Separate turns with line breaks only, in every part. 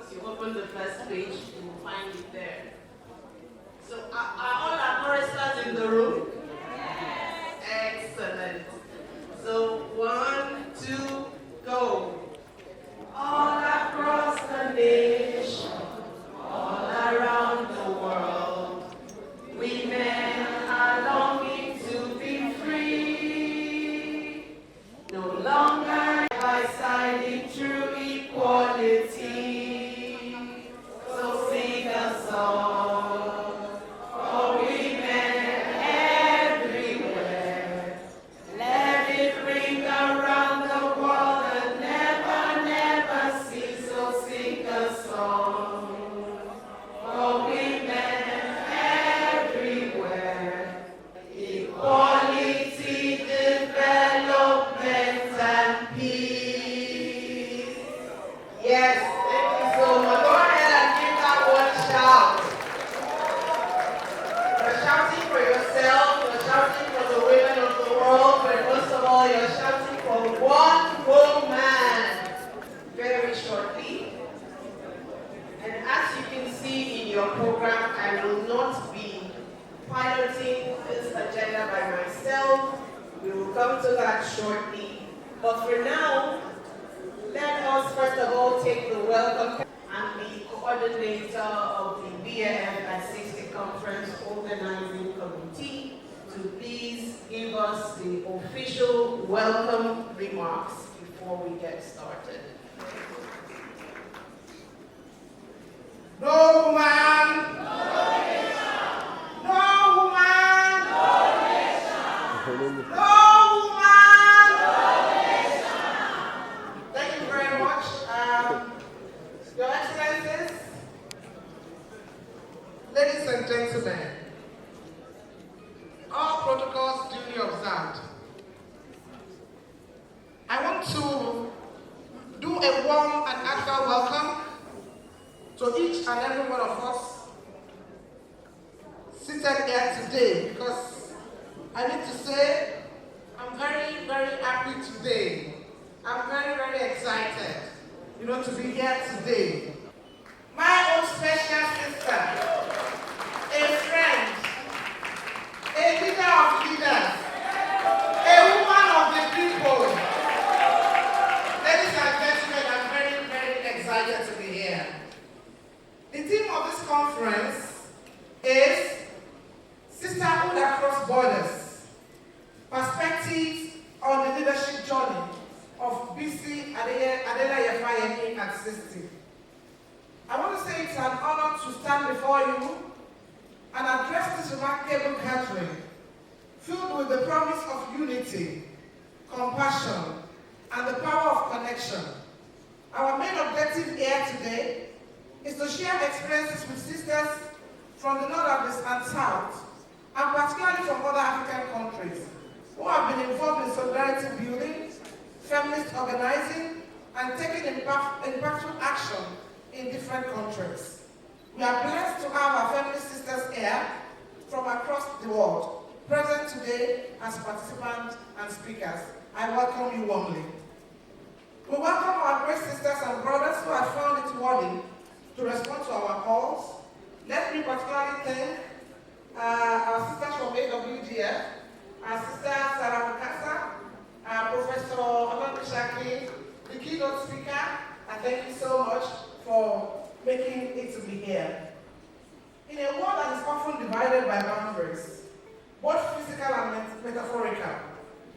Once you open the first page, you will find it there. So are all our choristers in the room? Yes. Excellent. So 1, 2, go. All across the nation, all around the world, women are longing to be free, no longer by side in true equality. So sing a song for women everywhere. Let it ring around the world and never, never cease. So sing a song for women everywhere. Equality, development, and peace. Yes, thank you so much. Go ahead and give that one shout. You're shouting for yourself, you're shouting for the women of the world, but most of all, you're shouting for one woman. Very shortly. And as you can see in your program, I will not be piloting this agenda by myself. We will come to that shortly. But for now, let us first of all take the welcome and the coordinator of the BAF at 60 Conference Organizing Committee to please give us the official welcome remarks before we get started.
No woman, no nation. No woman, no nation. No woman, no nation. Thank you very much. Your Excellencies, ladies and gentlemen, all protocols duly observed. I want to do a warm and heartfelt welcome to each and every one of us seated here today, because I need to say I'm very, very happy today. I'm very, very excited, to be here today. My own special sister, a friend, a leader of leaders, a woman of the people. Ladies and gentlemen, I'm very, very excited to be here. The theme of this conference is Sisterhood Across Borders, Perspectives on the Leadership Journey of BC ADELEYE at 60. I want to say it's an honor to stand before you and address this remarkable gathering filled with the promise of unity, compassion, and the power of connection. Our main objective here today is to share experiences with sisters from the North and South, and particularly from other African countries, who have been involved in solidarity building, feminist organizing, and taking impactful action in different countries. We are blessed to have our feminist sisters here from across the world, present today as participants and speakers. I welcome you warmly. We welcome our great sisters and brothers who have found it worthy to respond to our calls. Let me particularly thank our sisters from AWDF, our sister Sarah Mukasa, Professor Olabishaki, the keynote speaker. I thank you so much for making it to be here. In a world that is often divided by boundaries, both physical and metaphorical,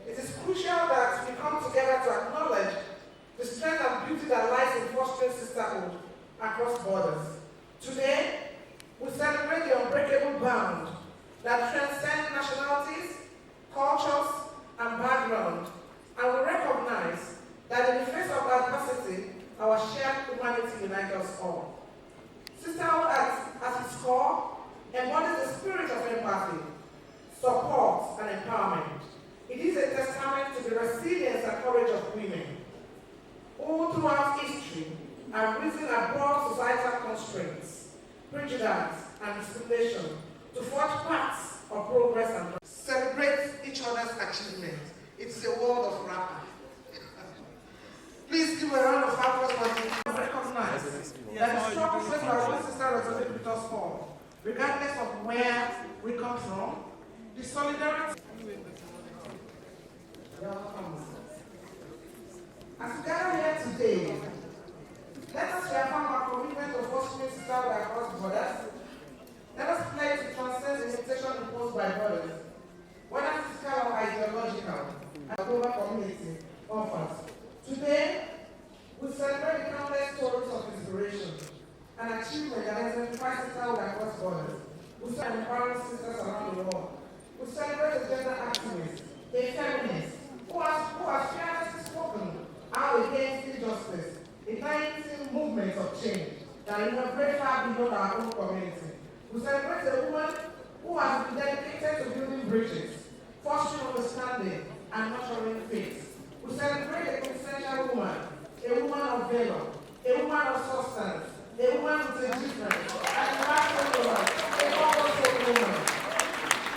it is crucial that we come together to acknowledge the strength and beauty that lies in fostering sisterhood across borders. Today, we celebrate the unbreakable bond that transcends nationalities, cultures, and background, and we recognize that in the face of adversity, our shared humanity unites us all. Sisterhood at its core embodies the spirit of empathy, support, and empowerment. It is a testament to the resilience and courage of women who throughout history have risen above societal constraints, prejudice, and discrimination to forge paths of progress and celebrate each other's achievements. It's a world of rapper. Please give a round of applause for the recognized. that the struggle faced by one sister resonates with us all, regardless of where we come from. The solidarity. As we gather here today, let us reaffirm our commitment to fostering sisterhood across borders. Let us pledge to transcend the limitation imposed by borders, whether physical or ideological, and global community offers. Today, we celebrate the countless stories of inspiration and achievement that exemplify sisterhood across borders. We celebrate empowering sisters around the world. We celebrate a gender activist, a feminist, who has fearlessly spoken out against injustice, igniting movements of change that innovate far beyond our own community. We celebrate a woman who has been dedicated to building bridges, fostering understanding, and nurturing faith. We celebrate a quintessential woman, a woman of valor, a woman of substance, a woman with a difference, and a powerful woman, a powerful woman.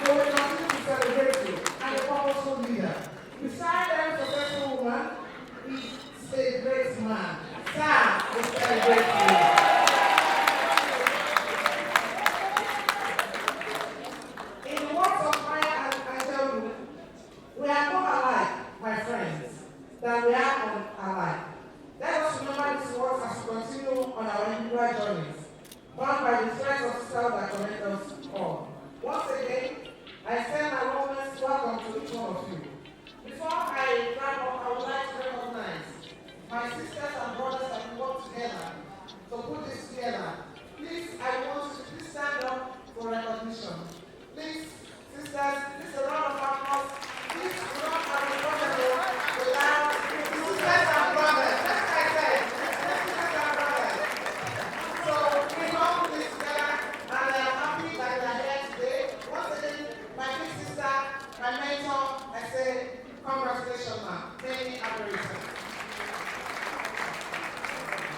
We will continue to celebrate you, and a powerful leader. Beside every successful woman is a great man. Sam will celebrate you. In the words of Maya and Angel, we are more alike, my friends, than we are unlike. Let us remember these words as we continue on our individual journeys, bound by the threads of sisterhood that connect us all. Once again, I extend my warmest welcome to each one of you. Before I wrap up, I would like to recognize my sisters and brothers that we work together to put this together. Please, I want you to please stand up for recognition. Please, sisters, please a round of applause. Please do not have a problem without sisters and brothers. That's what I said. Sisters and brothers. So we all put this together, and I am happy that you are here today. Once again, my big sister, my mentor, I say, congratulations, ma'am. Many admiration.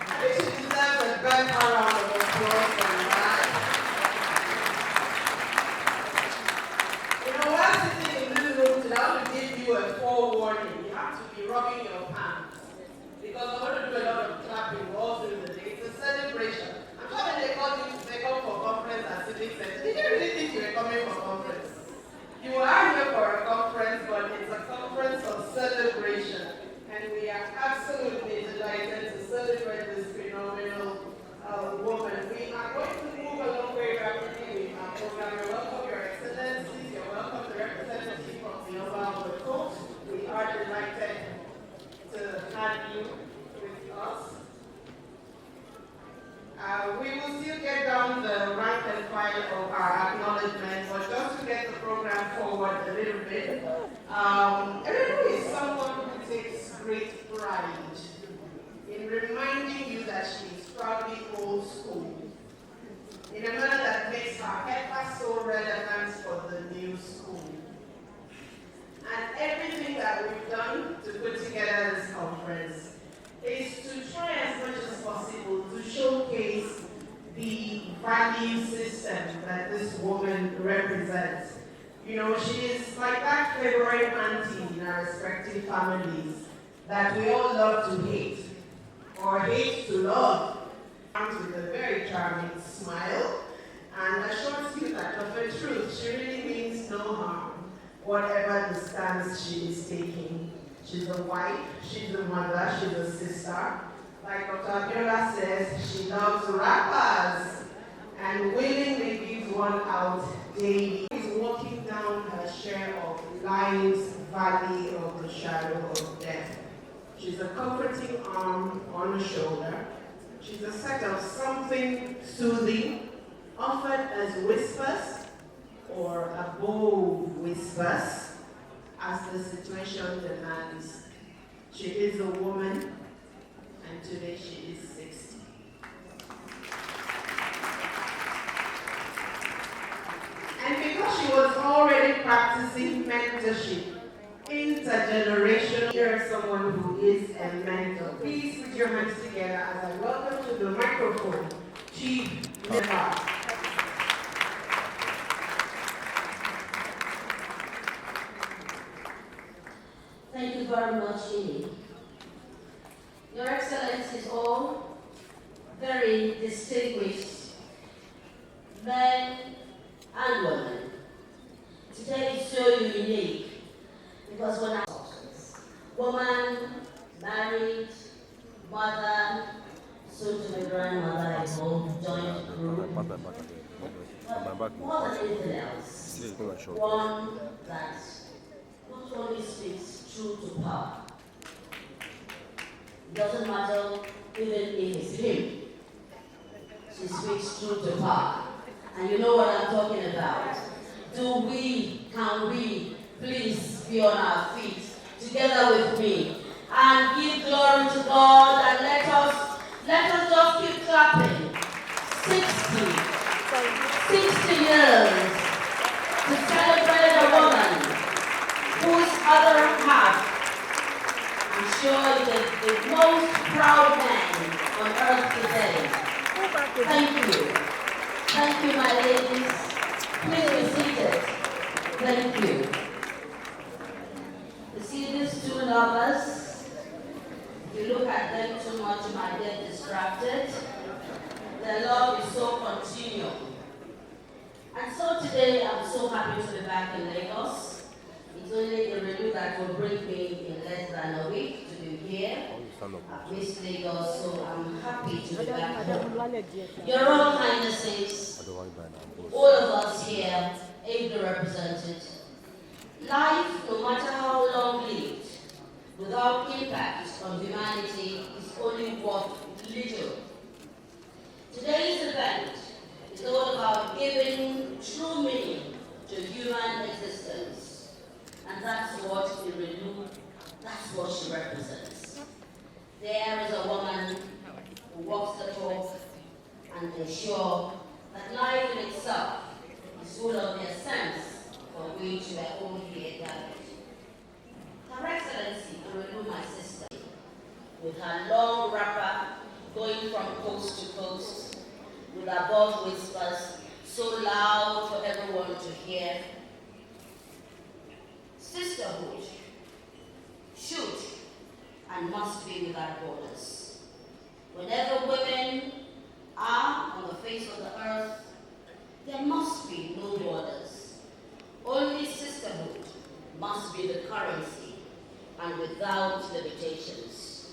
I think she deserves a big round of applause for that. You know, while sitting in this room today, I want to give you a forewarning. You have to be rubbing your hands. Because I'm going to do a lot of clapping all through the day. It's a celebration. I'm sure when they called you to come for conference at Civic Center, did you really think you were coming for conference? You are here for a conference, but it's a conference of celebration. And we are absolutely delighted to celebrate this phenomenal woman. We are going to move along very rapidly with our program. You're welcome, Your Excellencies. You're welcome, the representative from the Oba of the Coast. We are delighted to have you with us. We will still get down the rank and file of our acknowledgement, but just to get the program forward a little bit, Everybody is someone who takes great pride in reminding you that she is proudly old school, in a manner that makes her ever so relevant for the new school. And everything that we've done to put together this conference is to try as much as possible to showcase the value system that this woman represents. You know, she is like that favorite auntie in our respective families that we all love to hate, or hate to love. With a very charming smile, and assures you that of the truth, she really means no harm, whatever the stance she is taking. She's a wife, she's a mother, she's a sister. Like Dr. Abiola says, she loves rappers and willingly gives one out daily. She's walking down her share of life's valley of the shadow of death. She's a comforting arm on the shoulder. She's a set of something soothing, offered as whispers or above whispers, as the situation demands. She is a woman, and today she is 60. And because she was already practicing mentorship, intergenerational, here is someone who is a mentor. Please put your hands together as I welcome to the microphone, Chief Member.
Thank you very much, Amy. Your Excellencies all, very very distinguished men and women. Today is so unique because when I woman, married, mother, soon to be grandmother, I hope, joined group. But more than anything else, one that not only speaks true to power. It doesn't matter even if it's him. She speaks true to power. And you know what I'm talking about. Can we please be on our feet together with me and give glory to God, and let us just keep clapping. 60 years to celebrate a woman whose other half, I'm sure, is the most proud man on earth today. Thank you. Thank you, my ladies. Please be seated. Thank you. You see these two lovers? If you look at them too much, you might get distracted. Their love is so continual. And so today, I'm so happy to be back in Lagos. It's only the review that will bring me in less than a week to be here. I've missed Lagos, so I'm happy to be back home. Your Royal Highnesses, all of us here, ably represented, life, no matter how long lived, without impact on humanity, is only worth little. Today's event is all about giving true meaning to human existence. And that's what that's what she represents. There is a woman who walks the talk and ensures that life in itself is full of the essence for which we are all here gathered. Her Excellency, my sister, with her long wrapper going from coast to coast, with above whispers so loud for everyone to hear. Sisterhood should and must be without borders. Whenever women are on the face of the earth, there must be no borders. Only sisterhood must be the currency, and without limitations.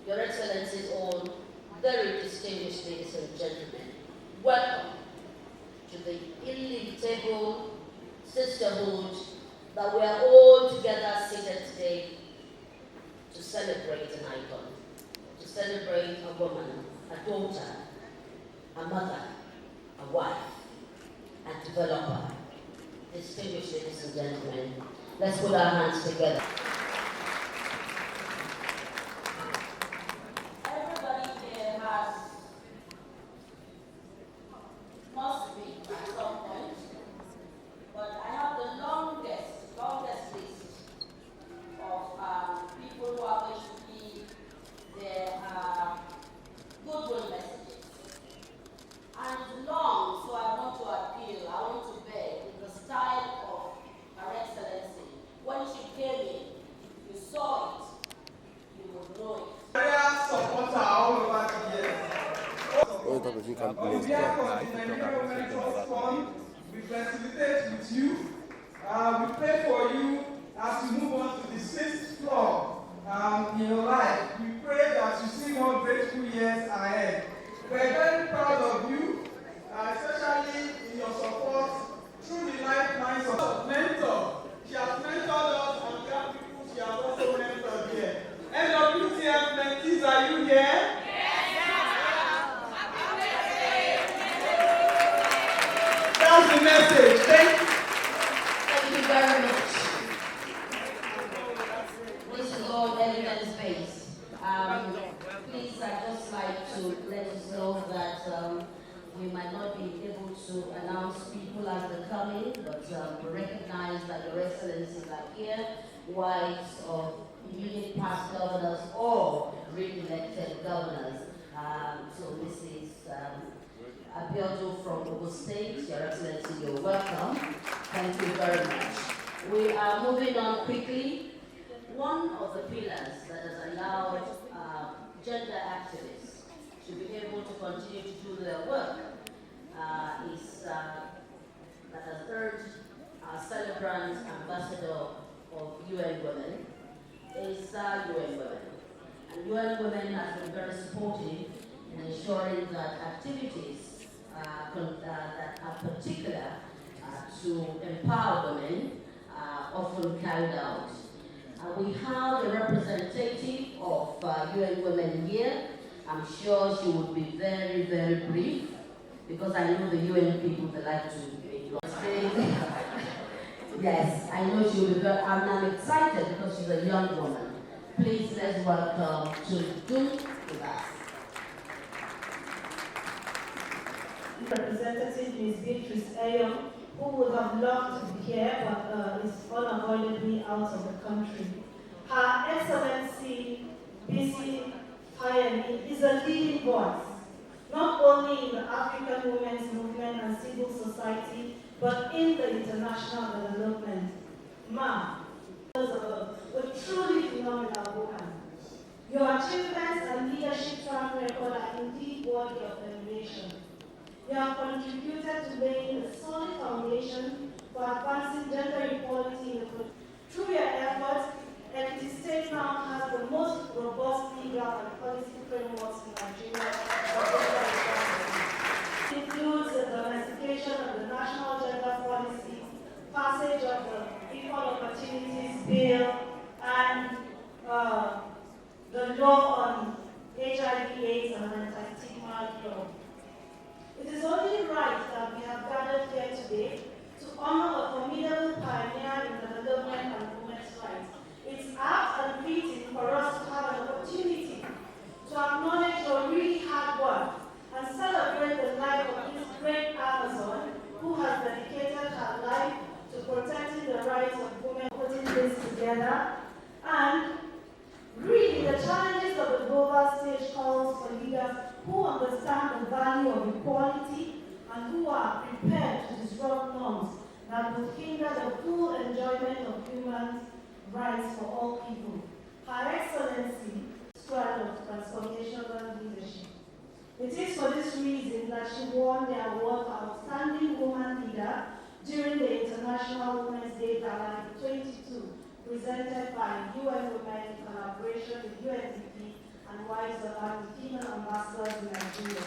Your Excellencies, all very distinguished ladies and gentlemen, welcome to the illimitable sisterhood that we are all together seated today to celebrate an icon, to celebrate a woman, a daughter, a mother, a wife, a developer. Distinguished ladies and gentlemen, let's put our hands together. Everybody here must be at some point, but I have the longest list of people who are going to be their goodwill messages. And it's long, so I want to appeal, I want to beg, in the style of Her Excellency. When she came in, you saw it, you would know it.
Area supporter all over the years.
On behalf of the Nigerian Women Trust Fund, we facilitate with you. We pray for you as you move on to the 6th floor in your life. We pray that you see more grateful years ahead. We're very proud of you, especially in your support through the lifelines of mentor. She has mentored us, and we have people she has also mentored here. NWTF mentees, are you here? That's the message.
Thank you very much. This is all evidence based. Please, I'd just like to let us know that we might not be able to announce people as they're coming, but we recognize that Your Excellencies are here, wives of immediate past governors or re-elected governors. So this is Abiodun from Ogun State. Your Excellency, you're welcome. Thank you very much. We are moving on quickly. One of the pillars that has allowed gender activists to be able to continue to do their work is that the third celebrant ambassador of UN Women is UN Women. And UN Women has been very supportive in ensuring that activities that are particular to empower women are often carried out. We have a representative of UN Women here. I'm sure she would be very, very brief, because I know the UN people, they like to make lots of things. Yes, I know she will be very, I'm excited because she's a young woman. Please let's welcome to do with us.
Representative Ms. Beatrice Ayon, who would have loved to be here but is unavoidably out of the country. Her Excellency Bisi Fayemi is a leading voice, not only in the African women's movement and civil society, but in the international development. Ma, a truly phenomenal woman. Your achievements and leadership track record are indeed worthy of emulation. You have contributed to laying a solid foundation for advancing gender equality in the country. Through your efforts, Ekiti State now has the most robust legal and policy frameworks in Nigeria for gender equality. It includes the domestication of the national gender policy, passage of the Equal Opportunities Bill, and the law on HIV/AIDS and anti-stigma law. It is only right that we have gathered here today to honor a formidable pioneer in the development and women's rights. It's apt and fitting for us to have an opportunity to acknowledge your really hard work and celebrate the life of this great Amazon who has dedicated her life to protecting the rights of women, putting this together. And really, the challenges of the global stage calls for leaders who understand the value of equality and who are prepared to disrupt norms that would hinder the full enjoyment of human rights for all people. Her Excellency, stride of transformational leadership. It is for this reason that she won the award for Outstanding Woman Leader during the International Women's Day Gala 22, presented by UN Women in collaboration with UNDP and Wives of the female ambassadors in Nigeria.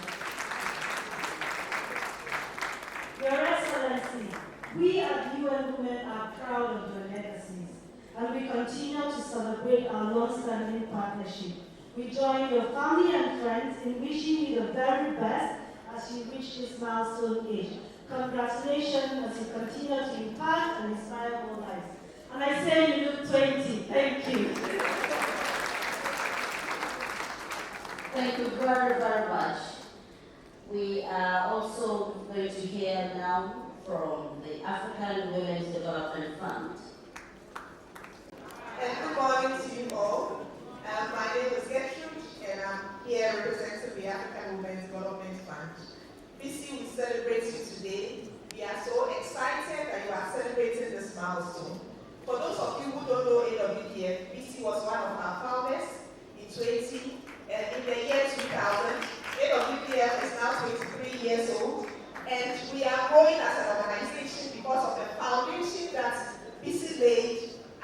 Your Excellency, we at UN Women are proud of your legacies, and we continue to celebrate our long-standing partnership. We join your family and friends in wishing you the very best as you reach this milestone age. Congratulations as you continue to impact and inspire more lives. And I say you look 20. Thank you.
Thank you very, very much. We are also going to hear now from the African Women's Development Fund.
And good morning to you all. My name is Gertrude, and I'm here representing the African Women's Development Fund. BC, we celebrate you today. We are so excited that you are celebrating this milestone. For those of you who don't know AWDF, BC was one of our founders in the year 2000. AWDF is now 23 years old, and we are growing as an organization because of the foundation that BC laid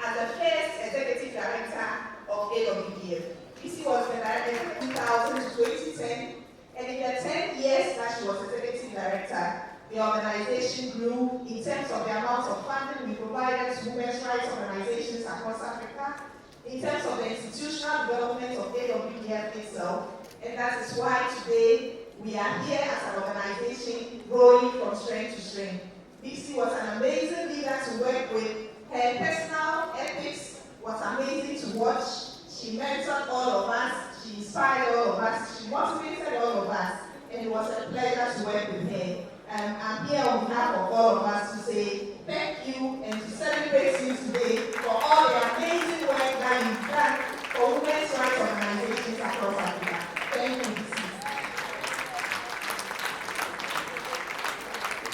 as the first executive director of AWDF. BC was the director from 2000 to 2010, and in the 10 years that she was executive director, the organization grew in terms of the amount of funding we provided to women's rights organizations across Africa, in terms of the institutional development of AWDF itself, and that is why today we are here as an organization growing from strength to strength. BC was an amazing leader to work with. Her personal ethics was amazing to watch. She mentored all of us, she inspired all of us, she motivated all of us, and it was a pleasure to work with her. I'm here on behalf of all of us to say thank you and to celebrate you today for all the amazing work that you've done for women's rights organizations across Africa. Thank you.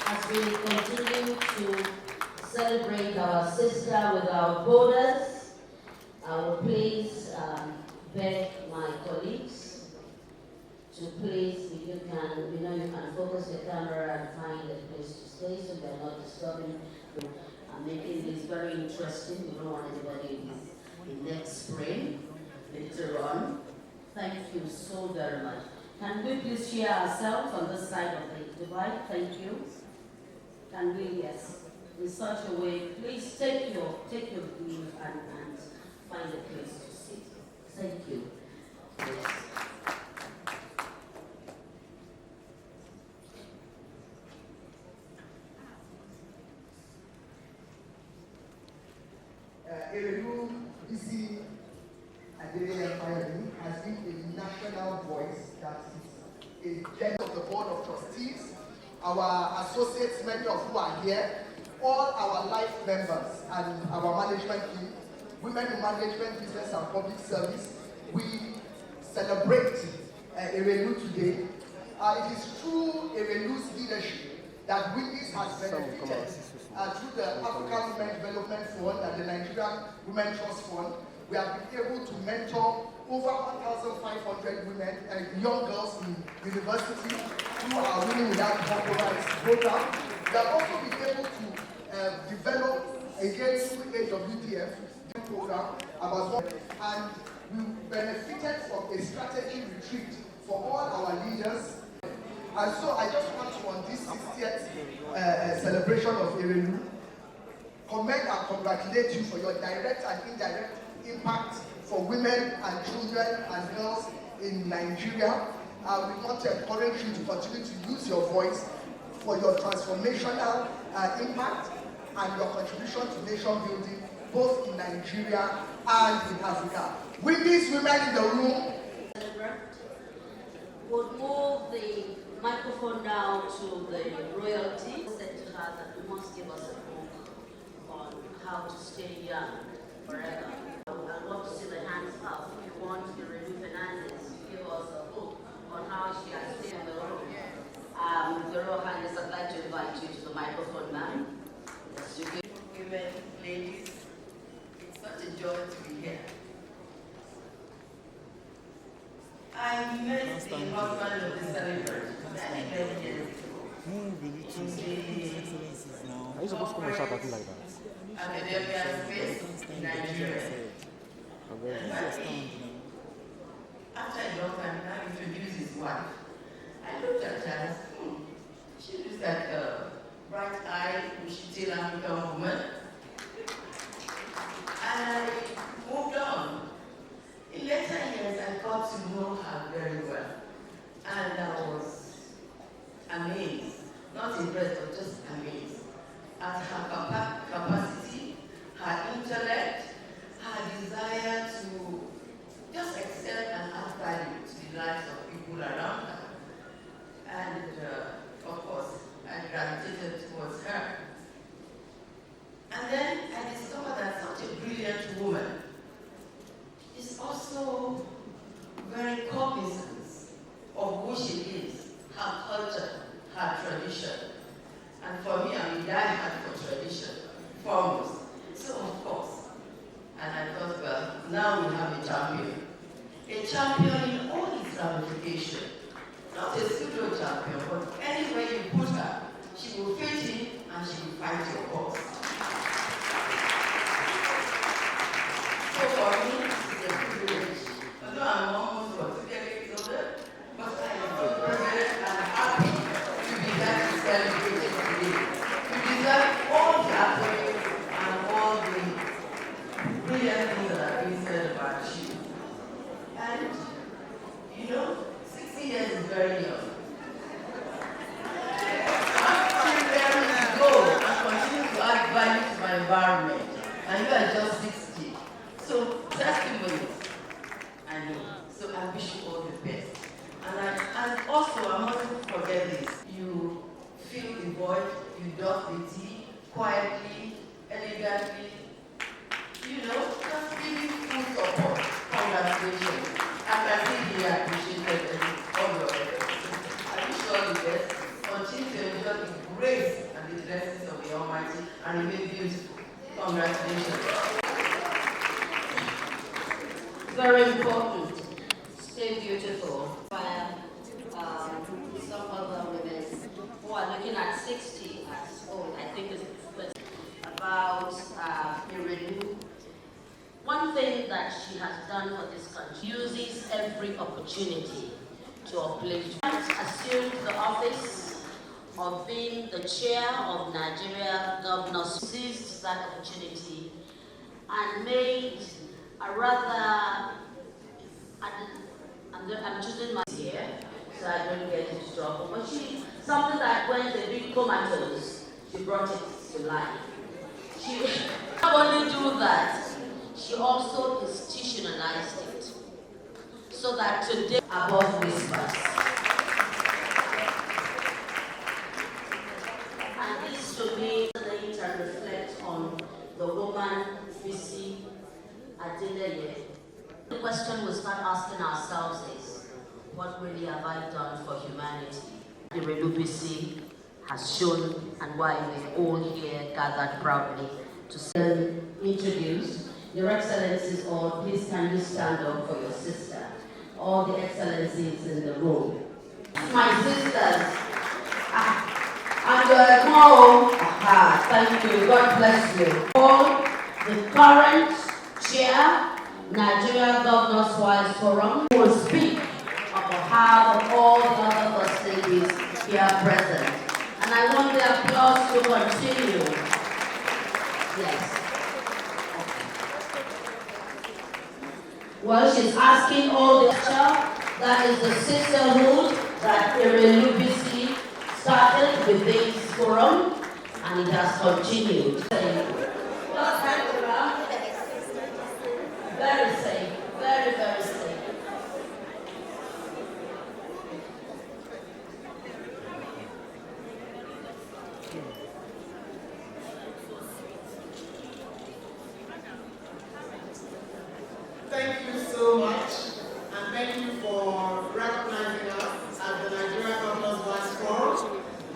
As we continue to celebrate our sister without borders, I will please beg my colleagues to please, if you can, you can focus your camera and find a place to stay so they're not disturbing you and making this very interesting. We don't want anybody in next spring later on. Thank you so very much. Can we please share ourselves on this side of the divide? Thank you. Can we, yes, in such a way, please take your leave and find a place to sit. Thank you. Yes.
ADELEYE ADELEYE has been a national voice that is a head of the board of trustees, our associates, many of who are here, all our life members and our management team, women in management, business and public service. We celebrate ADELEYE today. It is through ADELEYE's leadership that Windys has benefited through the African Women Development Fund and the Nigerian Women Trust Fund. We have been able to mentor over 1,500 women and young girls in university who are Women Without Compromise program. We have also been able to develop against AWDF program and we benefited from a strategy retreat for all our leaders. And so I just want to, on this 60th celebration of ADELEYE, commend and congratulate you for your direct and indirect impact for women and children and girls in Nigeria. We want to encourage you to continue to use your voice for your transformational impact and your contribution to nation building, both in Nigeria and in Africa. With these women in the room,
would move the microphone down to the royalty. Said to her that you must give us a book on how to stay young forever. I would love to see the hands up. If you want ADELEYE Fernandez to give us a book on how she has stayed in the room. The royal highness, I'd like to invite you to the microphone, ma'am. Yes, you can.
Women, ladies, it's such a joy to be here. I met the husband of the celebrant many years ago.
Are you supposed to come and shout at me like that?
At the Delta space in Nigeria. After a long time, I introduced his wife. I looked at her and said, she looks like a bright-eyed, bushy-tailed African woman. And I moved on. In later years, I got to know her very well. And I was amazed, not impressed, but just amazed at her capacity, her intellect, her desire to just excel and add value to the lives of people around her. And of course, I gravitated towards her. And then I discovered that such a brilliant woman is also very cognizant of who she is, her culture, her tradition. And for me, I'm a diehard for tradition, foremost. So of course, and I thought, well, now we have a champion. A champion in all its ramifications. Not a pseudo champion, but anywhere you put her, she will fit in and she will fight your cause. So for me, it's a privilege. Although I'm almost 2 decades older, but I am so privileged and happy to be there to celebrate it today. You deserve all the accolades and all the brilliant things that have been said about you. And, you know, 60 years is very young. I'm still there to go and continue to add value to my environment. And you are just 60. So, testimonies, I know. So I wish you all the best. And also, I mustn't forget this. You fill the void, you dot the T, quietly, elegantly, you know, just giving full support. Congratulations. I can see you appreciated all your efforts. I wish you all the best. Continue to enjoy the grace and the blessings of the Almighty and remain beautiful. Congratulations.
Very important. Stay beautiful. looking at 60 as old, I think is about Irelu. One thing that she has done for this country, uses every opportunity to uplift. Assumed the office of being the chair of Nigeria Governors, seized that opportunity and made a rather, I'm choosing my here, so I don't get into trouble, but something that went a bit comatose, she brought it to life. She not only do that, she also institutionalized it, so that today, above whispers. And this to me later reflects on the woman Bisi Adeleye. The question we start asking ourselves is, what really have I done for humanity? Irelu Bisi has shown, and why we're all here gathered proudly to introduce Your Excellencies, or please can you stand up for your sister, all the excellencies in the room. My sisters, and thank you, God bless you. All the current chair, Nigeria Governors Wives Forum, will speak on behalf of all the other first ladies here present. And I want the applause to continue. Yes. Well, she's asking all the that is the sisterhood that Irelu Bisi started with this forum, and it has continued. Just hang around. Very safe, very, very safe.
Thank you so much, and thank you for recognizing us at the Nigeria Governors Vice Forum.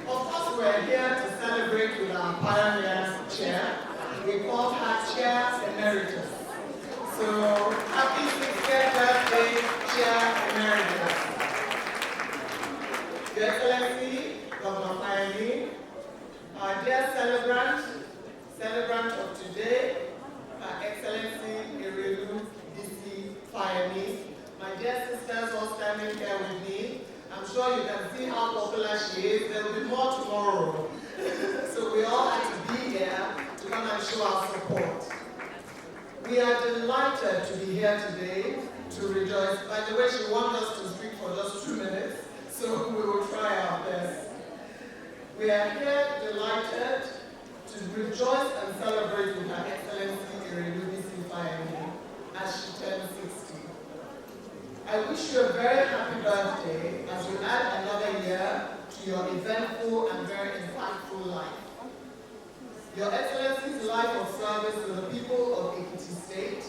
Of course, we're here to celebrate with our pioneer chair. We call her Chair Emeritus. So, happy 60th birthday, Chair Emeritus. Your Excellency, Governor Fayemi, our dear celebrant of today, Her Excellency Irelu Bisi Fayemi, my dear sisters all standing here with me. I'm sure you can see how popular she is. There will be more tomorrow. So we all had to be here to come and show our support. We are delighted to be here today to rejoice. By the way, she wanted us to speak for just 2 minutes, so we will try our best. We are here delighted to rejoice and celebrate with Her Excellency Irelu Bisi Fayemi as she turns 60. I wish you a very happy birthday as you add another year to your eventful and very impactful life. Your Excellency's life of service to the people of Ekiti State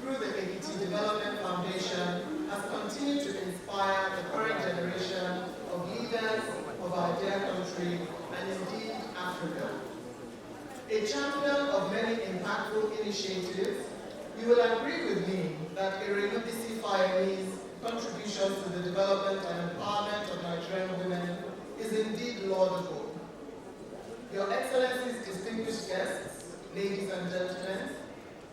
through the Ekiti Development Foundation has continued to inspire the current generation of leaders of our dear country and indeed Africa. A champion of many impactful initiatives, you will agree with me that Irelu Bisi Fayemi's contributions to the development and empowerment of Nigerian women is indeed laudable. Your Excellencies, distinguished guests, ladies and gentlemen,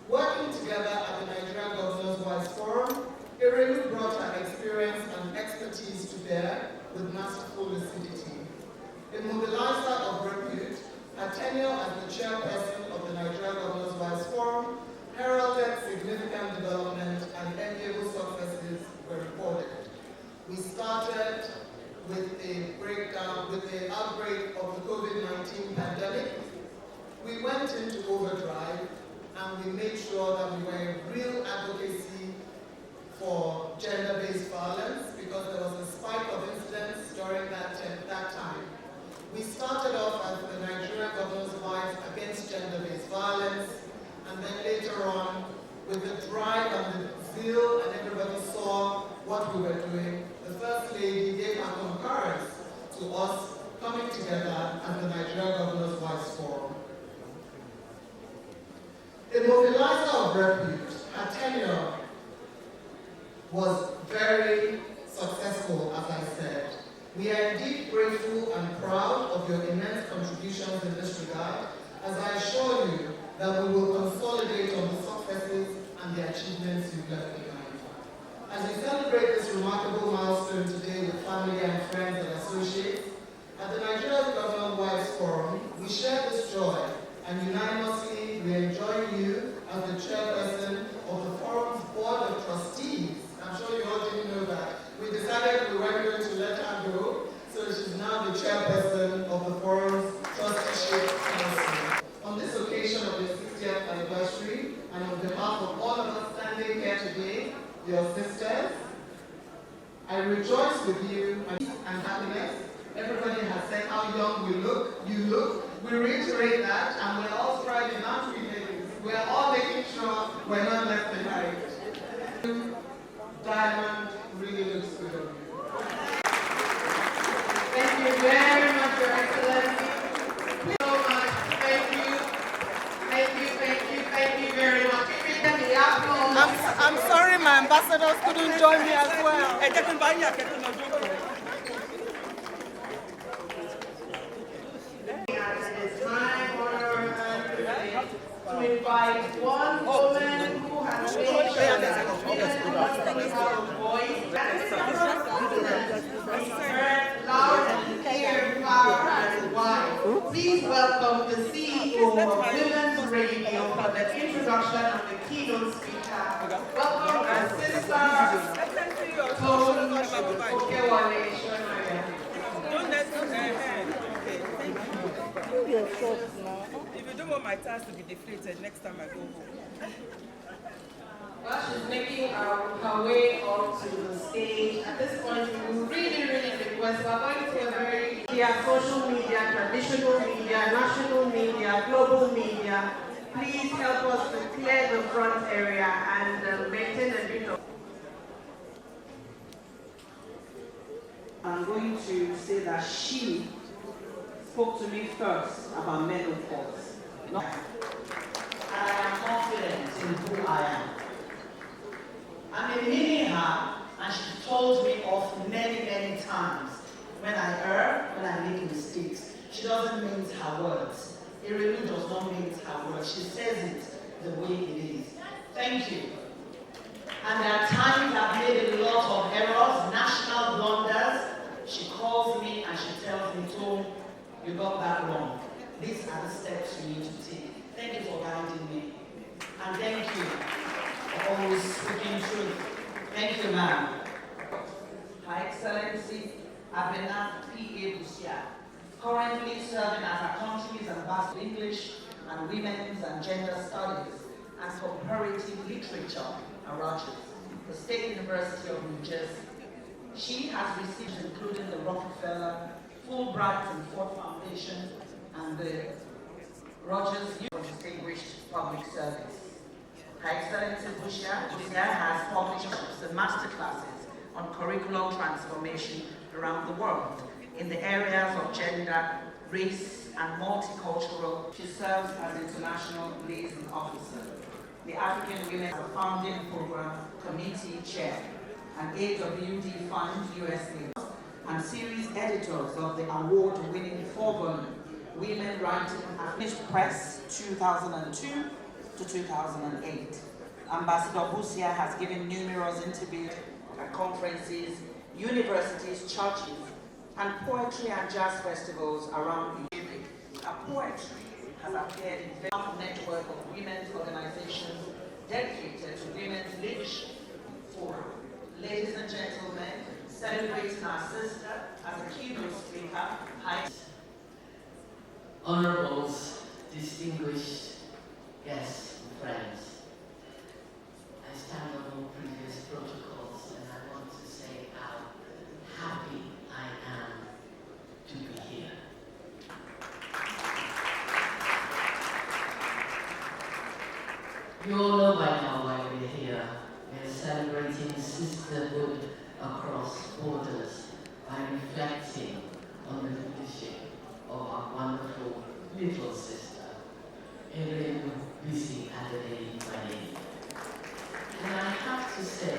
working together at the Nigerian Governors Wives Forum, Irelu brought her experience and expertise to bear with masterful lucidity. A mobilizer of repute, her tenure as the chairperson of the Nigerian Governors Wives Forum heralded significant development and enviable successes were recorded. We started with the outbreak of the COVID-19 pandemic. We went into overdrive and we made sure that we were in real advocacy for gender-based violence because there was a spike of incidents during that time. We started off as the Nigerian Governors Wives Against Gender-Based Violence, and then later on, with the drive and the zeal, and everybody saw what we were doing, the First Lady gave her concurrence to us coming together as the Nigerian Governors Wives Forum. A mobilizer of repute, her tenure was very successful, as I said. We are indeed grateful and proud of your immense contributions in this regard, as I assure you that we will consolidate on the successes and the achievements you've left behind. As we celebrate this remarkable milestone today with family and friends and associates, at the Nigerian Government Wives Forum, we share this joy and unanimously we enjoin you as the chairperson of the Forum's Board of Trustees. I'm sure you all didn't know that. We decided we weren't going to let her go, so she's now the chairperson of the Forum's Trusteeship Council. On this occasion of the 60th anniversary, and on behalf of all of us standing here today, your sisters, I rejoice with you and happiness. Everybody has said how young you look. We reiterate that, and we're all striving not to be babies. We're all making sure we're not left behind. Diamond really looks good on you.
Thank you very much, Your Excellency. So much. Thank you. Thank you very much.
I'm sorry my ambassadors couldn't join me as well.
It is my honor and privilege to invite one woman who has made sure that women's voice is heard loud and clear, far and wide. Please welcome the CEO of Women's Radio for the introduction of the keynote speaker. Welcome our sister, Tony Okewale Shonaya.
If you don't want my task to be deflated next time I go home.
Well, she's making her way up to the stage. At this point, we will really request, we're going to a very social media, traditional media, national media, global media. Please help us to clear the front area and maintain a bit of...
I'm going to say that she spoke to me first about menopause. And I am confident in who I am. I'm meeting her, and she told me off many times. When I err, when I make mistakes, she doesn't mince her words. It really does not mince her words. She says it the way it is. Thank you. And there are times I've made a lot of errors, national blunders. She calls me and she tells me, Tom, you got that wrong. These are the steps you need to take. Thank you for guiding me. And thank you for always speaking truth. Thank you, ma'am. Her Excellency, Abena P.A. Busia, currently serving as our country's ambassador in English and Women's and Gender Studies and Comparative Literature at Rogers, the State University of New Jersey. She has received including the Rockefeller, Fulbright and Ford Foundation, and the Rogers Distinguished Public Service. Her Excellency Busia has published the masterclasses on curriculum transformation around the world in the areas of gender, race, and multicultural. She serves as International Liaison Officer, the African Women Founding Program Committee Chair, and AWD Fund USA, and series editors of the award-winning 4-volume Women Writing at Press 2002 to 2008. Ambassador Busia has given numerous interviews at conferences, universities, churches, and poetry and jazz festivals around the Europe. Her poetry has appeared in a vast network of women's organizations dedicated to women's leadership forum. Ladies and gentlemen, celebrating our sister as a keynote speaker,
Honorables, distinguished guests and friends, I stand on all previous protocols and I want to say how happy I am to be here. You all know by now why we're here. We're celebrating sisterhood across borders by reflecting on the leadership of our wonderful little sister, Erin Bisi Adeleye by name. And I have to say,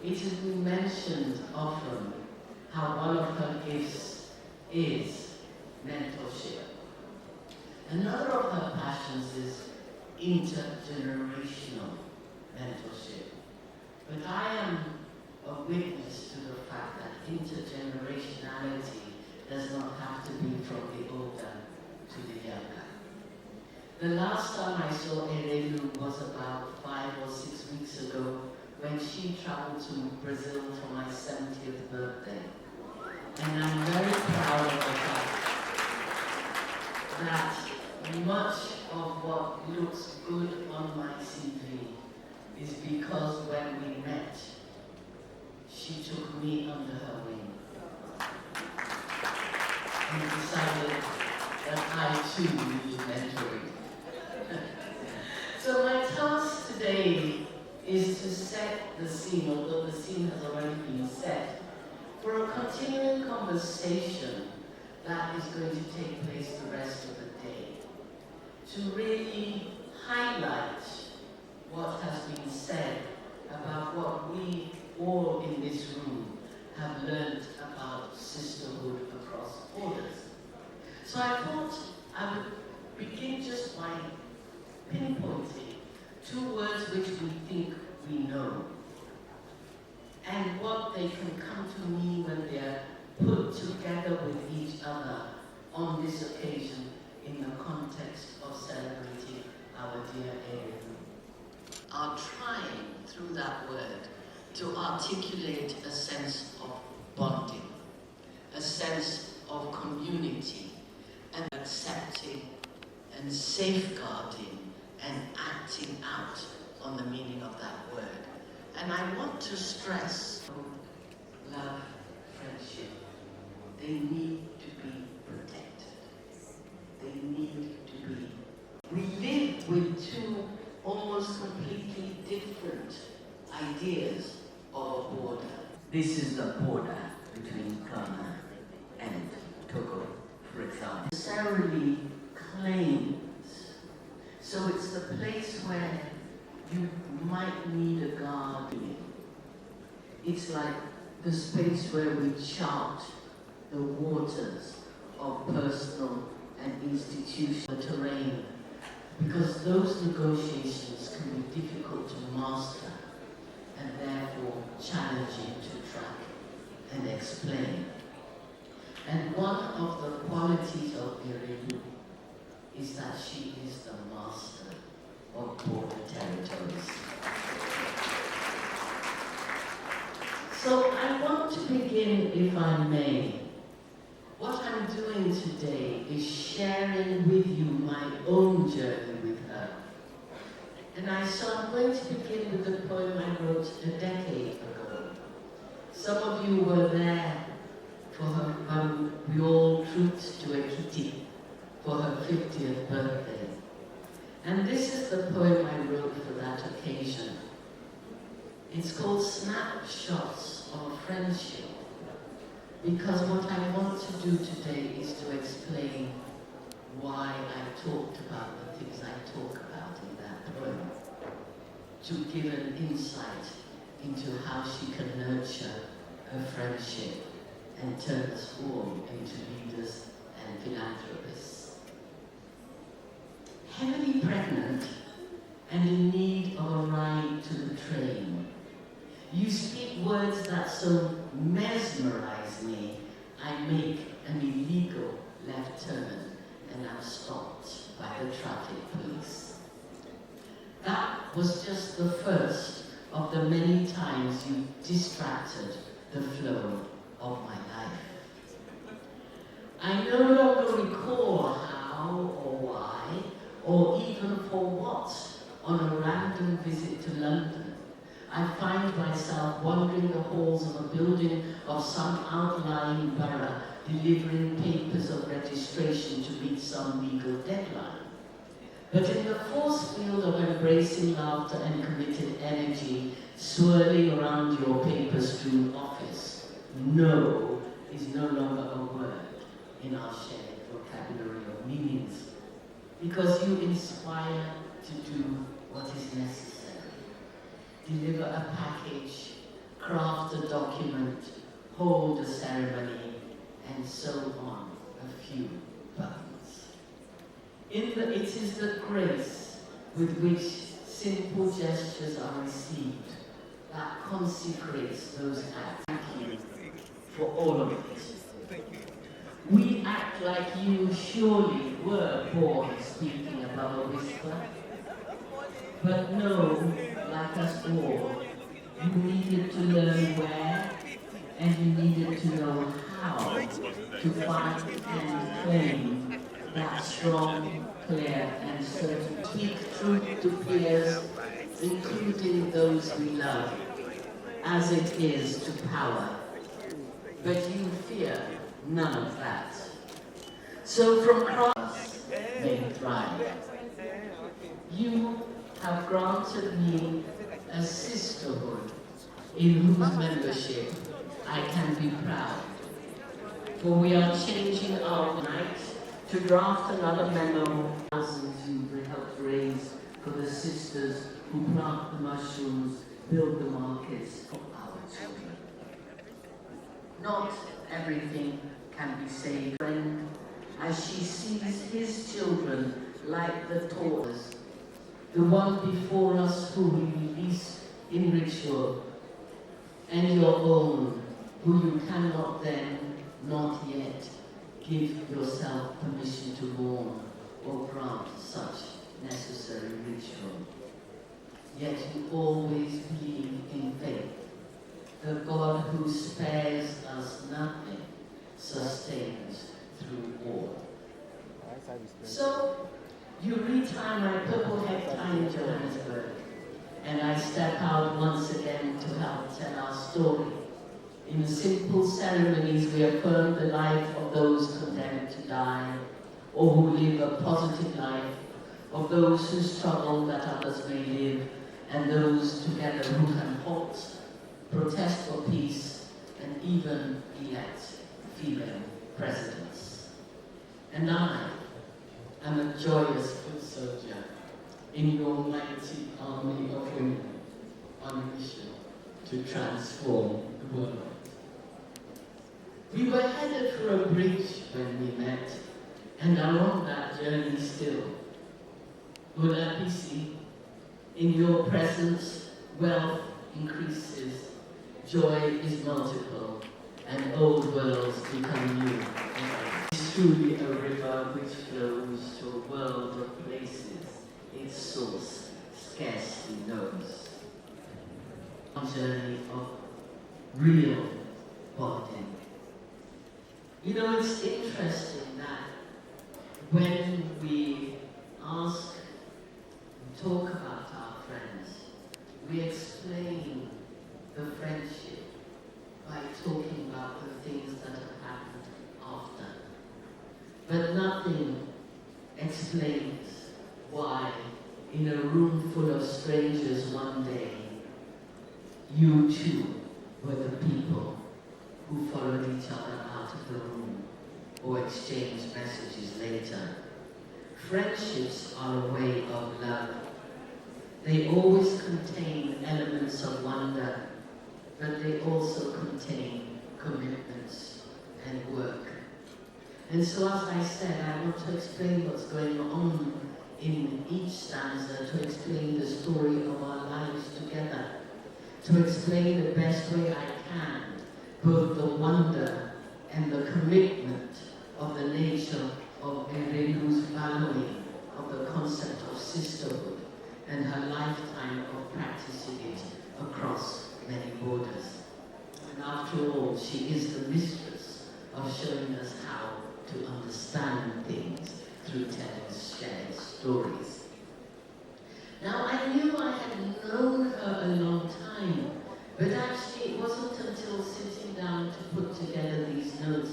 it has been mentioned often how one of her is mentorship. Another of her passions is intergenerational mentorship. But I am a witness to the fact that intergenerationality does not have to be from the older to the younger. The last time I saw ADELEYE was about 5 or 6 weeks ago when she traveled to Brazil for my 70th birthday. And I'm very proud of the fact that much of what looks good on my CV is because when we met, she took me under her wing and decided that I too needed mentoring. So my task today is to set the scene, although the scene has already been set, for a continuing conversation that is going to take place the rest of the day, to really highlight what has been said about what we all in this room have learned about sisterhood across borders. So I thought I would begin just by pinpointing 2 words which we think we know, and what they can come to mean when they are put together with each other on this occasion in the context of celebrating our dear ADELEYE. Are trying through that word to articulate a sense of bonding, a sense of community, and accepting and safeguarding and acting out on the meaning of that word. And I want to stress love, friendship. They need to be protected. They need to be. We live with 2 almost completely different ideas of a border. This is the border between Ghana and Togo, for example. Necessarily claims. So it's the place where you might need a guardian. It's like the space where we chart the waters of personal and institutional terrain, because those negotiations can be difficult to master and therefore challenging to track and explain. And one of the qualities of ADELEYE is that she is the master of border territories. So I want to begin, if I may. What I'm doing today is sharing with you my own journey with her. And so I'm going to begin with a poem I wrote a decade ago. Some of you were there for her, we all trooped to Ekiti for her 50th birthday. And this is the poem I wrote for that occasion. It's called Snapshots of Friendship, because what I want to do today is to explain why I talked about the things I talk about in that poem, to give an insight into how she can nurture her friendship and turn us all into leaders and philanthropists. Heavily pregnant and in need of a ride to the train, you speak words that so mesmerize me, I make an illegal left turn and I'm stopped by the traffic police. That was just the first of the many times you distracted the flow of my life. I no longer recall how or why, or even for what, on a random visit to London, I find myself wandering the halls of a building of some outlying borough, delivering papers of registration to meet some legal deadline. But in the force field of embracing laughter and committed energy swirling around your paper-strewn office, no is no longer a word in our shared vocabulary of meanings, because you inspire to do what is necessary. Deliver a package, craft a document, hold a ceremony, and so on. few buttons. It is the grace with which simple gestures are received that consecrates those acts. Thank you for all of it. We act like you surely were born speaking above a whisper. But no, like us all, you needed to learn where, and you needed to know how to find and claim that strong, clear, and certain. Speak truth to peers, including those we love, as it is to power. But you fear none of that. So from cross may thrive. You have granted me a sisterhood in whose membership I can be proud. For we are changing our night to draft another memo. Thousands you've helped raise for the sisters who plant the mushrooms, build the markets for our children. Not everything can be saved. Friend, as she sees his children like the tortoise, the one before us who we release in ritual, and your own, who you cannot then, not yet, give yourself permission to mourn or grant such necessary ritual. Yet you always believe in faith. The God who spares us nothing sustains through all. So, you retie my purple necktie in Johannesburg, and I step out once again to help tell our story. In simple ceremonies, we affirm the life of those condemned to die, or who live a positive life, of those who struggle that others may live, and those together who can halt, protest for peace, and even elect female presidents. And I am a joyous foot soldier in your mighty army of women on a mission to transform the world. We were headed for a bridge when we met, and are on that journey still. Olapisi, in your presence, wealth increases, joy is multiple, and old worlds become new. It's truly a river which flows to a world of places its source scarcely knows. A journey of real bonding. You know, it's interesting that when we ask and talk about our friends, we explain the friendship by talking about the things that have happened after. But nothing explains why, in a room full of strangers one day, you too were the people who followed each other out of the room or exchanged messages later. Friendships are a way of love. They always contain elements of wonder, but they also contain commitments and work. And so, as I said, I want to explain what's going on in each stanza, to explain the story of our lives together, to explain the best way I can both the wonder and the commitment of the nature of Erelu's valuing of the concept of sisterhood and her lifetime of practicing it across many borders. And after all, she is the mistress of showing us how to understand things through telling shared stories. Now, I knew I had known her a long time, but actually it wasn't until sitting down to put together these notes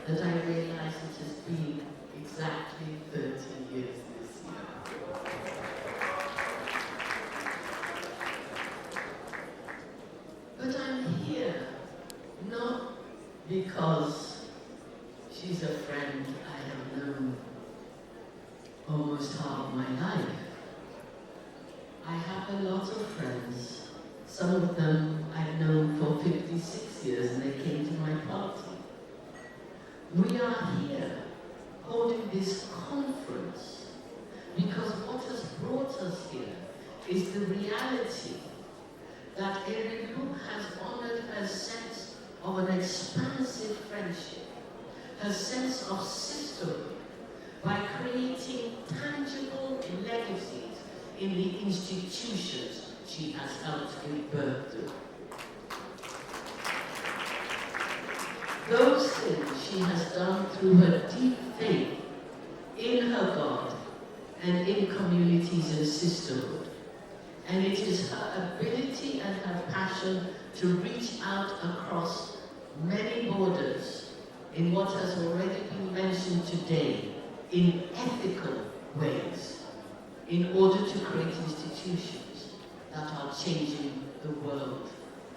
that I realized it has been exactly 30 years this year. But I'm here not because she's a friend I have known almost half my life. I have a lot of friends. Some of them I've known for 56 years and they came to my party. We are here holding this conference because what has brought us here is the reality that ADELEYE has honored her sense of an expansive friendship, her sense of sisterhood, by creating tangible legacies in the institutions she has helped give birth to. Those things she has done through her deep faith in her God and in communities and sisterhood. And it is her ability and her passion to reach out across many borders in what has already been mentioned today, in ethical ways, in order to create institutions that are changing the world,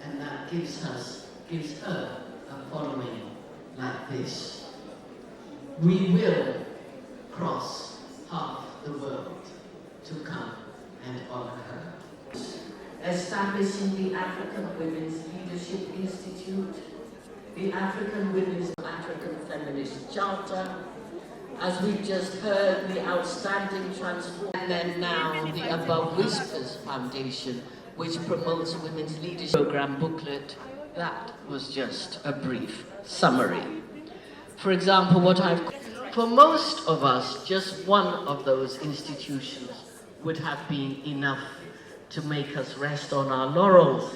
and that gives her a following like this. We will cross half the world to come and honor her. Establishing the African Women's Leadership Institute, the African Women's African Feminist Charter, as we've just heard, the outstanding transform, and then now the Above Whispers Foundation, which promotes women's leadership program booklet. That was just a brief summary. For example, for most of us, just one of those institutions would have been enough to make us rest on our laurels.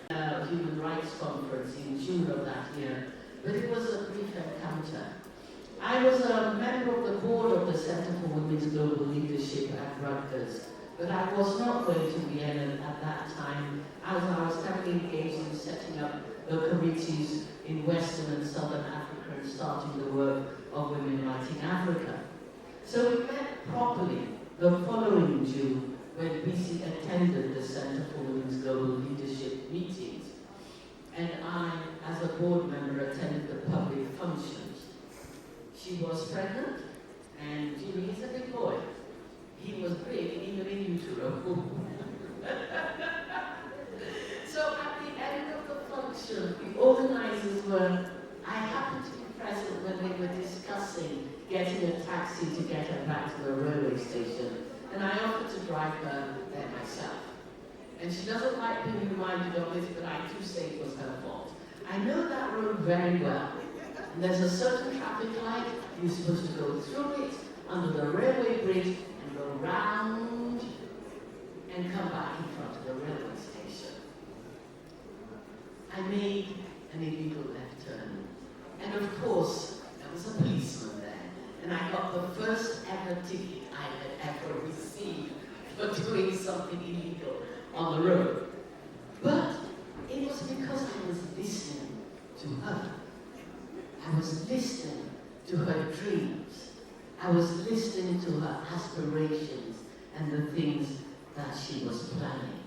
Human Rights Conference in June of that year, but it was a brief encounter. I was a member of the board of the Center for Women's Global Leadership at Rutgers, but I was not going to Vienna at that time, as I was heavily engaged in setting up the committees in Western and Southern Africa and starting the work of Women Writing Africa. So we met properly the following June when BC attended the Center for Women's Global Leadership meetings, and I, as a board member, attended the public functions. She was pregnant, and Jimmy is a big boy. He was big, even in utero. So at the end of the function, the organizers I happened to be present when they were discussing getting a taxi to get her back to the railway station, and I offered to drive her there myself. And she doesn't like being reminded of it, but I do say it was her fault. I know that road very well. And there's a certain traffic light, you're supposed to go through it, under the railway bridge, and go round, and come back in front of the railway station. I made an illegal left turn. And of course, there was a policeman there, and I got the first ever ticket I had ever received for doing something illegal on the road. But it was because I was listening to her. I was listening to her dreams. I was listening to her aspirations and the things that she was planning.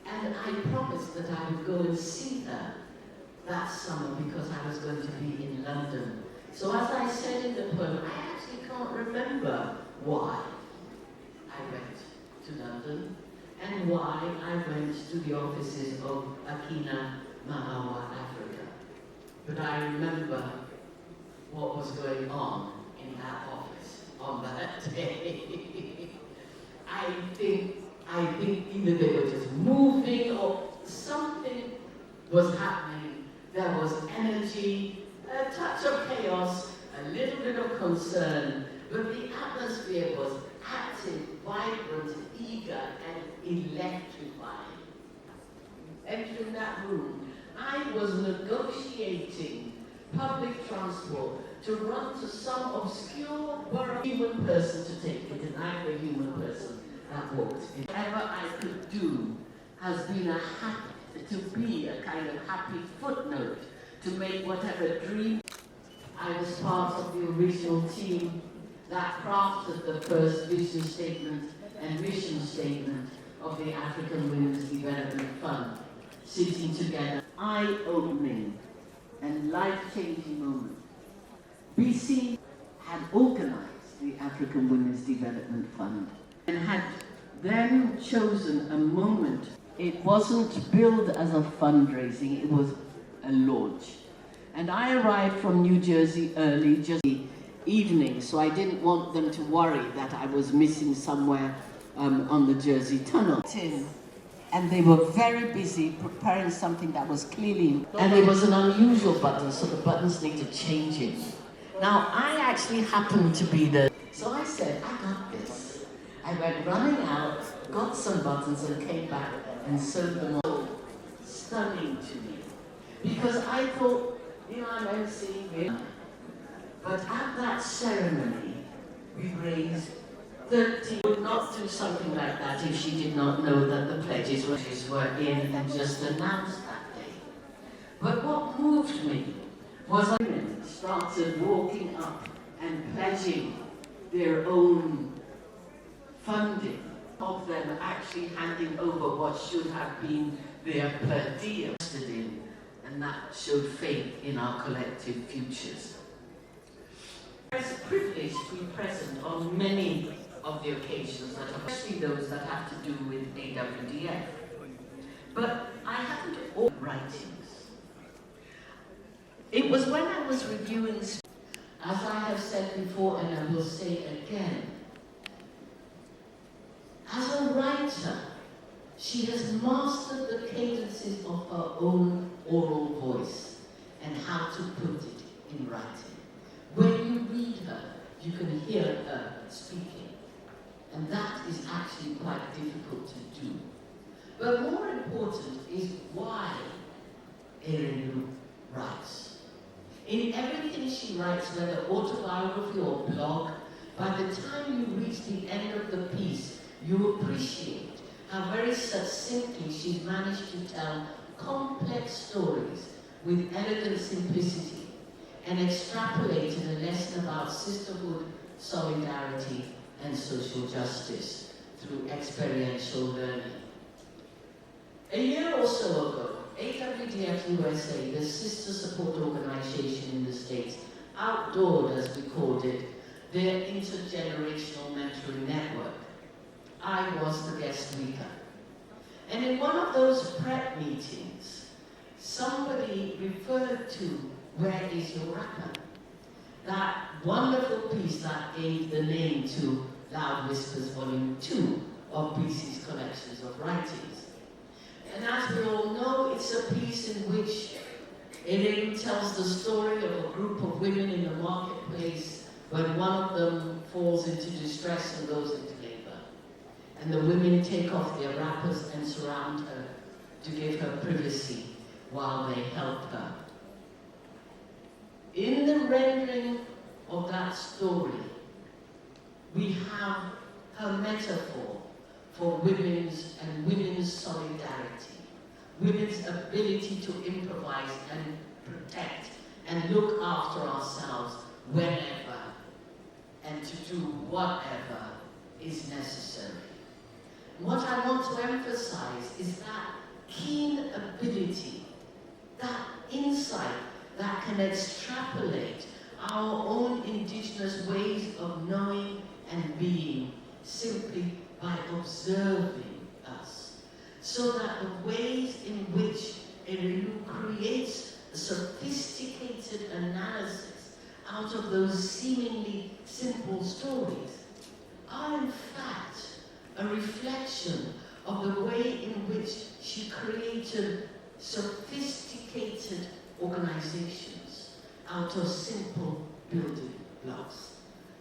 And I promised that I would go and see her that summer because I was going to be in London. So as I said in the poem, I actually can't remember why I went to London and why I went to the offices of Akina Mahawa Africa. But I remember what was going on in that office on that day. I think either they were just moving or something was happening. There was energy, a touch of chaos, a little bit of concern, but the atmosphere was active, vibrant, eager, and electrifying. Entering that room, I was negotiating public transport to run to some obscure borough human person to take it, and I'm the human person that walked in. Whatever I could do has been to be a kind of happy footnote to make whatever dream. I was part of the original team that crafted the first vision statement and mission statement of the African Women's Development Fund, sitting together. Eye-opening and life-changing moment. BC had organized the African Women's Development Fund and had then chosen a moment. It wasn't billed as a fundraising, it was a launch. And I arrived from New Jersey early, just evening, so I didn't want them to worry that I was missing somewhere on the Jersey Tunnel. And they were very busy preparing something that was clearly... And it was an unusual button, so the buttons needed changing. Now, I actually happened to be the... So I said, I got this. I went running out, got some buttons, and came back and sewed them all. Stunning to me. Because I thought, you know, I'm emceeing. But at that ceremony, we raised 30. Would not do something like that if she did not know that the pledges were in and just announced that day. But what moved me was women started walking up and pledging their own funding, of them actually handing over what should have been their per diem, and that showed faith in our collective futures. It's a privilege to be present on many of the occasions, that are especially those that have to do with AWDF. But I haven't all writings. It was when I was reviewing, as I have said before and I will say again, as a writer, she has mastered the cadences of her own oral voice and how to put it in writing. When you read her, you can hear her speaking. And that is actually quite difficult to do. But more important is why ADELEYE writes. In everything she writes, whether autobiography or blog, by the time you reach the end of the piece, you appreciate how very succinctly she's managed to tell complex stories with elegant simplicity and extrapolated a lesson about sisterhood, solidarity, and social justice through experiential learning. A year or so ago, AWDF USA, the sister support organization in the States, outdoored, as we called it, their intergenerational mentoring network. I was the guest speaker. And in one of those prep meetings, somebody referred to Where Is Your Rapper? That wonderful piece that gave the name to Loud Whispers Volume 2 of BC's collections of writings. And as we all know, it's a piece in which ADELEYE tells the story of a group of women in the marketplace when one of them falls into distress and goes into labor. And the women take off their wrappers and surround her to give her privacy while they help her. In the rendering of that story, we have her metaphor for women's solidarity, women's ability to improvise and protect and look after ourselves whenever and to do whatever is necessary. What I want to emphasize is that keen ability, that insight that can extrapolate our own indigenous ways of knowing and being simply by observing us, so that the ways in which ADELEYE creates a sophisticated analysis out of those seemingly simple stories are in fact a reflection of the way in which she created sophisticated organizations out of simple building blocks.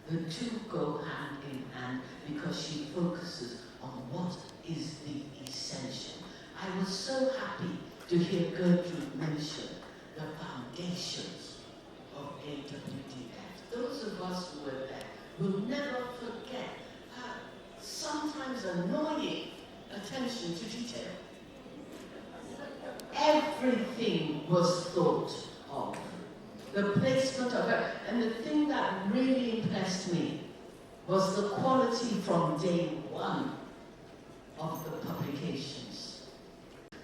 The two go hand in hand because she focuses on what is the essential. I was so happy to hear Gertrude mention the foundations of AWDF. Those of us who were there will never forget her sometimes annoying attention to detail. Everything was thought of. The placement of her, and the thing that really impressed me was the quality from day one of the publications.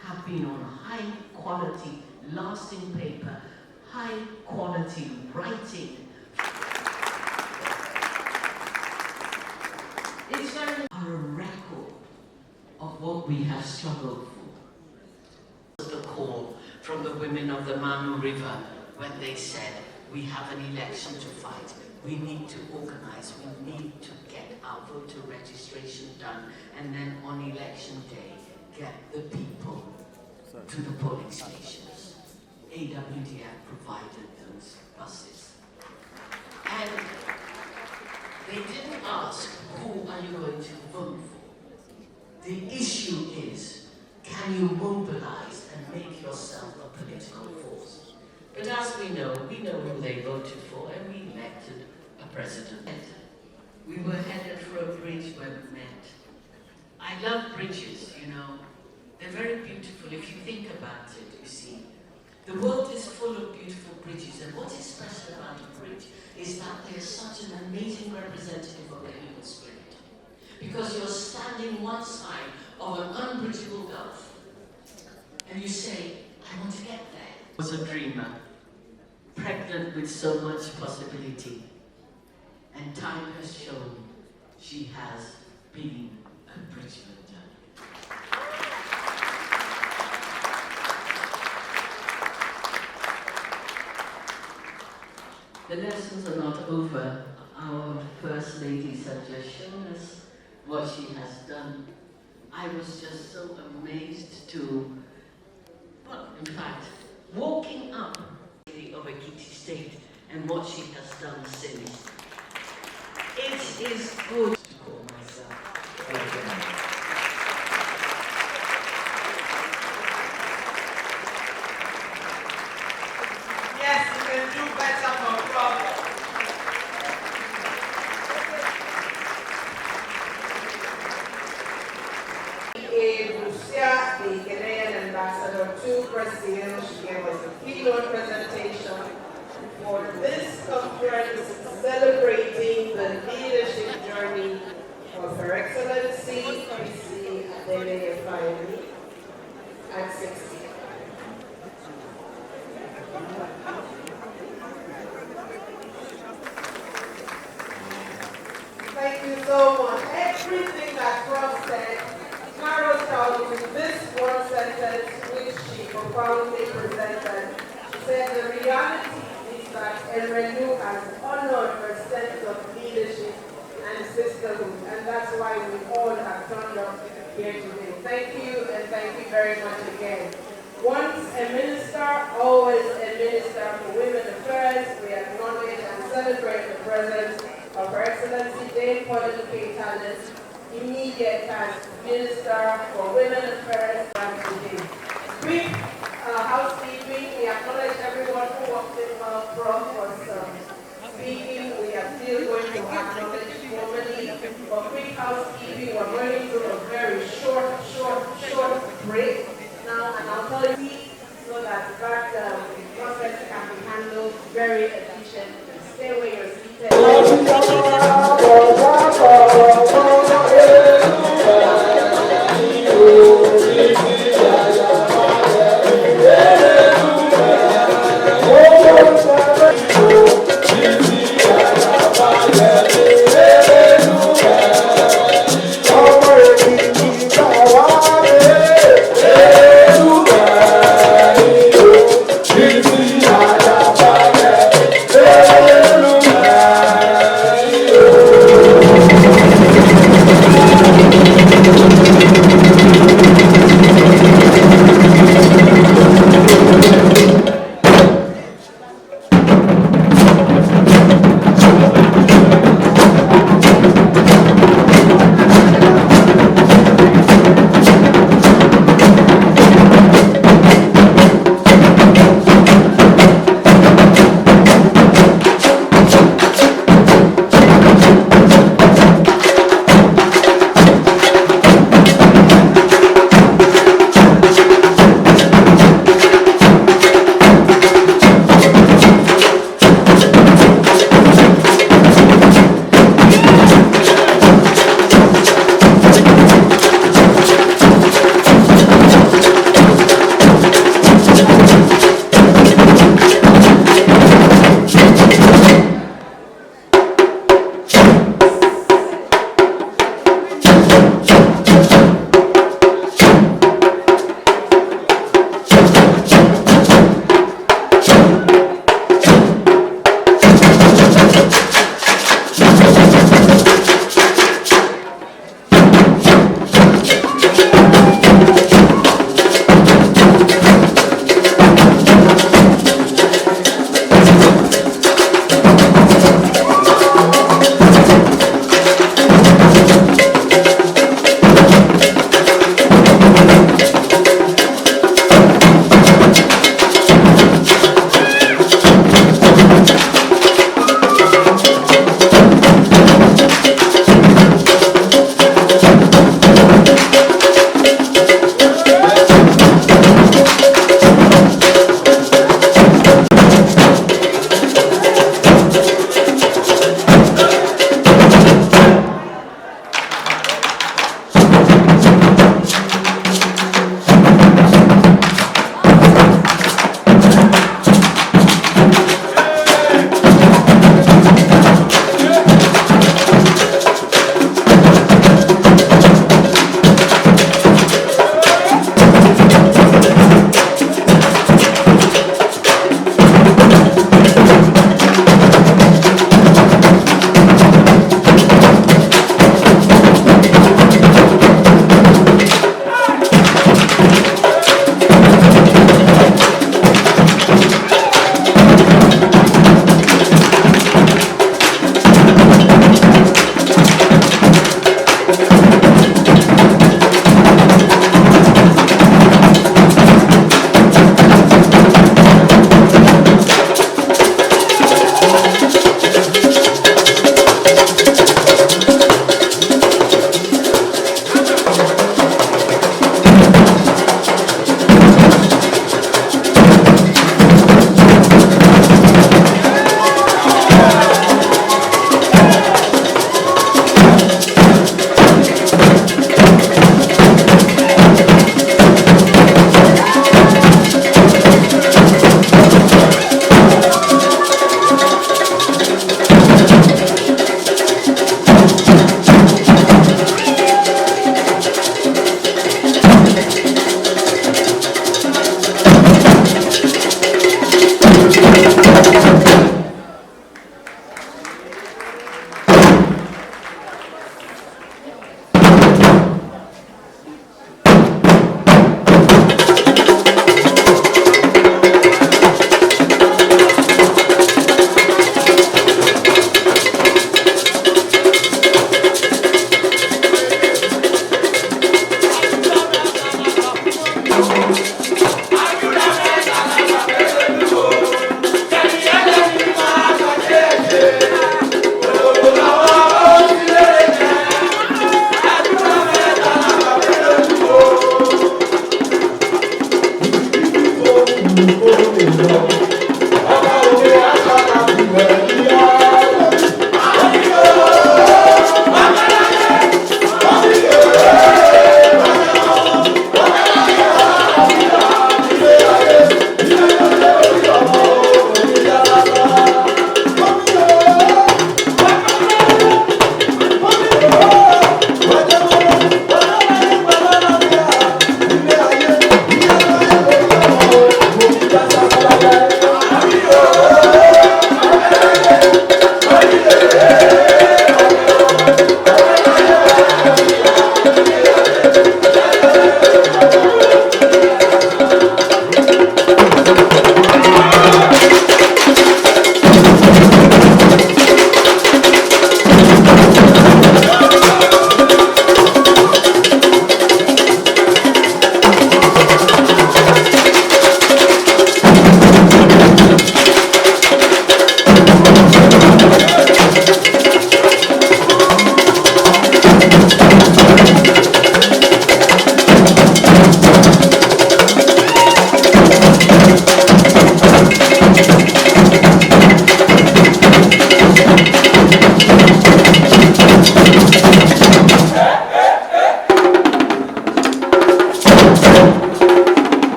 Have been on high quality, lasting paper, high quality writing. It's very a record of what we have struggled for. The call from the women of the Manu River when they said, we have an election to fight. We need to organize, we need to get our voter registration done, and then on election day, get the people to the polling stations. AWDF provided those buses. And they didn't ask, who are you going to vote for? The issue is, can you mobilize and make yourself a political force? But as we know who they voted for, and we elected a president. We were headed for a bridge when we met. I love bridges, you know. They're very beautiful if you think about it, you see. The world is full of beautiful bridges, and what is special about a bridge is that they're such an amazing representative of the human spirit. Because you're standing one side of an unbridgeable gulf, and you say, I want to get there. I was a dreamer, pregnant with so much possibility, and time has shown she has been a bridge builder. The lessons are not over. Our First Ladies have just shown us what she has done. I was just so amazed to, well, in fact, walking up of Ekiti State and what she has done since. It is good to call myself a woman.
Yes, you can do better, no problem. Lucia, the Ghanaian ambassador to Brazil, she gave us a keynote presentation for this conference celebrating the leadership journey of Her Excellency BC ADELEYE at 60. Thank you so much. Everything that Prof said narrows down to this one sentence which she profoundly presented. She said the reality is that Erelu has honored her sense of leadership and sisterhood, and that's why we all have turned up here today. Thank you, and thank you very much again. Once a minister, always a minister for women affairs. We acknowledge and celebrate the presence of Her Excellency Dame Pauline K. Talent, immediate as Minister for Women Affairs today. Quick housekeeping, we acknowledge everyone who walked in Prof was speaking. We are still going to acknowledge formally. For quick housekeeping, we're going through a very short break now, and I'll tell you so that process can be handled very efficiently. Stay where you're seated.
Hallelujah.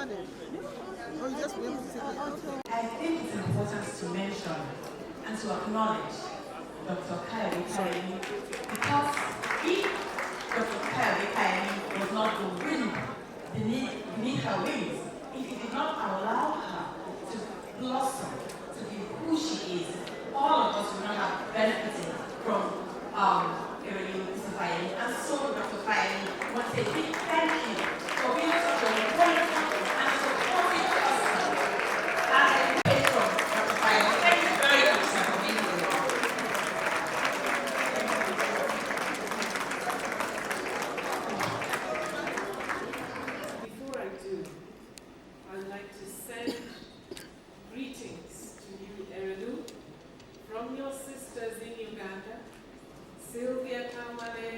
I think it's important to mention and to acknowledge Dr. Kayode because if Dr. Kayode was not the wind beneath her wings, if he did not allow her to blossom, to be who she is, all of us would not have benefited from Kayode. And so Dr. Kayode wants a big thank you for being such a wonderful and supportive person. And I pray from Dr. Kayode. Thank you very much for being here.
Before I do, I'd like to send greetings to you, Erelu, from your sisters in Uganda, Sylvia Kamale,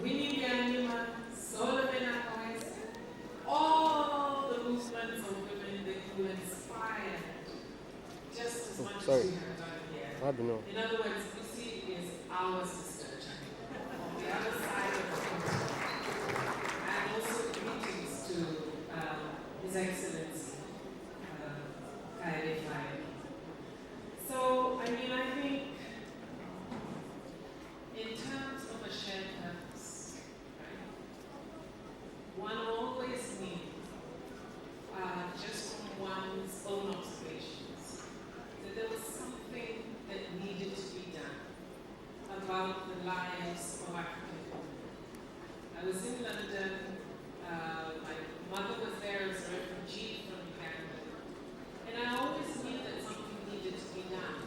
Winnie Bianima, Solomon Akwes, all the movements of women that you inspired just as much as you have done here.
I don't know.
In other words, Lucy is our sister on the other side of the continent. And also greetings to His Excellency, Kayode. So, I mean, I think in terms of a shared purpose, right, one always needs, just from one's own observations, that there was something that needed to be done about the lives of African women. I was in London, my mother was there as a refugee from Uganda, and I always knew that something needed to be done.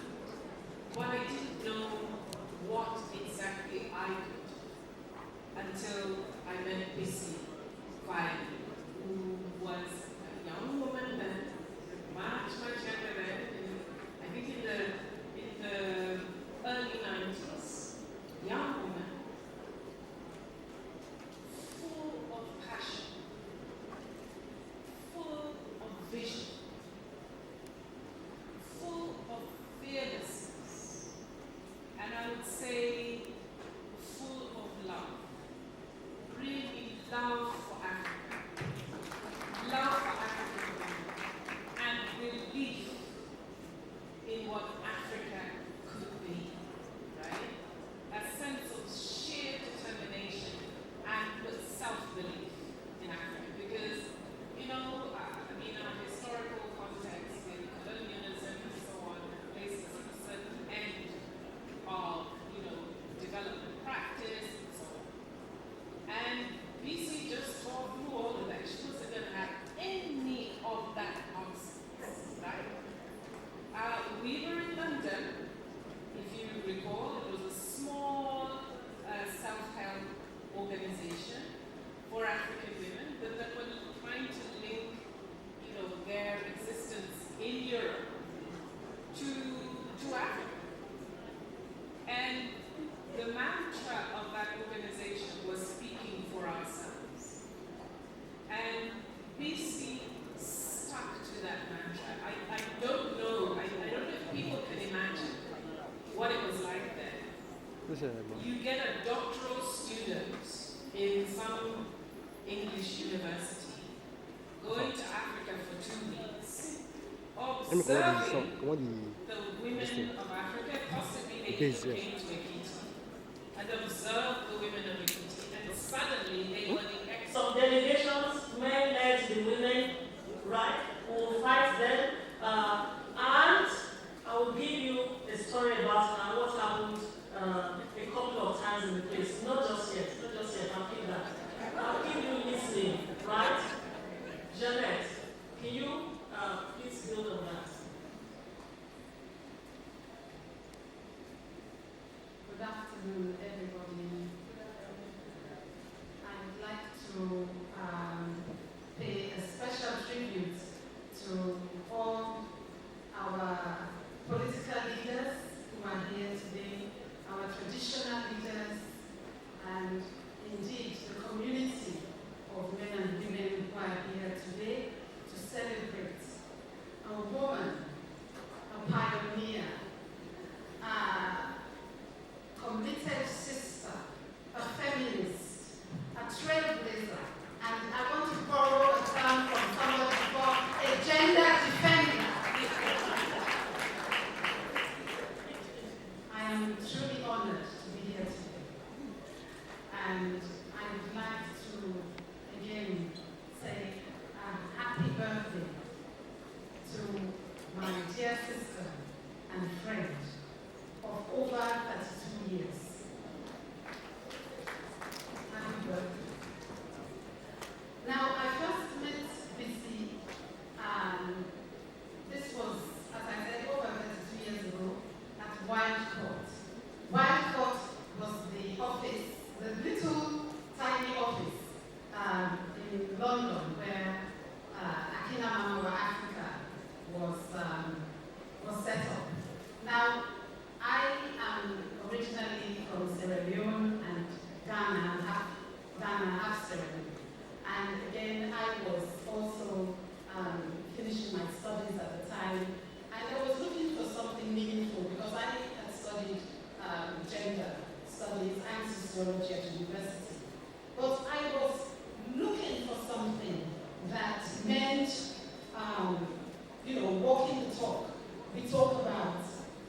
But I didn't know what exactly I could until I met Bissy finally, who was a young woman then, much younger then, I think in the early 90s, young woman, full of passion, full of vision, full of fearlessness, and I would say full of love. Really love for Africa. Love for African women. And belief in what Africa could be. Right? A sense of sheer determination and self-belief in Africa. Because, you know, I mean, our historical context in colonialism and so on places at a certain end of, you know, development practice and so on. And BC just tore through all of that. She wasn't going to have any of that nonsense, right? We were in London, if you recall. It was a small self-help organization for African women that were trying to link, you know, their existence in Europe to Africa. And the mantra of that organization was speaking for ourselves. And BC stuck to that mantra. I don't know if people can imagine what it was like then. You get a doctoral student in some English university going to Africa for 2 weeks, observing the women of Africa, possibly they came to Ekiti, and observed the women of Ekiti, and suddenly they were the
Some delegations, men led the women, right, who will fight them. And I will give you a story about what happened a couple of times in the place. Not just yet, I'll keep that. I'll keep you listening, right? Jeanette, can you please build on that?
Good afternoon, everybody. I'd like to pay a special tribute to all our political leaders who are here today, our traditional leaders, and indeed the community of men and women who are here today to celebrate a woman, a pioneer, a committed happy birthday to my dear sister and friend of over 32 years. Happy birthday. Now, I first met Bisi, this was, as I said, over 32 years ago at Wild Court. Wild Court was the office, the little tiny office in London where Akina Mama Africa was set up. Now, I am originally from Sierra Leone and Ghana, half Sierra Leone. And again, I was also finishing my studies at the time, and I was looking for something meaningful because I had studied gender studies and sociology at university. But I was looking for something that meant, walking the talk. We talk about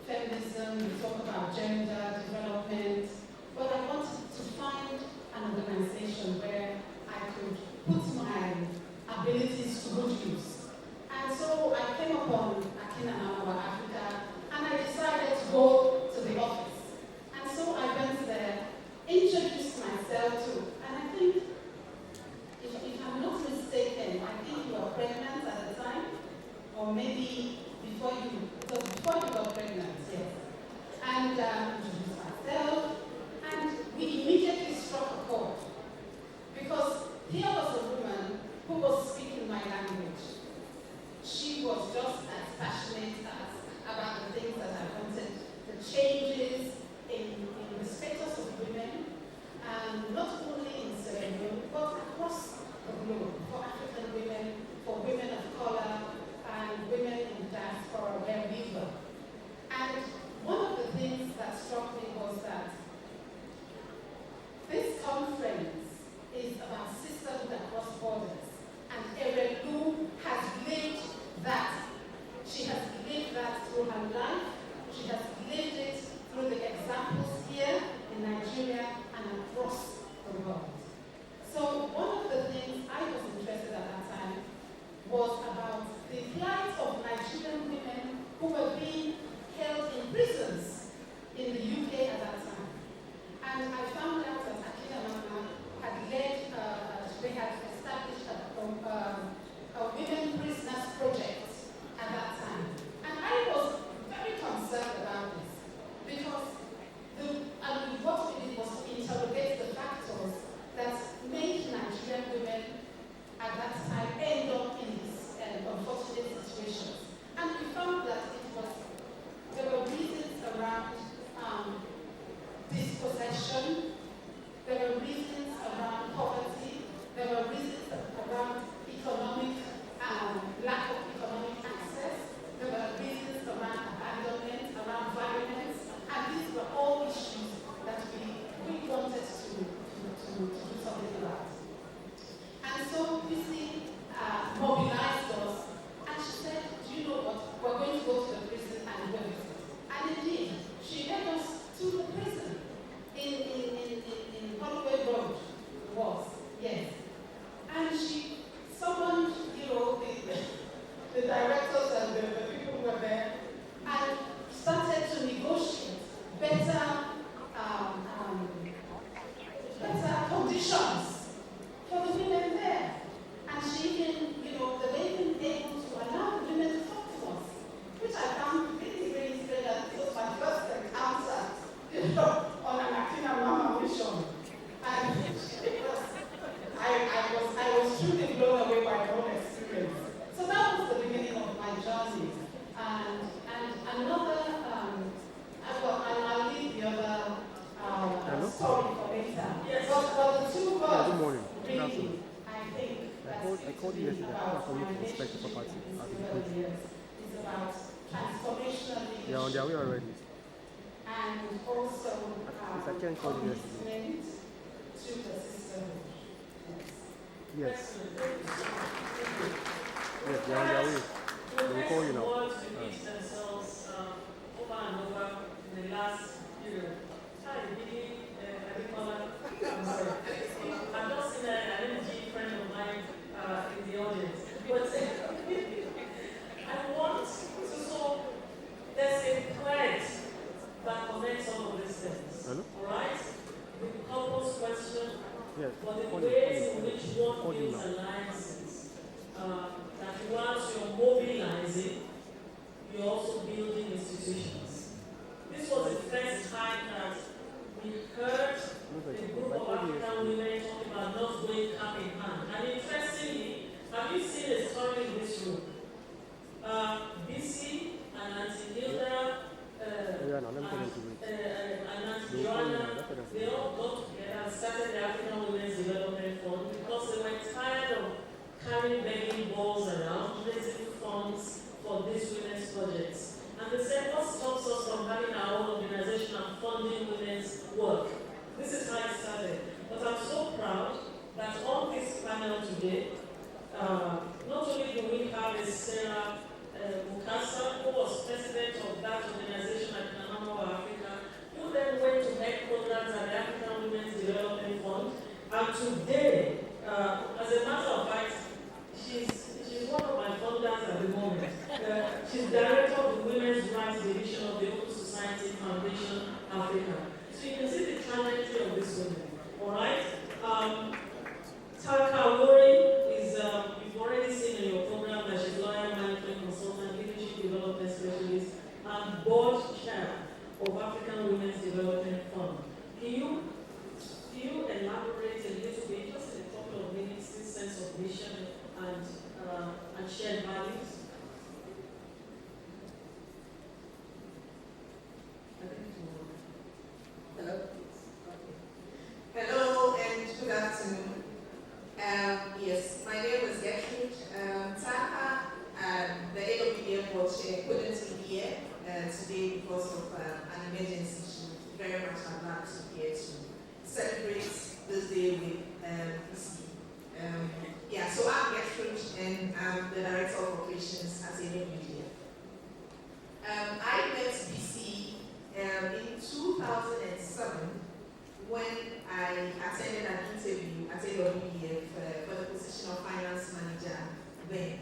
feminism, we talk about gender development, but I wanted to find an organization where I could put my abilities to good use. And so I came upon Akina Mama Africa, and I decided to go to the office. And so I went there, introduced myself to, and I think, if I'm not mistaken, I think you were pregnant at the time, or maybe before you got pregnant, yes. And introduced myself, and we immediately struck a chord. Because here was a woman who was speaking my language. She was just as passionate about the things that I wanted, the changes in the status of women, not only in Sierra Leone, but across the globe, for African women, for women of color, and women in diaspora where we were. And one of the things that struck me was that this conference is about sisterhood across borders. And Erelu has lived that. She has lived that through her life. She has lived it through the examples here in Nigeria and across the world. So one of the things I was interested at that time was about the plight of Nigerian women who were being held in prisons in the UK at that time. And I found out that Akina Mama had led, they had established a women prisoners project at that time. And I was very concerned about this because what we did was to interrogate the factors that made Nigerian women at that time end up in these unfortunate situations. And we found that there were reasons around dispossession, there were reasons around poverty, there were reasons around lack of economic access, there were reasons around abandonment, around violence, and these were all issues that we wanted to do something about. And so Bisi mobilized us, and she said, do you know what, we're going to go to the prison and do it. And indeed, she led us to the prison in Holloway Road, was, yes. And she summoned, the directors and the people who were there, and started to negotiate better conditions for the women there. And she even, they were even able to allow the women to talk to us, which I found really, really strange. It was my first encounter, on an Akina Mama mission. And I was truly blown away by my own experience. So that was the beginning of my journey. And another, I'll leave the other story for later. Yes. But the two words,
good morning.
really, I think
I called you yesterday. I called you to inspect the property.
It's about transformational leadership.
They are on their way already.
And also
I can't call you yesterday.
commitment to the sisterhood.
Yes. Yes, they are on their way. They will call you now.
Themselves over and over in the last period. I'm just seen an energy friend of mine in the audience. But you're also building institutions. This was the first time that we heard a group of African women talking about not going hand in hand. And interestingly, have you seen a story in this room? BC and Auntie Hilda and Auntie Joanna, they all got together and started the African Women's Development Fund because they were tired of carrying begging balls around, raising funds for these women's projects. And they said, what stops us from having our own organization and funding women's work? This is how it started. But I'm so proud that on this panel today, not only do we have a Sarah Mukasa, who was president of that organization at Kanama Africa, who then went to head programs at the African Women's Development Fund, and today, as a matter of fact, she's one of my funders at the moment. She's director of the Women's Rights Division of the Open Society Foundation Africa. So you can see the trajectory of this woman. All right. Taka Lori is, you've already seen in your program that she's lawyer, management consultant, leadership development specialist, and board chair of African Women's Development Fund. Can you elaborate a little bit, just in a couple of minutes, this sense of mission and shared values?
Hello. Hello and good afternoon. Yes, my name is Gertrude Taka. The ADELEYE board chair couldn't be here today because of an emergency. She very much would like to be here to celebrate this day with BC. Yeah, so I'm Gertrude and I'm the director of operations at ADELEYE. I met BC in 2007 when I attended an interview at ADELEYE for the position of finance manager then.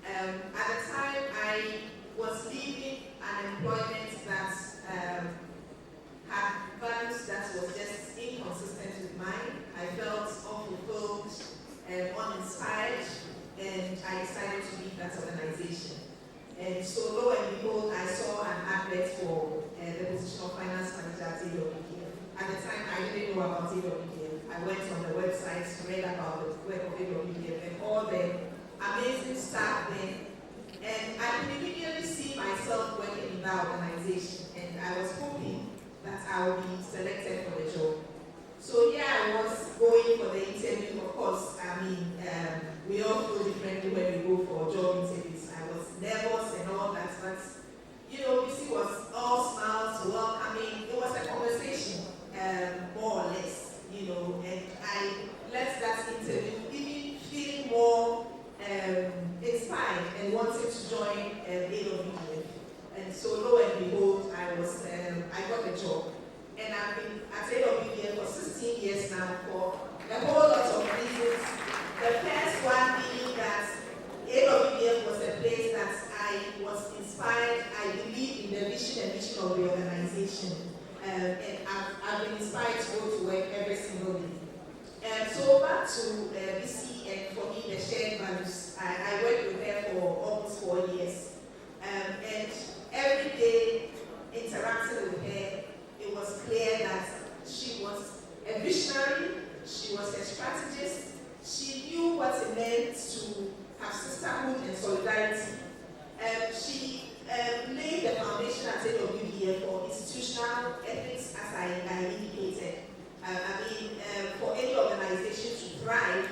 At the time, I was leaving an employment that had values that was just inconsistent with mine. I felt unfulfilled and uninspired, and I decided to leave that organization. And so, lo and behold, I saw an advert for the position of finance manager at ADELEYE. At the time, I didn't know about ADELEYE. I went on the website to read about the work of ADELEYE and all the amazing staff there. And I could immediately see myself working in that organization. And I was hoping that I would be selected for the job. So yeah, I was going for the interview. Of course, I mean, we all feel differently when we go for job interviews. I was nervous and all that, but you know, BC was all smiles, welcoming. It was a conversation, more or less, you know, and I left that interview even feeling more inspired and wanted to join ADELEYE. And so lo and behold, I got the job. And I've been at ADELEYE for 16 years now for a whole lot of reasons. The first one being that ADELEYE was a place that I was inspired. I believe in the vision and mission of the organization. And I've been inspired to go to work every single day. So back to BC, and for me, the shared values. I worked with her for almost 4 years. And every day interacting with her, it was clear that she was a visionary, she was a strategist, she knew what it meant to have sisterhood and solidarity. She laid the foundation at ADELEYE for institutional ethics, as I indicated. I mean, for any organization to thrive,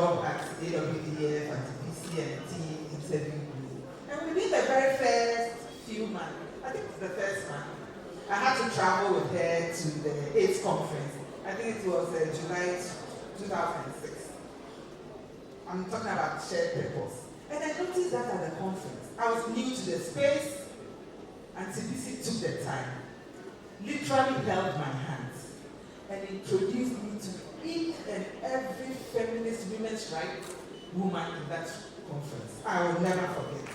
job at AWDF and PC and team interviewed me. And within the very first few months, I think it's the first month, I had to travel with her to the AIDS conference. I think it was July 2006. I'm talking about shared purpose. And I noticed that at the conference, I was new to the space, and CBC took the time, literally held my hands, and introduced me to each and every feminist women's rights woman in that conference. I will never forget.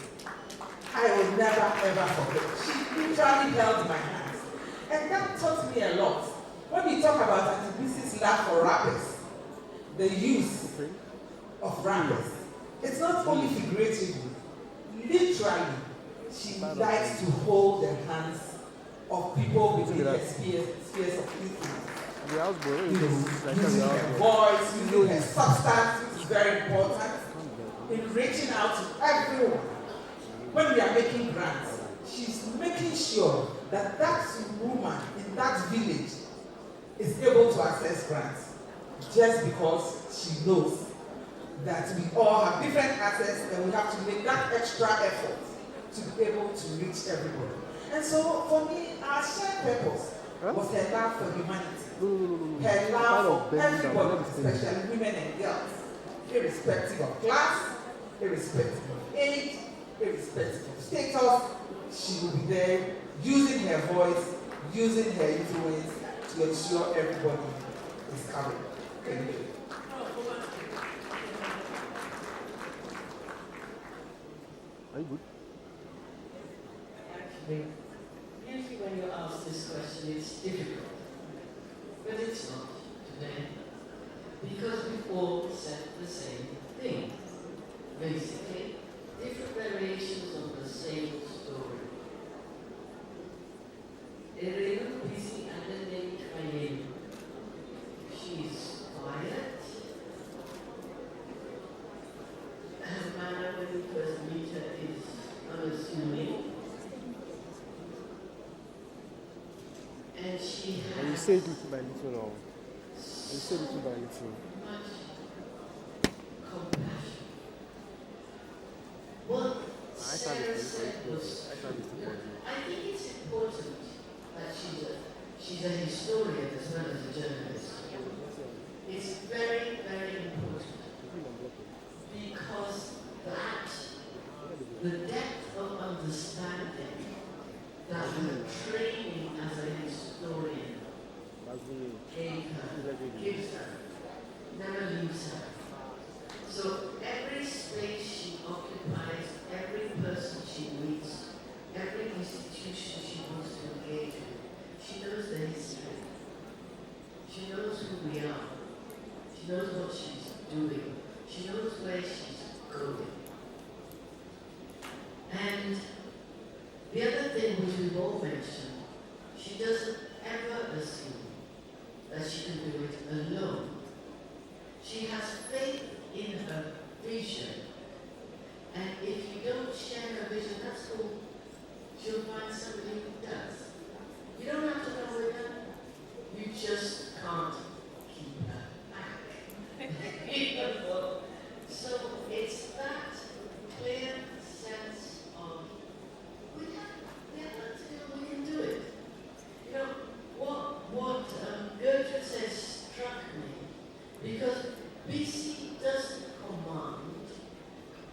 I will never ever forget. She literally held my hands. And that taught me a lot. When we talk about Antibusi's love for rappers, the use of rappers, it's not only figuratively, literally, she likes to hold the hands of people within her spheres of influence. Using her voice, using her substance, which is very important, in reaching out to everyone. When we are making grants, she's making sure that that woman in that village is able to access grants, just because she knows that we all have different access and we have to make that extra effort to be able to reach everybody. And so for me, our shared purpose was her love for humanity, her love for everybody, especially women and girls, irrespective of class, irrespective of age, irrespective of status. She will be there using her voice, using her influence to ensure everybody is covered. Thank you.
Are you good?
Actually, usually when you ask this question, it's difficult. But it's not today. Because we all said the same thing. Basically, different variations of the same story. Irene busy underneath my name. She's quiet. Her manner when you first meet her is unassuming. And she has...
And you say little by little now. You say little by little.
Much compassion. What Sarah said was true. I think it's important that she's a historian as well as a journalist. It's very, very important. Because the depth of understanding that her training as a historian gives her, never leaves her. So every space she occupies, every person she meets, every institution she wants to engage with, she knows the history. She knows who we are. She knows what she's doing. She knows where she's going. And the other thing which we've all mentioned, she doesn't ever assume that she can do it alone. She has faith in her vision. And if you don't share her vision, that's cool. She'll find somebody who does. You don't have to know her. You just can't keep her back. So it's that clear sense of we can do it. You know, what Gertrude says struck me, because BC doesn't command,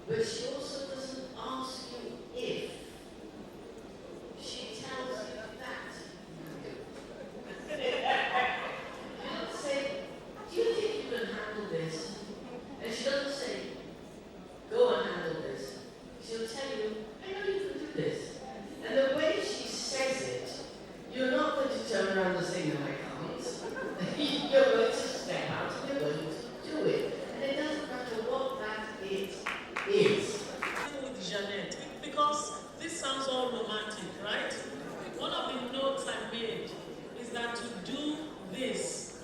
but she also doesn't ask you if. She tells you that. You don't say, do you think you can handle this? And she doesn't say, go and handle this. She'll tell you, I know you can do this. And the way she says it, you're not going to turn around and say, no, I can't. You're going to step out and you're going to do it. And it doesn't matter what that it is.
With Jeanette, because this sounds all romantic, right? One of the notes I made is that to do this,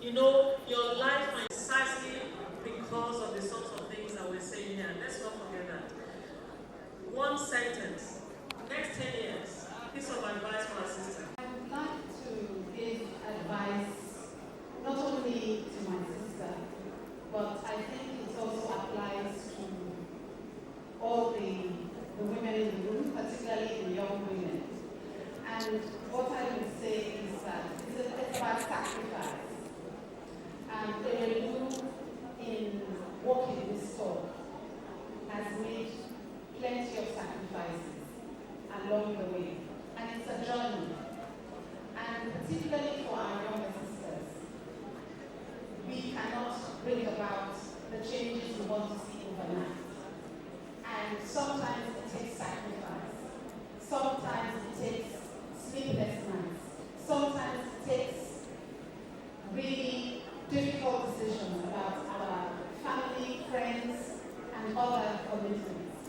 you know, your life might precisely because of the sorts of things that we're saying here. Let's not forget that. One sentence, next 10 years, piece of advice for our sister.
I would like to give advice not only to my sister, but think it also applies to all the women in the room, particularly the young women. And what I would say is that it's about sacrifice. And ADELEYE, in walking this talk, has made plenty of sacrifices along the way. And it's a journey. And particularly for our younger sisters, we cannot bring about the changes we want to see overnight. And sometimes it takes sacrifice. Sometimes it takes sleepless nights. Sometimes it takes really difficult decisions about our family, friends, and other commitments.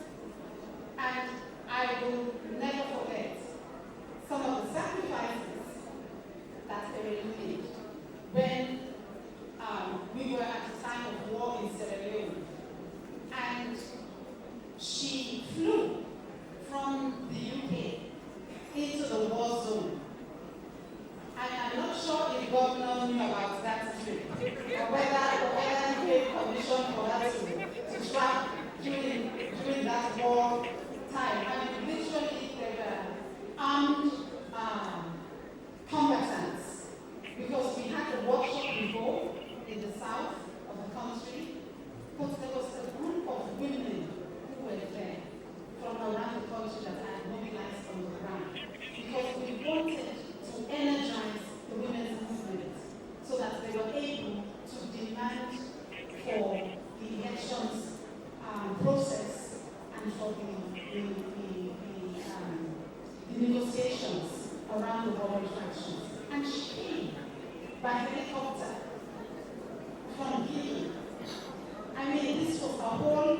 And I will never forget some of the sacrifices that ADELEYE made when we were at a time of war in Sierra Leone. And she flew from the UK into the war zone. And I'm not sure if Governor knew about that trip, or whether he gave permission for her to travel during that war time. I mean, literally, there were armed combatants, because we had a workshop before in the south of the country, but there was a group of women who were there from around the country that had mobilized on the ground, because we wanted to energize the women's movement so that they were able to demand for the elections process and for the negotiations around the border factions. And she came by helicopter from Guinea. I mean, this was a whole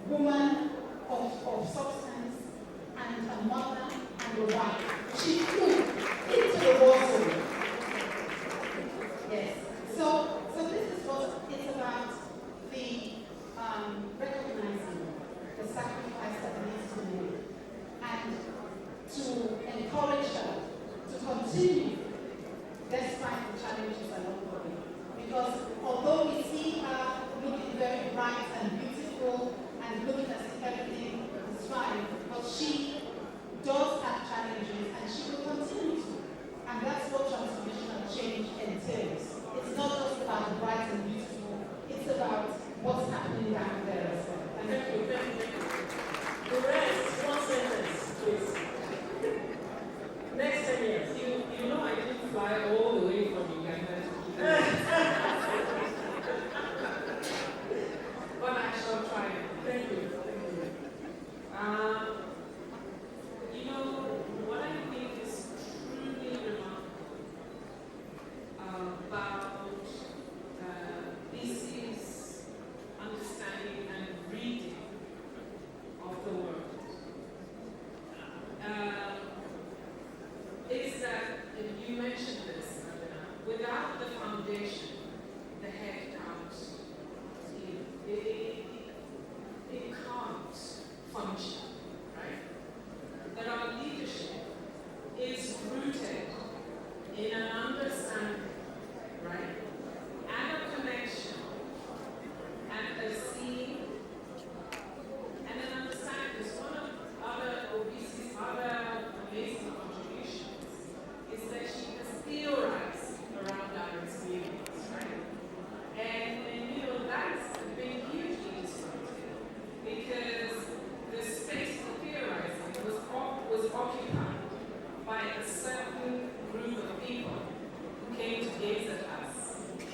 woman of substance and a mother and a wife. She flew into the war zone. Yes. So this is what it's about, the recognizing the sacrifice that needs to be made, and to encourage her to continue despite the challenges along the way. Because although we see her looking very bright and beautiful and looking as if everything is fine, but she does have challenges and she will continue to. And that's what transformational change entails. It's not just about the bright and beautiful, it's about what's happening down there as well. Thank you.
The rest, one sentence, please. Next 10 years. You know I didn't fly all the way from Uganda to but I shall try. Thank you. You know, what I think is truly remarkable about BC's understanding and reading of the world is that, you mentioned this, without the foundation, the head can't, it can't function, right? That our leadership is rooted in an understanding, right? And a connection, and a seeing, and an understanding. Is one of OBC's other amazing contributions is that she has theorized around our experience, right? And you know, that's been hugely disruptive, because the space for theorizing was occupied by a certain group of people who came to gaze at us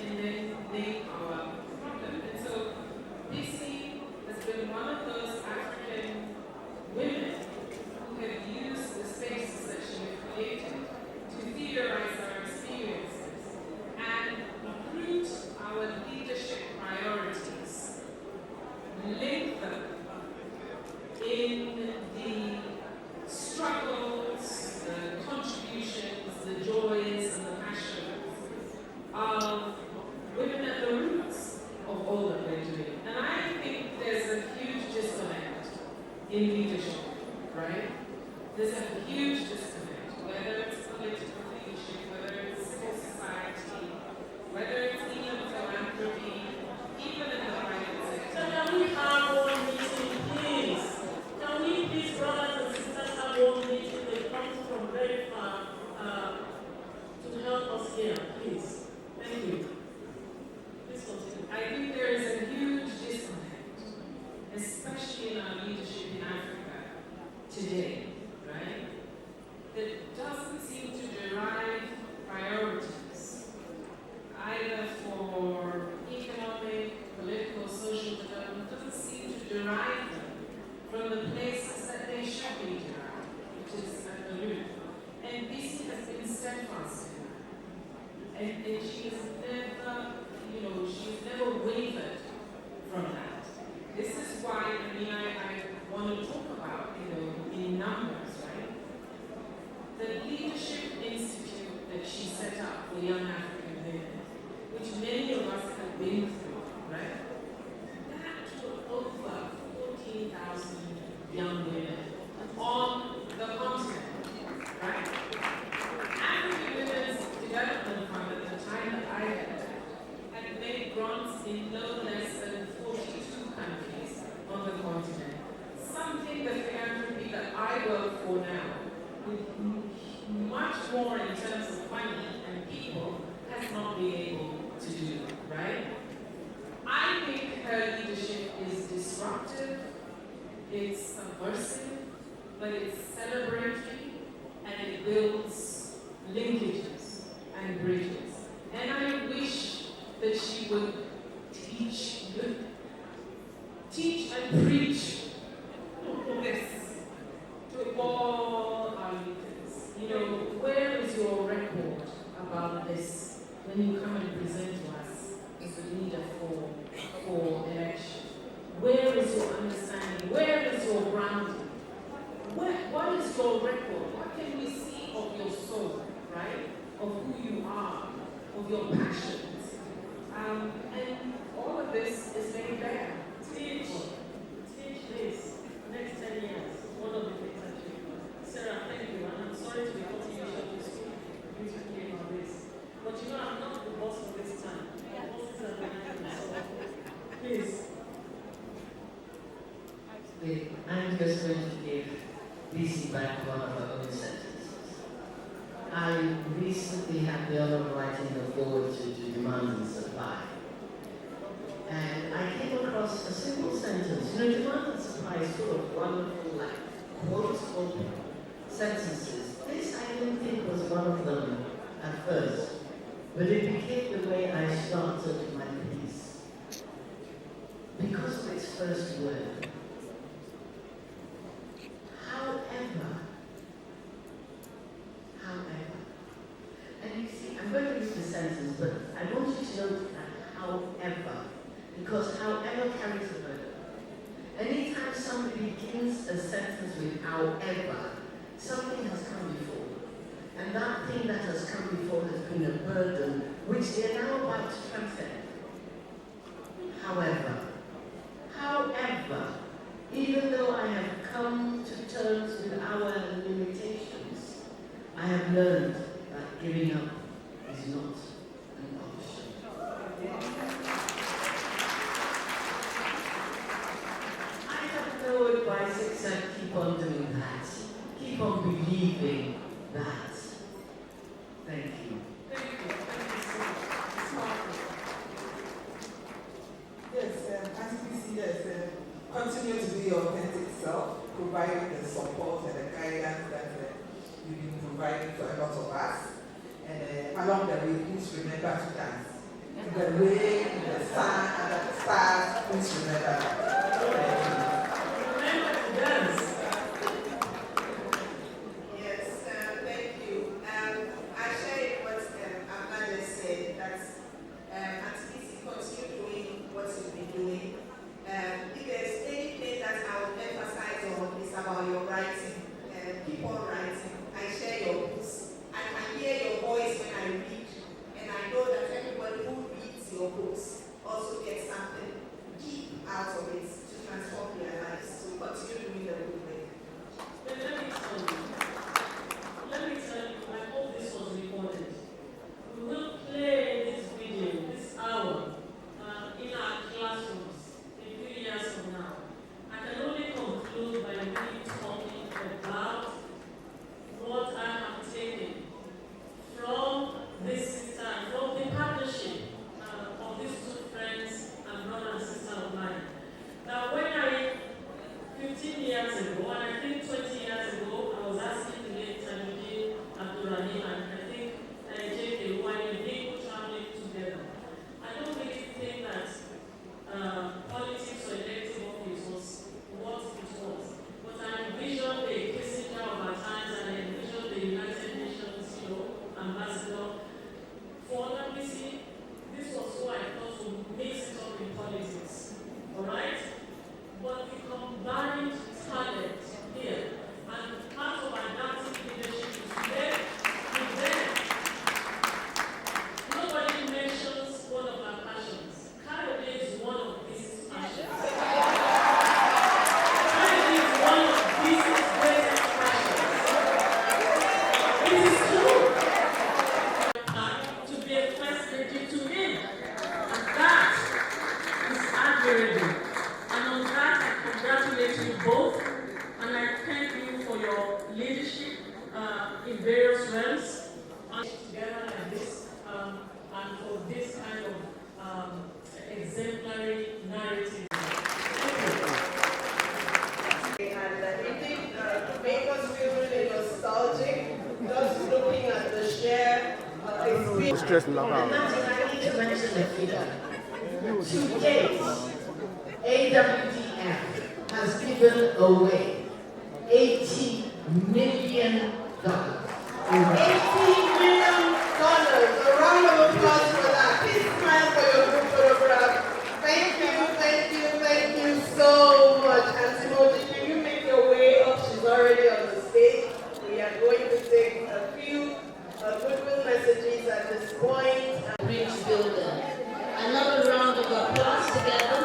and then name our problem. And so BC has been one of those African women who have used the spaces that she had created to theorize our experiences and root our leadership priorities, link them in the struggles, the contributions, the joys, and the passions of women at the roots of all that we're doing. And I think there's a huge disconnect in leadership, right? There's a huge disconnect, whether it's political leadership, whether it's civil society, whether it's even philanthropy, even in the private
drive them from the places that they should be derived, which is at the root. And BC has been steadfast in that. And she has never, she's never wavered from that. This is why, I want to talk about, in numbers, right? The Leadership Institute that she set up for young African women, which many of us have been through, right? That took over 14,000 young women on the continent, right? African Women's Development Fund at the time that I had made grants in no less than 42 countries on the continent. Something the philanthropy that I work for now, with much more in terms of money and people, has not been able to do, right? I think her leadership is disruptive, it's subversive, but it's celebratory, and it builds linkages and bridges. And I wish that she would teach and preach this to all our leaders. Where is your record about this when you come and present to us as a leader for election? Where is your understanding? Where is your grounding? What is your record? What can we see of your soul, right? Of who you are, of your passions. And all of this is very bare.
Teach this. Next 10 years, one of the things that you do. Sarah, thank you, and I'm sorry to be cutting you short to speak beautifully on this. But I'm not the boss for this time. The bosses are very so please.
I'm just going to give BC back one of her own sentences. I recently had the honor of writing a foreword to Demand and Supply. And I came across a simple sentence. Demand and Supply is full of wonderful, quotes open sentences. This, I didn't think, was one of them at first. But it became the way I started my piece. Because of its first word. However, and you see, I'm going to read the sentence, but I want you to note that however, because however carries a burden. Anytime somebody begins a sentence with however, something has come before. And that thing that has come before has been a burden, which they are now about to transcend. However, even though I have come to terms with our limitations, I have learned that giving up is not an option. I have no advice except keep on doing that. Keep on believing that. Thank you.
Thank you. Thank you so much.
Yes, as yes, continue to be your authentic self, providing the support and the guidance that you've been providing for a lot of us. And along the way, please remember to dance. In the rain, in the sun, and the stars, please remember that.
Remember to dance.
Yes, thank you. I share what Amanda said, that Auntie continue doing what you've been doing. If there's anything that I would emphasize on, is about your writing. Keep on writing. I share your books. I can hear your voice when I read, and I know that everybody who reads your books also gets something deep out
interest in Lapa.
I need to mention the figure. To date, AWDF has given away $80 million.
$80 million. A round of applause for that. Please smile for your group photograph. Thank you so much. And Timothy, can you make your way up? She's already on the stage. We are going to take a few goodwill messages at this point.
Bridge builder. Another round of applause together.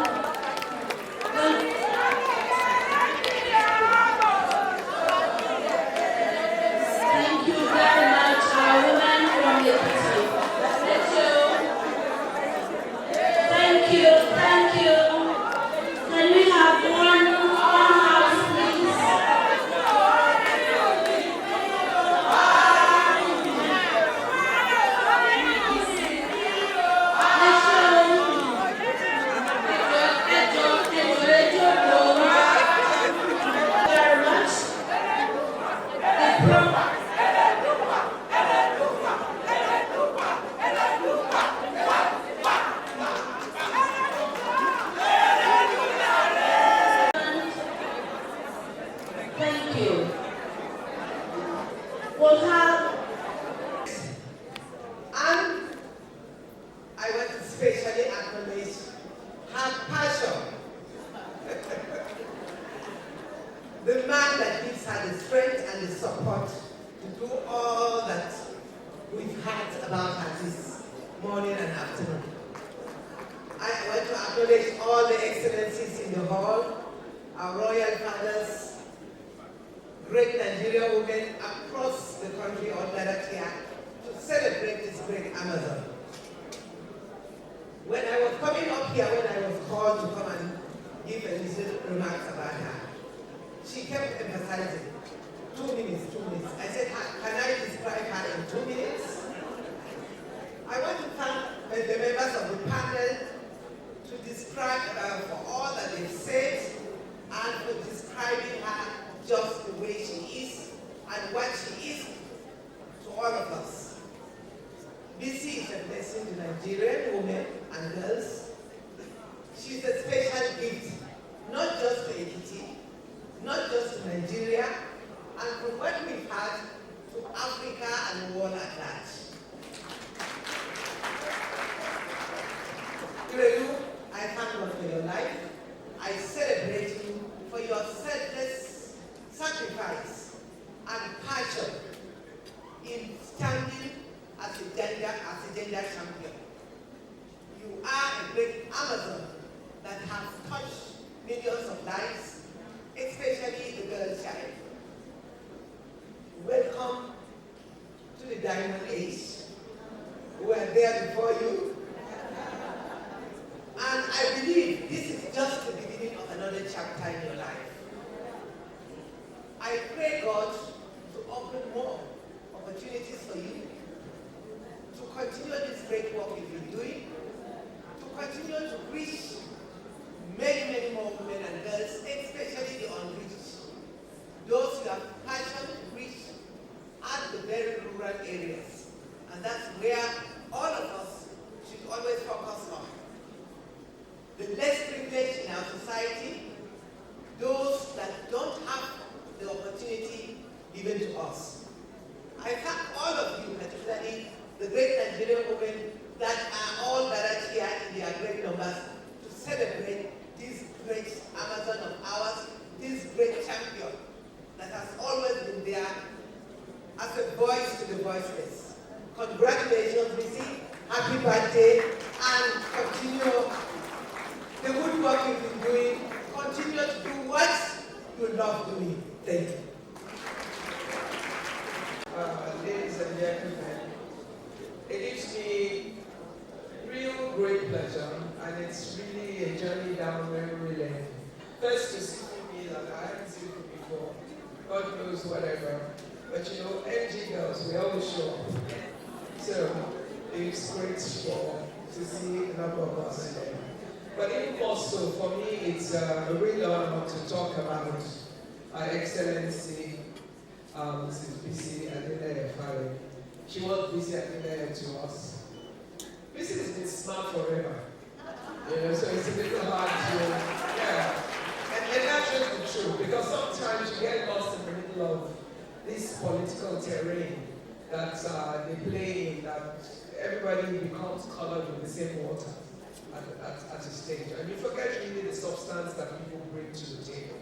Thank you very much, our women from the city. Thank you. Can we have one house, please? Thank you. We'll have.
And I want to specially acknowledge her passion. The man that gives her the strength and the support to do all that we've heard about her this morning and afternoon. I want to acknowledge all the excellencies in the hall, our royal fathers, great Nigerian women across the country all gathered here to celebrate this great Amazon. When I was coming up here, when I was called to come and give a little remarks about her, she kept emphasizing, 2 minutes. I said, can I describe her in 2 minutes? I want to thank the members of the panel to describe her for all that they've said and for describing her just the way she is and what she is to all of us. BC is a blessing to Nigerian women and girls. She's a special gift, not just to Ekiti, not just to Nigeria, and from what we've had to Africa and the world at large. Irelu, I thank God for your life. I celebrate you for your selfless sacrifice and passion in standing as a gender champion. You are a great Amazon that has touched millions of lives, especially the girl child. Welcome to the Diamond Age. We were there before you. And I believe this is just the beginning of another chapter in your life. I pray God to open more opportunities for you, to continue this great work you've been doing, to continue to reach many more women and girls, especially the unreached, those who have passion to reach at the very rural areas. And that's where all of us should always focus on. The less privileged in our society, those that don't have the opportunity given to us. I thank all of you, particularly the great Nigerian women that are all gathered here in their great numbers to celebrate this great Amazon of ours, this great champion that has always been there as a voice to the voiceless. Congratulations, Missy. Happy birthday, and continue the good work you've been doing. Continue to do what you love doing. Thank you.
Ladies and gentlemen, it gives me real great pleasure, and it's really a journey down memory lane. First to see me that I haven't seen you before, God knows whatever. But you know, NG girls, we always show up. So it's great to see a number of us there. But even more so, for me, it's a real honor to talk about Her Excellency Mrs. BC Adeleye. She was BC Adeleye to us.
Bisi has been smart forever. So it's a little hard to, yeah. And that's just the truth, because sometimes you get lost in the middle of this political terrain that they play in, that everybody becomes colored with the same water at a stage. And you forget really the substance that people bring to the table.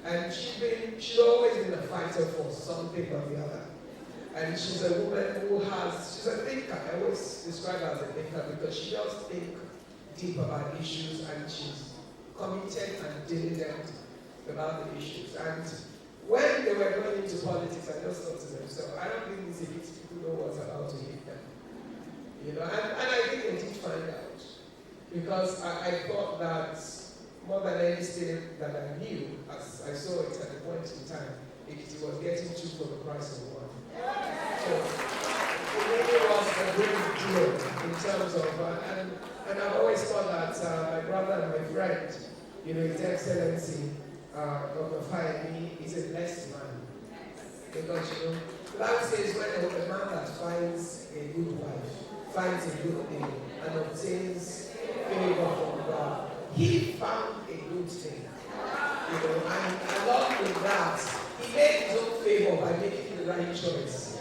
And she's always been a fighter for something or the other. And she's a woman she's a thinker. I always describe her as a thinker because she does think deep about issues, and she's committed and diligent about the issues. And when they were going into politics, I just thought to myself, I don't think these elite people know what's about to hit them. And I think they did find out. Because I thought that more than any state that I knew, as I saw it at the point in time, it was getting two for the price of one. So it really was a great deal in terms of, and I've always thought that my brother and my friend, His Excellency, Dr. Fayemi, is a blessed man. Because, the Bible says when a man that finds a good wife, finds a good thing, and obtains favor from God, he found a good thing. And along with that, he made his own favor by making the right choice.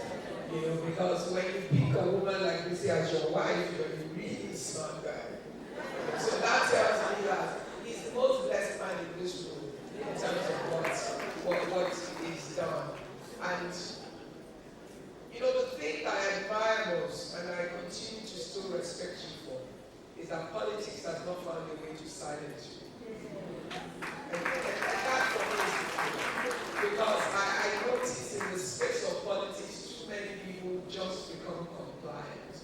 Because when you pick a woman like this as your wife, you're a really smart guy. So that tells me that he's the most blessed man in this room in terms of what is done. And the thing that I admire most, and I continue to still respect you for, is that politics has not found a way to silence you. And that for me is because I notice in the space of politics, too many people just become compliant.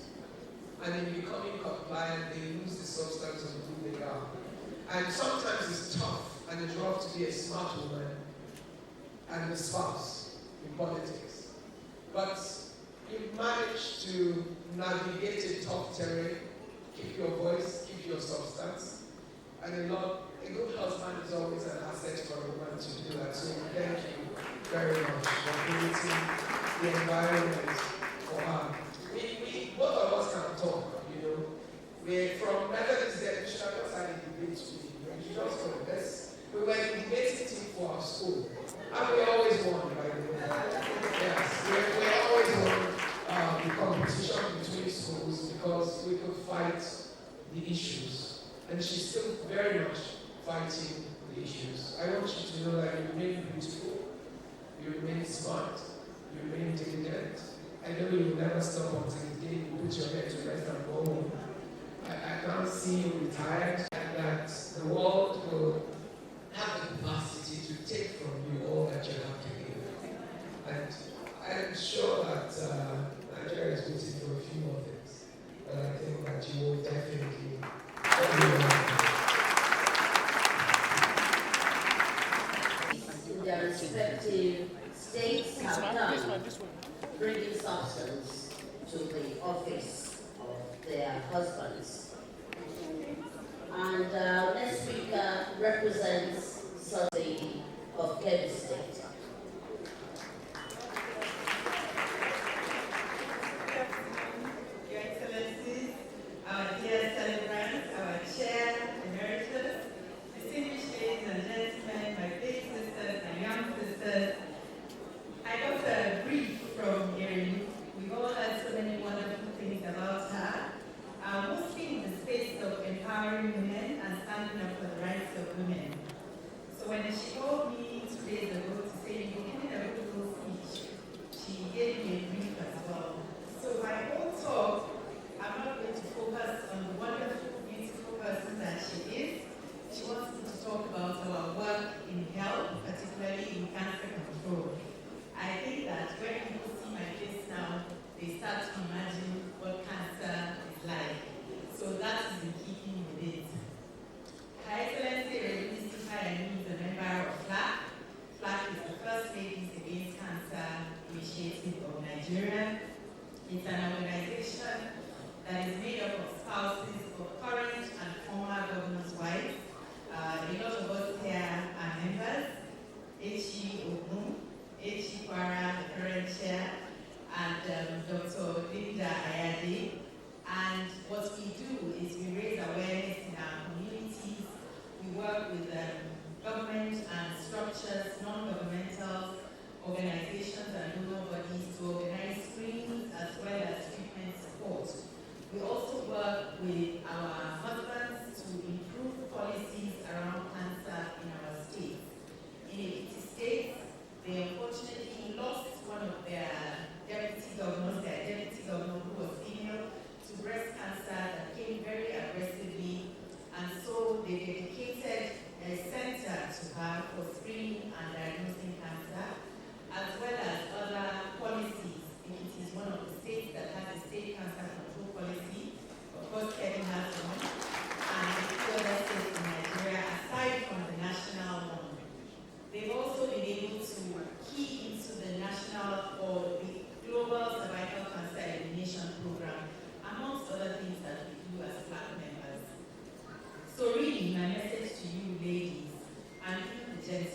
And in becoming compliant, they lose the substance of who they are. And sometimes it's tough, and it's rough to be a smart woman and a spouse in politics. But you've managed to navigate a tough terrain, keep your voice, keep your substance, and a good husband is always an asset for a woman to do that. So thank you very much for creating the environment for her. We both of us can talk, We're from Methodist Dentistry, I just had a debate with you. We were in the debating team for our school. And we always won, by the way. Yes, we always won the competition between schools because we could fight the issues. And she's still very much fighting the issues. I want you to know that you remain beautiful, you remain smart, you remain diligent. I know you will never stop until the day you put your head to rest and go home. I can't see you retired, and that the world will have the capacity to take from you all that you have to give. And I'm sure that Nigeria is waiting for a few more things, but I think that you will definitely
their respective states have done, bringing substance to the office of their husbands. And next speaker represents Society of Kebbi State.
Your Excellencies, our dear celebrants, our Chair Emeritus, distinguished ladies and gentlemen, my big sisters and young sisters, I got a brief from Erin. We've all heard so many wonderful things about her. Mostly in the space of empowering women and standing up for the rights of women. So when she called me 2 days ago to say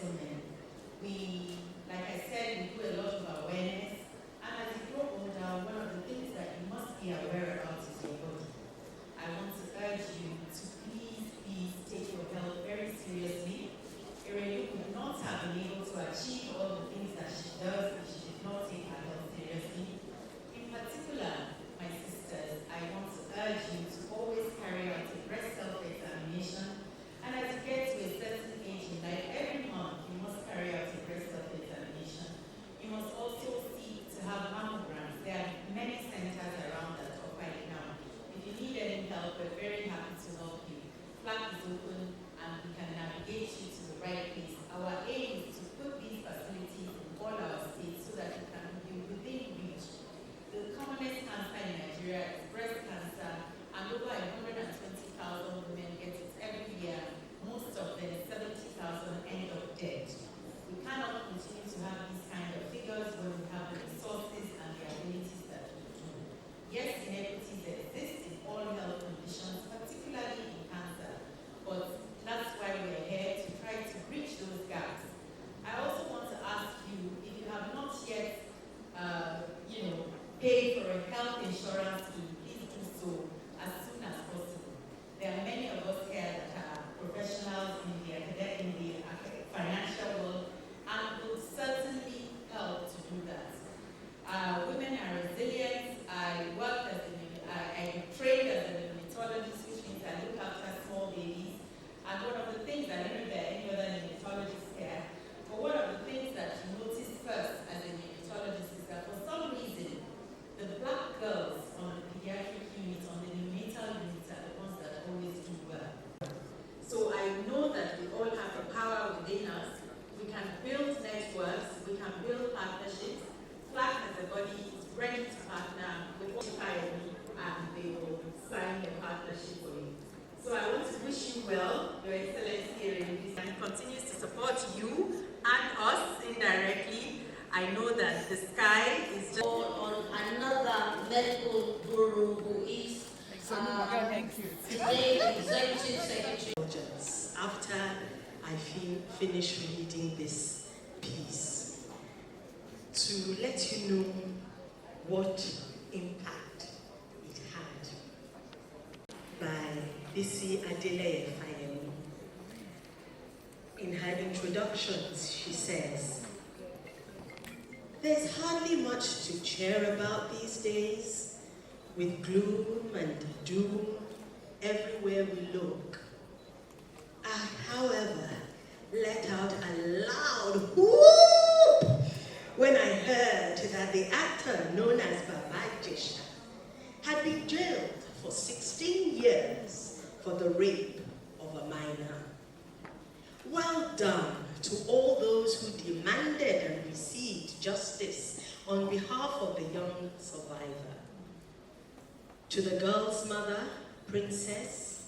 gentlemen, like I said, we do a lot of awareness. And as you grow older, one of the things that you must be aware about is your body. I want to urge you to please take your health very seriously. Irene could not have been able to achieve all the things that she does if she did not take her health seriously. In particular, my sisters, I want to urge you to always carry out a breast self-examination. And as you get to a certain age in life, every month you must carry out a breast self-examination. You must also seek to have mammograms. There are many centers around that offer it now. If you need any help, we're very happy to help you. FLAG is open and we can navigate you to the right place. Our aim is to put these facilities in all our states so that you can be within reach. The commonest cancer in Nigeria is breast cancer, and over 120,000 women get it every year. Most of them, 70,000, end up dead. We cannot continue to have these kind of figures when we have the resources and the abilities that we do. Yes, inequities exist in all health conditions, particularly in cancer, but that's why we're here to try to bridge those gaps. I also want to ask you, if you have not yet, paid for a health insurance scheme, please do so as soon as possible. There are many of us here that are professionals in the financial world and will certainly help to do that. Women are resilient. I trained as a neonatologist, which means I look after small babies. And one of the things, I don't know if there are any other neonatologists here, but one of the things that you notice first as a neonatologist is that for some reason, the black girls on the pediatric unit, on the neonatal unit, are the ones that always do well. So I know that we all have the power within us. We can build networks, we can build partnerships. FLAG as a body is ready to partner with me, and they will sign a partnership for you. So I want to wish you well, Your Excellency, and continues to support you and us indirectly. I know that the sky is just
on another medical guru who is today the Executive Secretary.
After I finish reading this piece, to let you know what impact it had by Bisi ADELEYE. In her introductions, she says, "There's hardly much to cheer about these days, with gloom and doom everywhere we look. I, however, let out a loud whoop when I heard that the actor known as Baba Jesha had been jailed for 16 years for the rape of a minor. Well done to all those who demanded and received justice on behalf of the young survivor. To the girl's mother, Princess,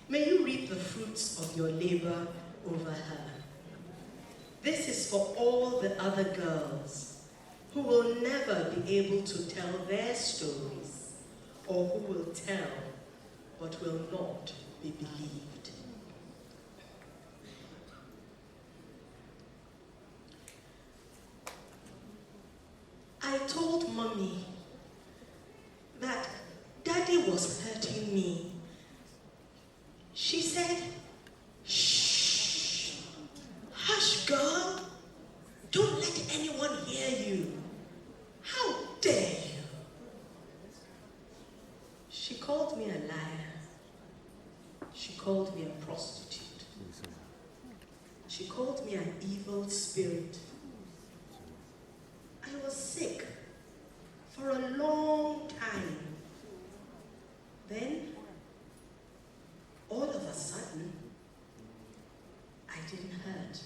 may you reap the fruits of your labor over her. This is for all the other girls who will never be able to tell their stories, or who will tell but will not be believed." I told Mommy that Daddy was hurting me. She said, "Shh, hush, girl. Don't let anyone hear you. How dare you?" She called me a liar. She called me a prostitute. She called me an evil spirit. I was sick for a long time. Then, all of a sudden, I didn't hurt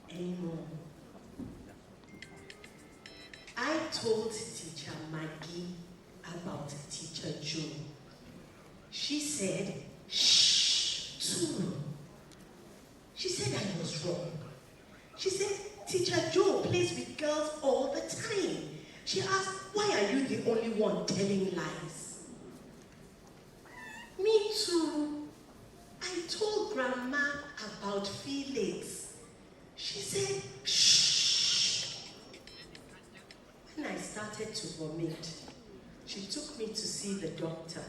anymore. I told Teacher Maggie about Teacher Joe. She said, "Shh, too." She said I was wrong. She said, "Teacher Joe plays with girls all the time." She asked, "Why are you the only one telling lies?" Me too. I told Grandma about Felix. She started to vomit. She took me to see the doctor.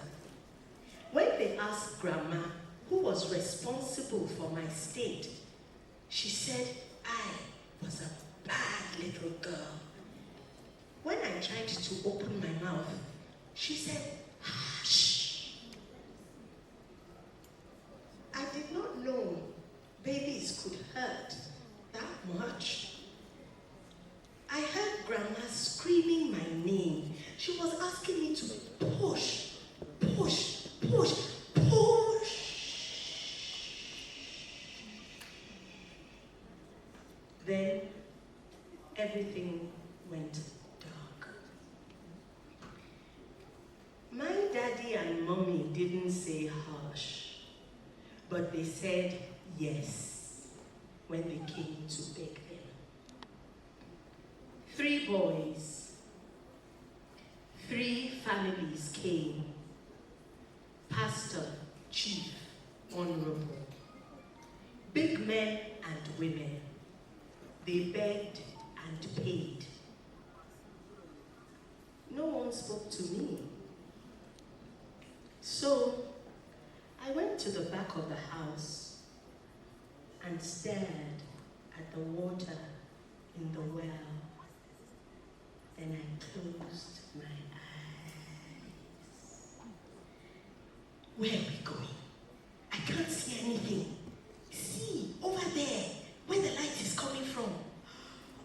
When they asked Grandma who was responsible for my state, she said I was a bad little girl. When I tried to open my mouth, she said, hush. I did not know babies could hurt that much. I heard Grandma screaming my name. She was asking me to push, push, push, push. Then everything went dark. My daddy and mommy didn't say hush, but they said yes when they came to beg them. 3 boys, 3 families came. Pastor, chief, honorable, big men and women. They begged and paid. No one spoke to me. So I went to the back of the house and stared at the water in the well. Then I closed my eyes. Where are we going? I can't see anything. See, over there, where the light is coming from.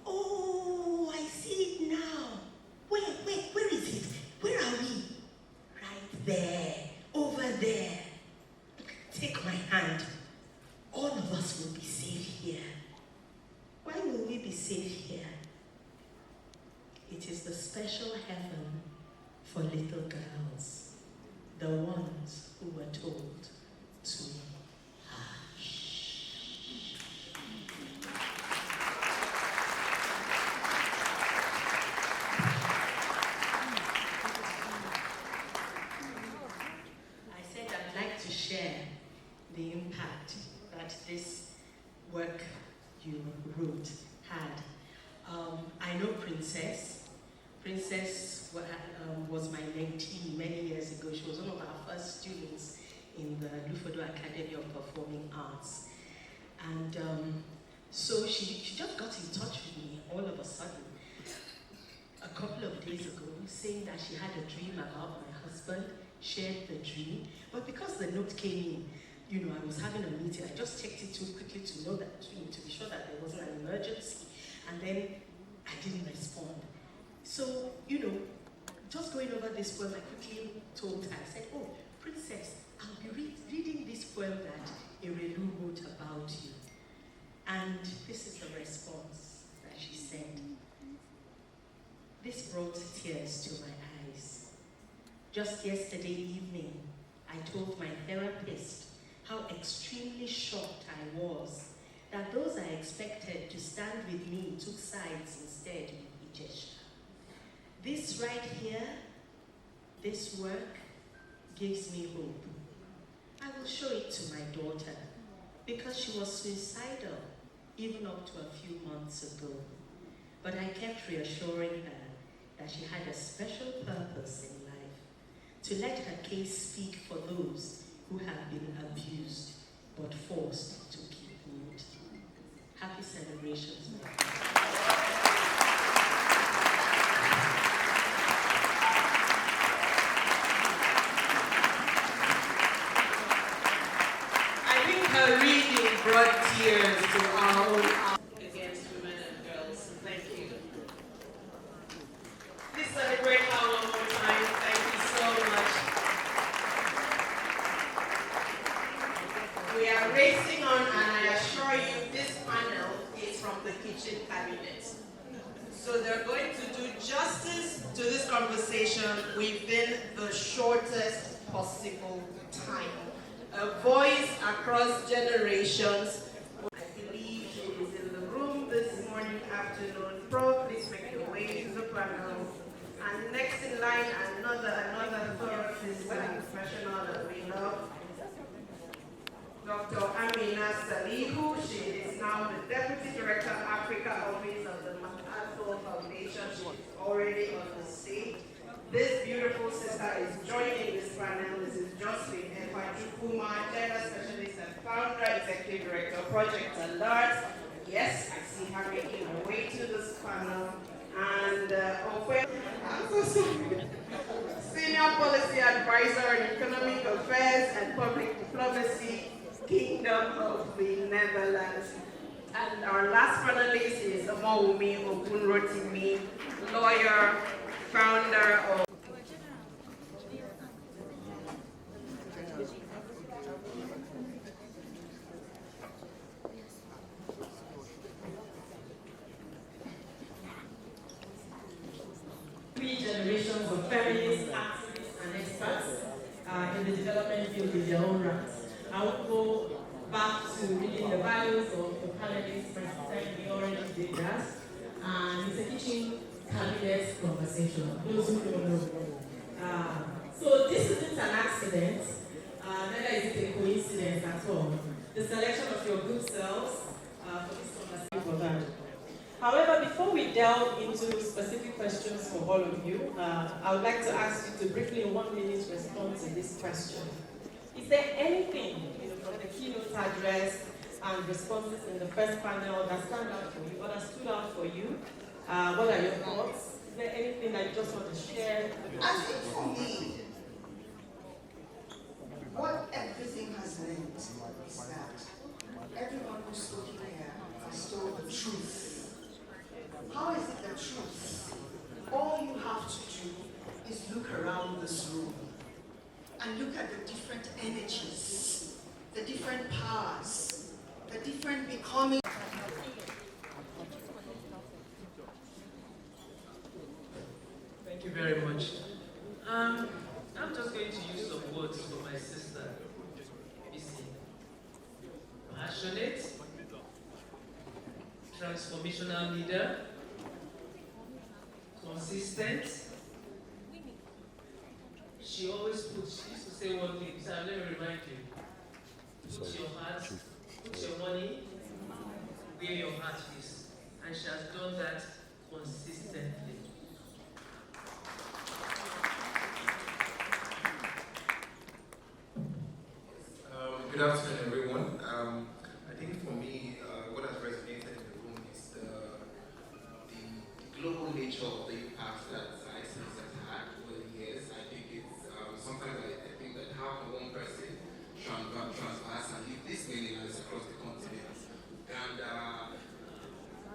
Oh, I see it now. Where is it? Where are we? Right there, over there. Take my hand. All of us will be safe here. Why will we be safe here? It is the special heaven for little girls, the ones who were told to hush. I said I'd like to share the impact that this work you wrote had. I know Princess. Princess was my mentee many years ago. She was one of our first students in the Lufodo Academy of Performing Arts. And so she just got in touch with me all of a sudden, a couple of days ago, saying that she had a dream about my husband, shared the dream. But because the note came in, I was having a meeting, I just checked it too quickly to know that, to be sure that there wasn't an emergency. And then I didn't respond. So, just going over this poem, I quickly told her, I said, oh, Princess, I'll be reading this poem that Erelu wrote about you. And this is the response that she said. This brought tears to my eyes. Just yesterday evening, I told my therapist how extremely shocked I was that those I expected to stand with me took sides instead with Ijesha. This right here, this work, gives me hope. I will show it to my daughter because she was suicidal even up to a few months ago. But I kept reassuring her that she had a special purpose in life, to let her case speak for those who have been abused but forced to keep mute. Happy celebrations, my friend.
Her reading brought tears to our own against women and girls. Thank you. Please celebrate her one more time. Thank you so much. We are racing on, and I assure you this panel is from the kitchen cabinet. So they're going to do justice to this conversation within the shortest possible time. A voice across generations. I believe she is in the room this morning, afternoon. Prof, please make your way to the panel. And next in line, another thorough professional that we love, Dr. Amina Salihu. She is now the Deputy Director of Africa Office of the MacArthur Foundation. She is already on the Officer is joining this panel. This is Jocelyn Efajukuma, Gender Specialist and Founder, Executive Director, Project Alert. Yes, I see her making her way to this panel. And I'm so sorry. Senior Policy Advisor on Economic Affairs and Public Diplomacy, Kingdom of the Netherlands. And our last panelist is Omowumi Ogunrotimi, lawyer, founder of
three generations of feminists, activists, and experts in the development field in their own rights. I will go back to reading the values of the panelists. President, we already did that. And it's a kitchen cabinet conversation. Those who don't know. So this isn't an accident, neither is it a coincidence at all. The selection of your good selves for this conversation for that. However, before we delve into specific questions for all of you, I would like to ask you to briefly in 1 minute respond to this question. Is there anything from the keynote address and responses in the first panel that stand out for you, or that stood out for you? What are your thoughts? Is there anything that you just want to share?
I think for me, what everything has meant is that everyone who stood here has told the truth. How is it the truth? All you have to do is look around this room and look at the different energies, the different powers, the different becoming.
Thank you very much. I'm just going to use some words for my sister, Missy. Passionate, transformational leader, consistent. She always puts, she used to say one thing, so I'll never remind you. Put your heart, put your money where your heart is. And she has done that consistently.
Good afternoon, everyone. I think for me, what has resonated in the room is the global nature of the impact that ISIS has had over the years. I think it's sometimes I think that how can one person transverse and leave this many lives across the continent? Uganda,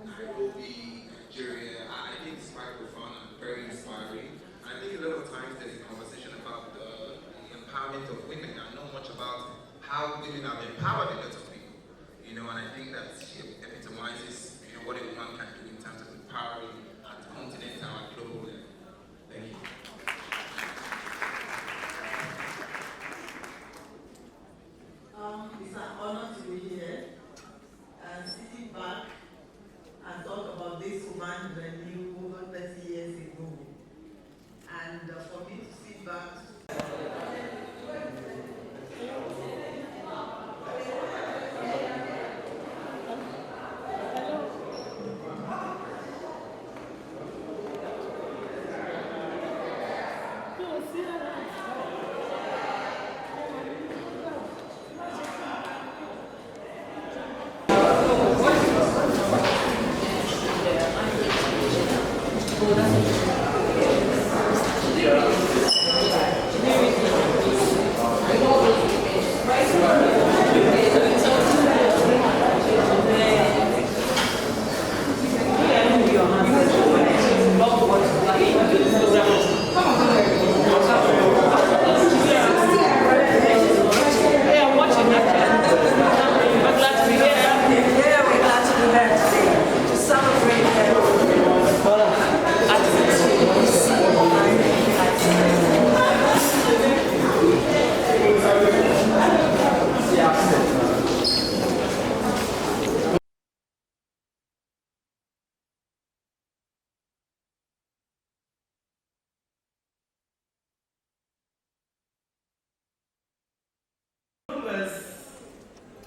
Nairobi, Nigeria. I think it's quite profound and very inspiring. I think a lot of times there's a conversation about the empowerment of women and not much about how women have empowered a lot of people, and I think that she epitomizes what a woman can do in terms of empowering at the continent and at global level. Thank you.
It's an honor to be here and sitting back and talk about this woman who I knew over 30 years ago. And for me to sit back.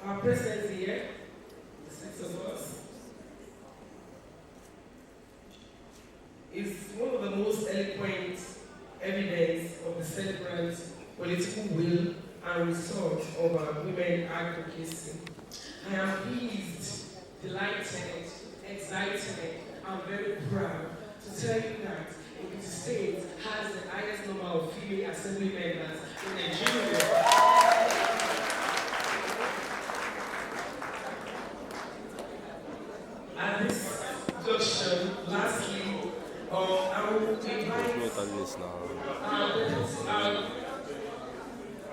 Our presence here, the 6 of us, is one of the most eloquent evidence of the
celebrants political will and research over women advocacy. I am pleased, delighted, excited, and very proud to tell you that Ekiti State has the highest number of female assembly members in Nigeria. At this junction, lastly, I will invite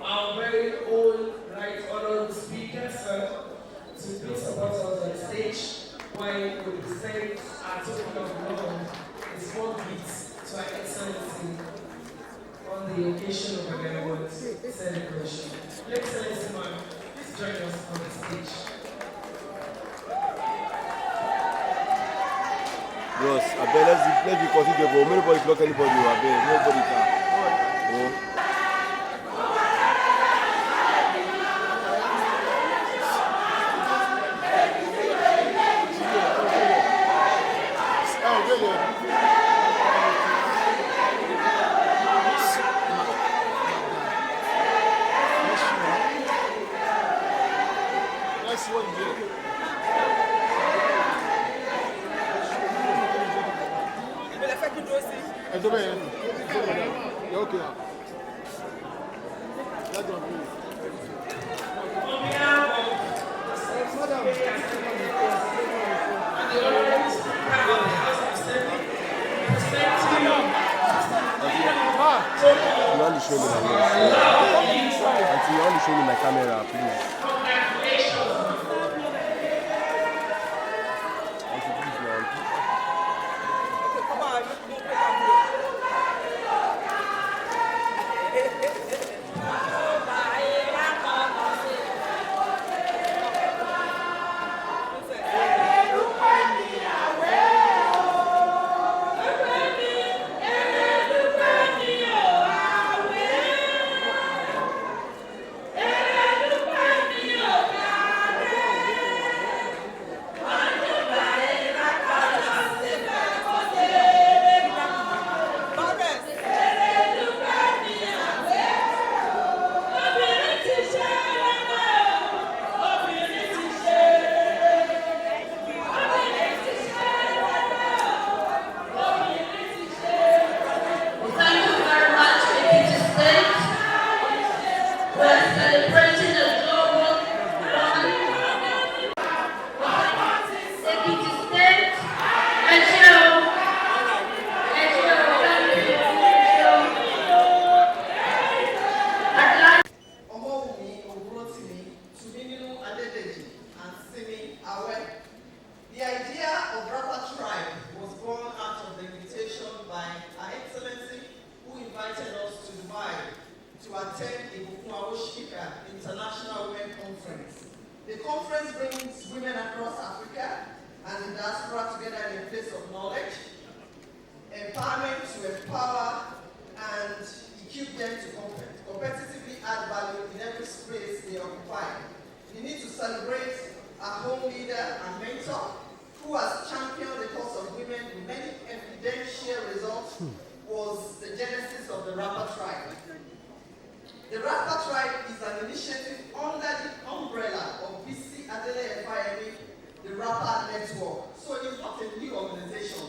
our very own right honorable speaker, sir, to please support us on the stage while we present our token of love in small gifts to our Excellency on the occasion of our award celebration. Your Excellency, ma'am, please join us on the stage.
Bros, I bet let's be considerable. Nobody block anybody. I bet nobody can. Oh. You only show me my camera, please.
The idea of Rapper Tribe was born out of the invitation by Her Excellency, who invited us to Dubai to attend the Bukumawoshika International Women Conference. The conference brings women across Africa and the diaspora together in a place of knowledge, empowerment to empower and equip them to competitively add value in every space they occupy. We need to celebrate our home leader and mentor, who has championed the cause of women with many evidential results, was the genesis of the Rapper Tribe. The Rapper Tribe is an initiative under the umbrella of BC ADELEYE, the Rapper Network. So it's not a new organization.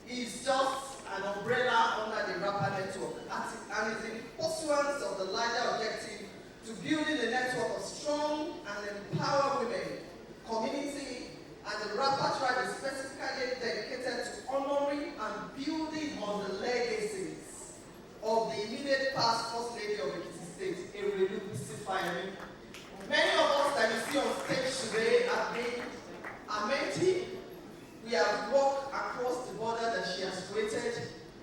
It's just an umbrella under the Rapper Network, and it's in pursuance of the larger objective to building a network of strong and empowered women, community, and the Rapper Tribe is specifically dedicated to honoring and building on the legacies of the immediate past First Lady of Ekiti State, Erelu Fayemi. Many of us that you see on stage today have been a mentee. We have walked across the border that she has created.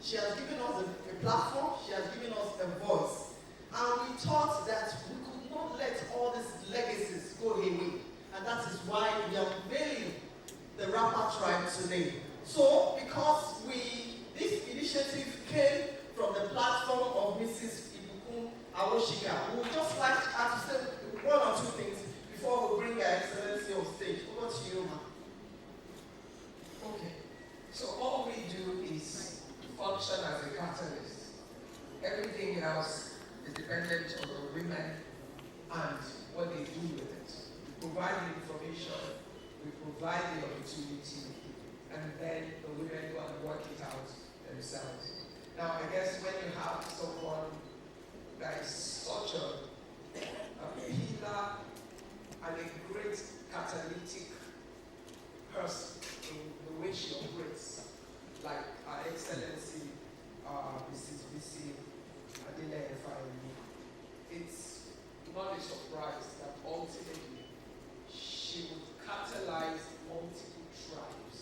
She has given us a platform. She has given us a voice. And we thought that we could not let all these legacies go away. And that is why we are unveiling the Rapper Tribe today. So, because this initiative came from the platform of Mrs. Ibukun Awoshika, we would just like her to say one or two things before we bring Her Excellency on stage. Over to you, ma'am.
Okay. So all we do is function as a catalyst. Everything else is dependent on the women and what they do with it. We provide the information, we provide the opportunity, and then the women go and work it out themselves. Now, I guess when you have someone that is such a pillar and a great catalytic person in the way she operates, like Our Excellency, Mrs. B.C. ADELEYE, it's not a surprise that ultimately she would catalyze multiple tribes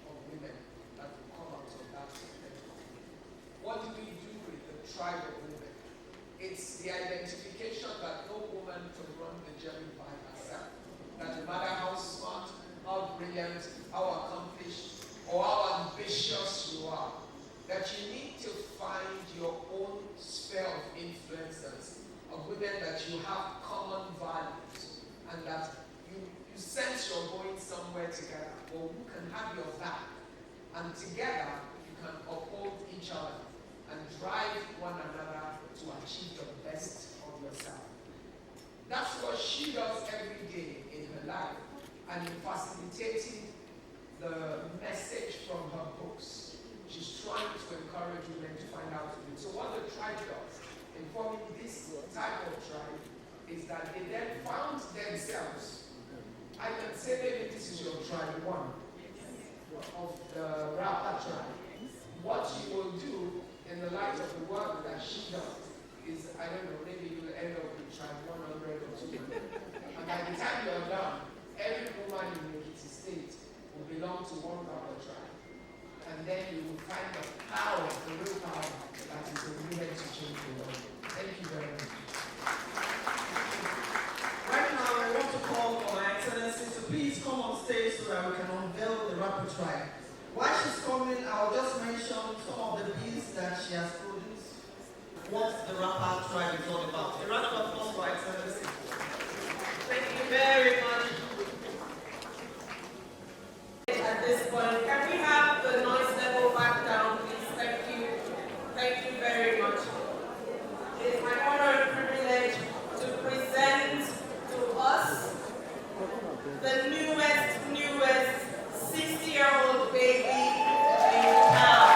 of women that will come out of that segment. What do we do with the tribe of women? It's the identification that no woman can run the journey by herself. That no matter how smart, how brilliant, how accomplished, or how ambitious you are, that you need to find your own sphere of influences of women that you have common values and that you sense you're going somewhere together, or who can have your back, and together you can uphold each other and drive one another to achieve the best of yourself. That's what she does every day in her life, and in facilitating the message from her books. She's trying to encourage women to find out to do. So what the tribe does in forming this type of tribe is that they then found themselves. I can say maybe this is your tribe one of the rapper tribe. What you will do in the light of the work that she does is, I don't know, maybe you'll end up with tribe 100 or 200. And by the time you're done, every woman in the state will belong to one rapper tribe. And then you will find the power, the real power that is in women to change the world. Thank you very much.
Right now, I want to call for my Excellency to please come on stage so that we can unveil the rapper tribe. While she's coming, I'll just mention some of the beats that she has produced. What the rapper tribe is all about. A round of applause for Excellency. Thank you very much. At this point, can we have the noise level back down, please? Thank you. Thank you very much. It is my honor and privilege to present to us the newest 60-year-old baby in town.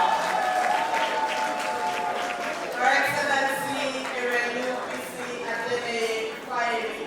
Her Excellency B.C. ADELEYE,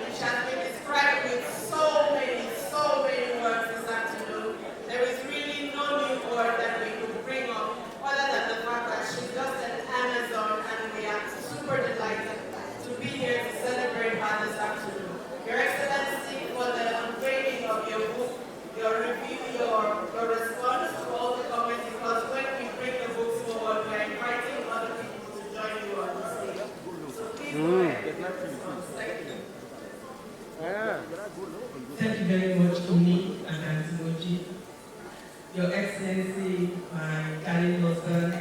which has been described with so many words this afternoon. There is really no new word that we could bring up other than the fact that she's just an Amazon, and we are super delighted to be here to celebrate her this afternoon. Your Excellency, for the unveiling of your book, your review, your response to all the comments, because when we bring the books forward, we're inviting other people to join you on the stage. So please go ahead. Thank you.
Thank you very much, Uni and Antimoji. Your Excellency, my darling husband,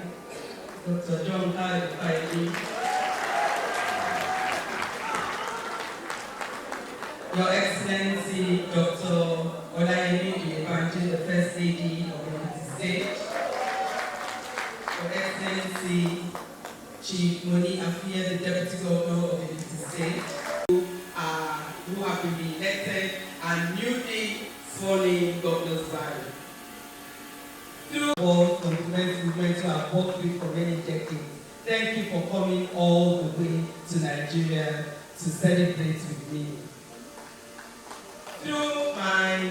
Dr. John Khaled. Your Excellency, Dr. Olayemi Iyebanji, the First Lady of the State. Your Excellency, Chief Moni Afia, the Deputy Governor of the State, who have been elected and newly sworn in Governor's Valley. Through all compliments movement who have worked with for many decades, thank you for coming all the way to Nigeria to celebrate with me. Through my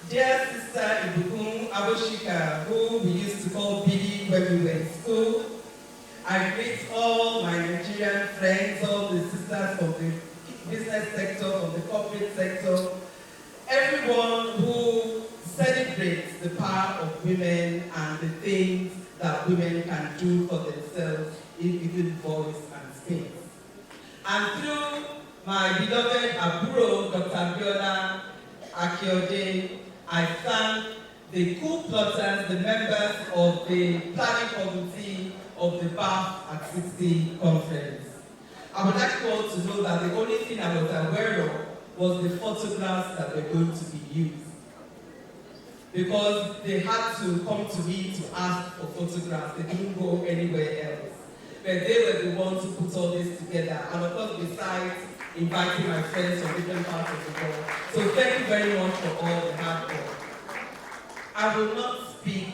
dear sister Ibukun Aboshika, who we used to call Billy when we were in school, I greet all my Nigerian friends, all the sisters from the business sector, from the corporate sector, everyone who celebrates the power of women and the things that women can do for themselves in given voice and space. And through my beloved Aburo, Dr. Abiola Akiode, I thank the co-plotters, the members of the planning committee of the Bath at 60 conference. I would like you all to know that the only thing I was aware of was the photographs that were going to be used. Because they had to come to me to ask for photographs, they didn't go anywhere else. but they were the ones who put all this together. And of course, besides inviting my friends from different parts of the world. So thank you very much for all the hard work. I will not speak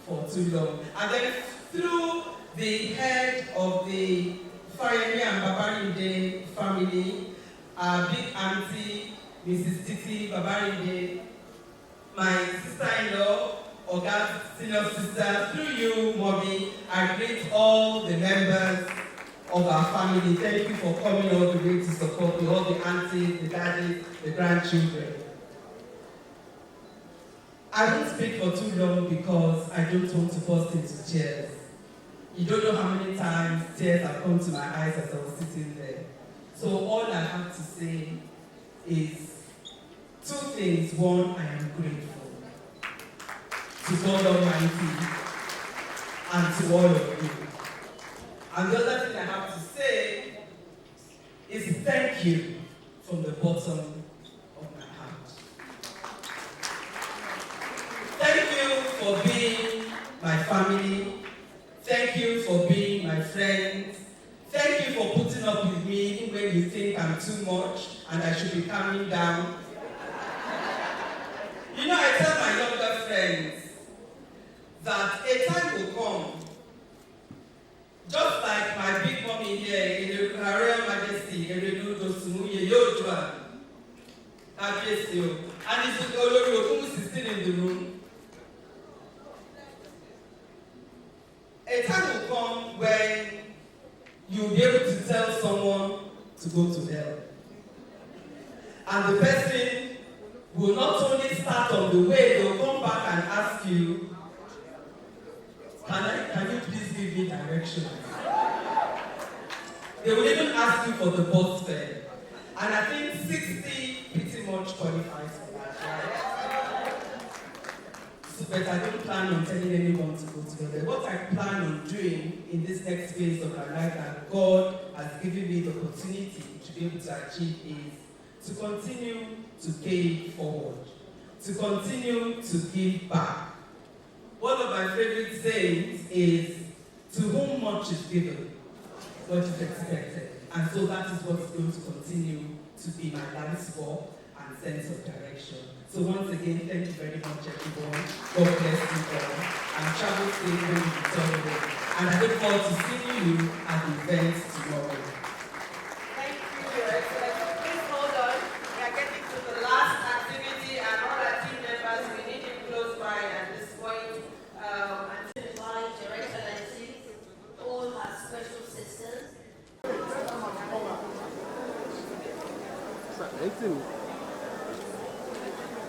for too long. And then through the head of the Fayemi and Babarinde family, our big auntie, Mrs. Titi Babarinde, my sister-in-law, Oga's senior sister, through you, Mommy, I greet all the members of our family. Thank you for coming all the way to support me, all the aunties, the daddies, the grandchildren. I won't speak for too long because I don't want to burst into tears. You don't know how many times tears have come to my eyes as I was sitting there. So all I have to say is two things. One, I am grateful to God Almighty and to all of you. And the other thing I have to say is thank you from the bottom of my heart. Thank you for being my family. Thank you for being my friends. Thank you for putting up with me even when you think I'm too much and I should be calming down. You know, I tell my younger friends that a time will come, just like my big mommy here, in Her Royal Majesty, Erelu Dosumuye Yojua, and it's Olori Okumu is still in the room. A time will come when you'll be able to tell someone to go to hell. And the person will not only start on the way, they'll come back and ask you, can you please give me direction? They will even ask you for the bus fare. And I think 60 pretty much qualifies for that, right? So, but I don't plan on telling anyone to go together. What I plan on doing in this next phase of my life that God has given me the opportunity to be able to achieve is to continue to pay forward, to continue to give back. One of my favorite sayings is, to whom much is given, much is expected. And so that is what's going to continue to be my life's work and sense of direction. So once again, thank you very much, everyone. God bless you all. And travel safe when you return home. And I look forward to seeing you at the event tomorrow.
Thank you, Your Excellency. Please hold on. We are getting to the last activity, and all our team members, we need you close by at this point.
Invite Your Excellency, all our special sisters.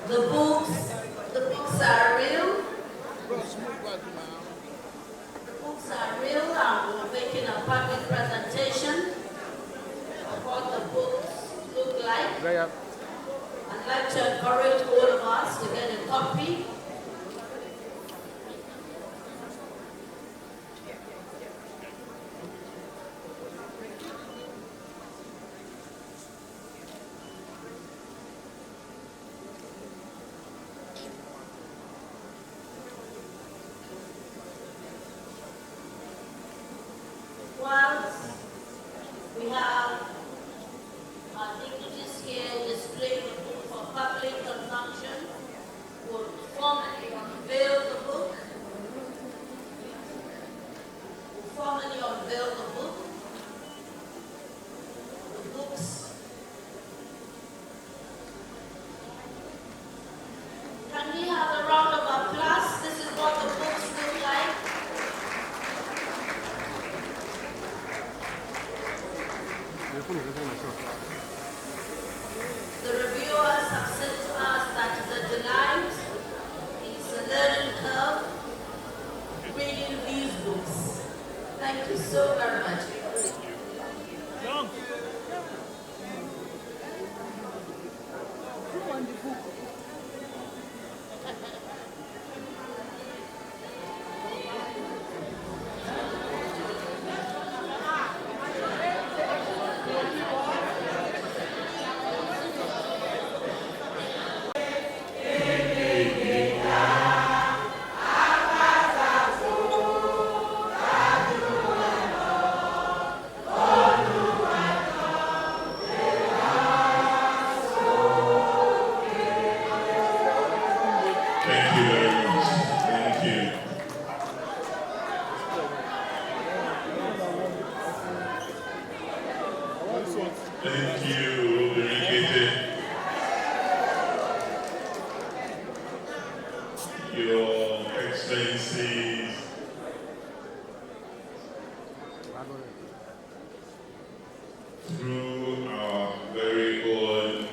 The books are real. The books are real, and we're making a public presentation of what the books look like. I'd like to encourage all of us to get a copy.
Thank you very much. Thank you. Thank you, Birigede. Your Excellencies, through our very own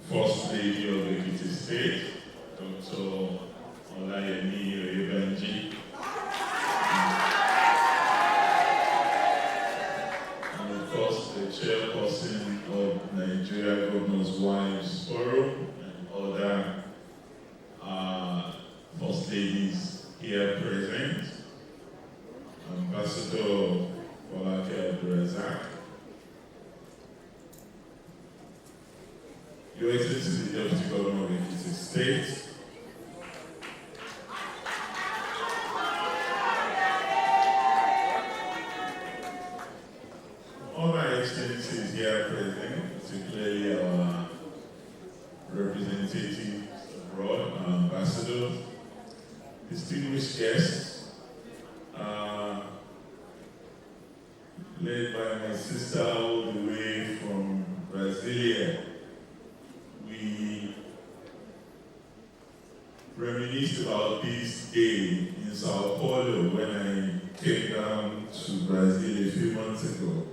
First Lady of Ekiti State, Dr. Olayemi Oyebanji, and of course the chairperson of Nigeria Governors' Wives Forum and other First Ladies here present, Ambassador Bolake Abdulrazak, Your Excellency the Deputy Governor of Ekiti State, all my excellencies here present, particularly our representatives abroad, our ambassadors, distinguished guests, led by my sister all the way from Brasilia. We reminisced about this day in Sao Paulo when I came down to Brazil a few months ago.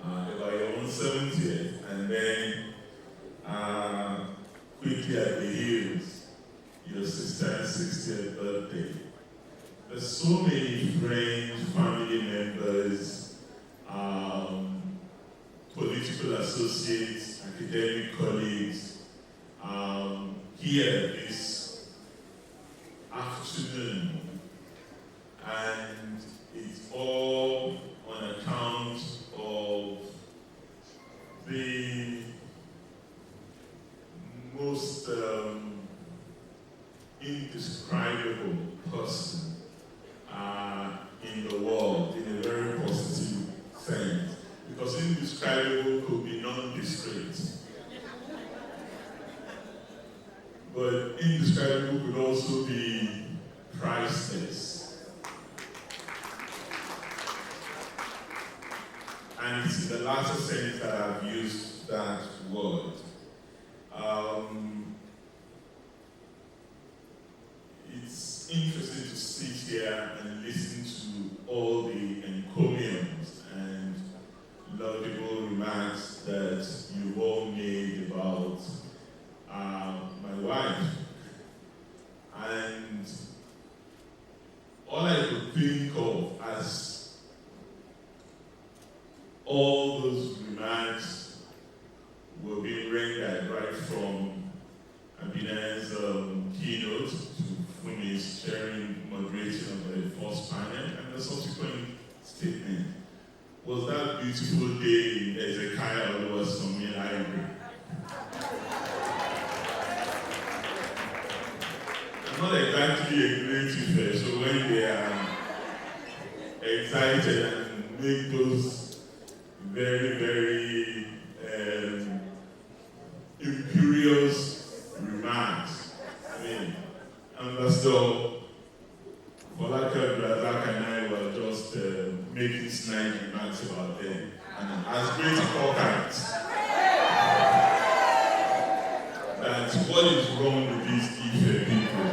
About your own 70th, and then quickly at the heels, your sister's 60th birthday. There's so many friends, family members, political associates, academic colleagues here this afternoon, and it's all on account of the most indescribable person in the world, in a very positive sense. Because indescribable could be nondescript. But indescribable could also be priceless. And it's in the latter sense that I've used that word. It's interesting to sit here and listen to all the encomiums and laudable remarks that you've all made about my wife. And all I could think of as all those remarks were being rendered right from Abinay's keynote to Fumi's sharing moderation of the first panel and the subsequent statement. Was that beautiful day in Ezekiah Oluwasomi Library? I'm not exactly a great effect, so when they are excited and make those very, very imperious remarks, I mean, Ambassador Bolake Abdulrazak and I were just making snide remarks about them. And as great importance, that what is wrong with these Ife people?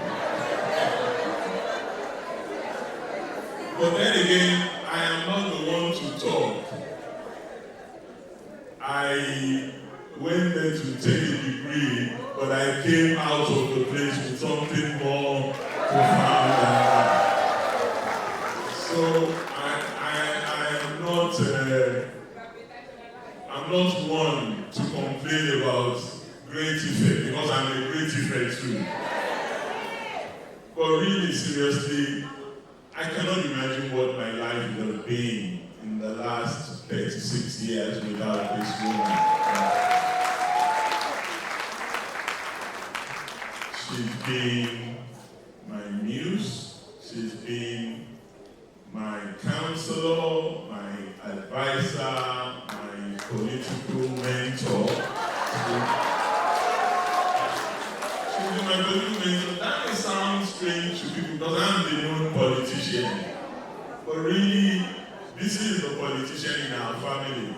But then again, I am not the one to talk. I went there to take a degree, but I came out of the place with something more profound than that. So I'm not one to complain about great effect, because I'm a great effect too. But really, seriously, I cannot imagine what my life would have been in the last 36 years without this woman. She's been my muse, she's been my counselor, my advisor, my political mentor. in my political mentor, that may sound strange to people because I'm the known politician. But really, this is the politician in our family.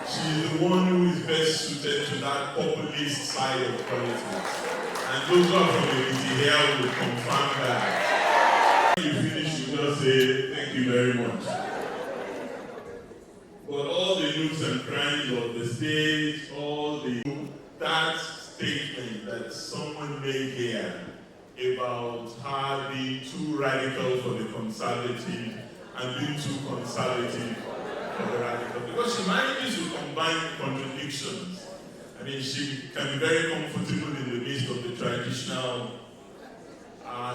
She is the one who is best suited to that populist side of politics. And those who are from the community here will confirm that. When you finish, you just say, thank you very much. But all the nooks and crannies of the state, that statement that someone made here about her being too radical for the conservative and being too conservative for the radical. Because she manages to combine contradictions. I mean, she can be very comfortable in the midst of the traditional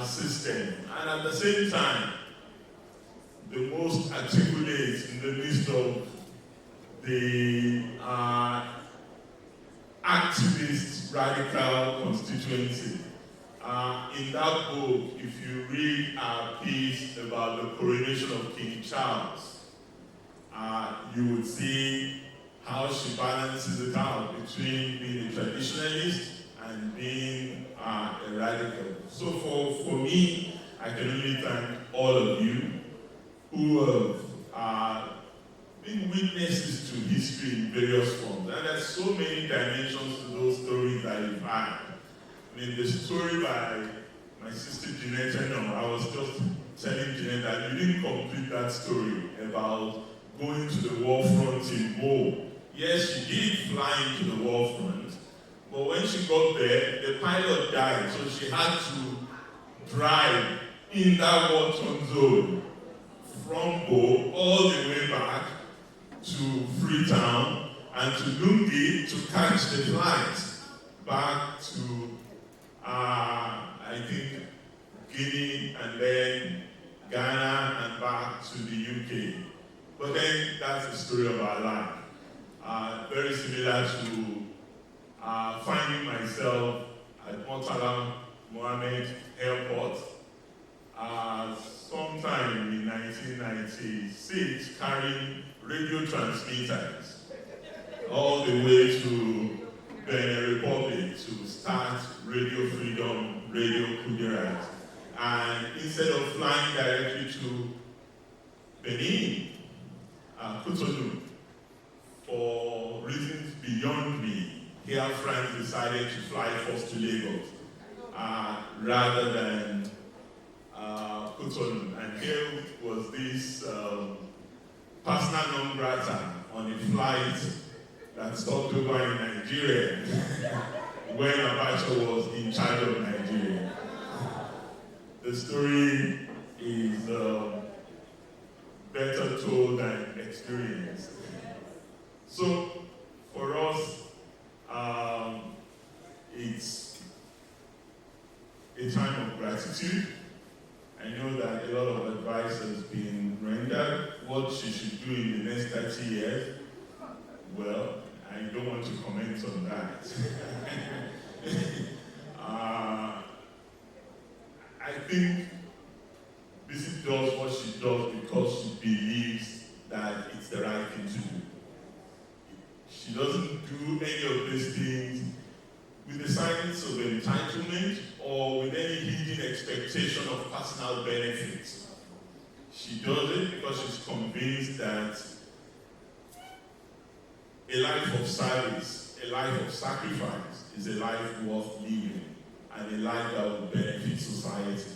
system. And at the same time, the most articulate in the midst of the activist radical constituency. In that book, if you read a piece about the coronation of King Charles, you would see how she balances it out between being a traditionalist and being a radical. So for me, I can only thank all of you who have been witnesses to history in various forms. And there's so many dimensions to those stories that you've had. I mean, the story by my sister Jeanette, I was just telling Jeanette that you didn't complete that story about going to the war front in Mo. Yes, she did fly into the war front, but when she got there, the pilot died, so she had to drive in that war-torn zone from Bo all the way back to Freetown and to Lungi to catch the flight back to, I think, Guinea and then Ghana and back to the UK. But then that's the story of our life. Very similar to finding myself at Murtala Mohammed Airport sometime in 1996 carrying radio transmitters all the way to Benin Republic to start Radio Freedom, Radio Kudirat. And instead of flying directly to Benin, Cotonou, for reasons beyond me, Air France decided to fly first to Lagos rather than Cotonou. And here was this persona non grata on a flight that stopped over in Nigeria when Abacha was in charge of Nigeria. The story is better told than experienced. So, for us, it's a time of gratitude. I know that a lot of advice has been rendered. What she should do in the next 30 years, well, I don't want to comment on that. I think Bisi does what she does because she believes that it's the right thing to do. She doesn't do any of these things with the signs of entitlement or with any hidden expectation of personal benefits. She does it because she's convinced that a life of service, a life of sacrifice is a life worth living and a life that will benefit society.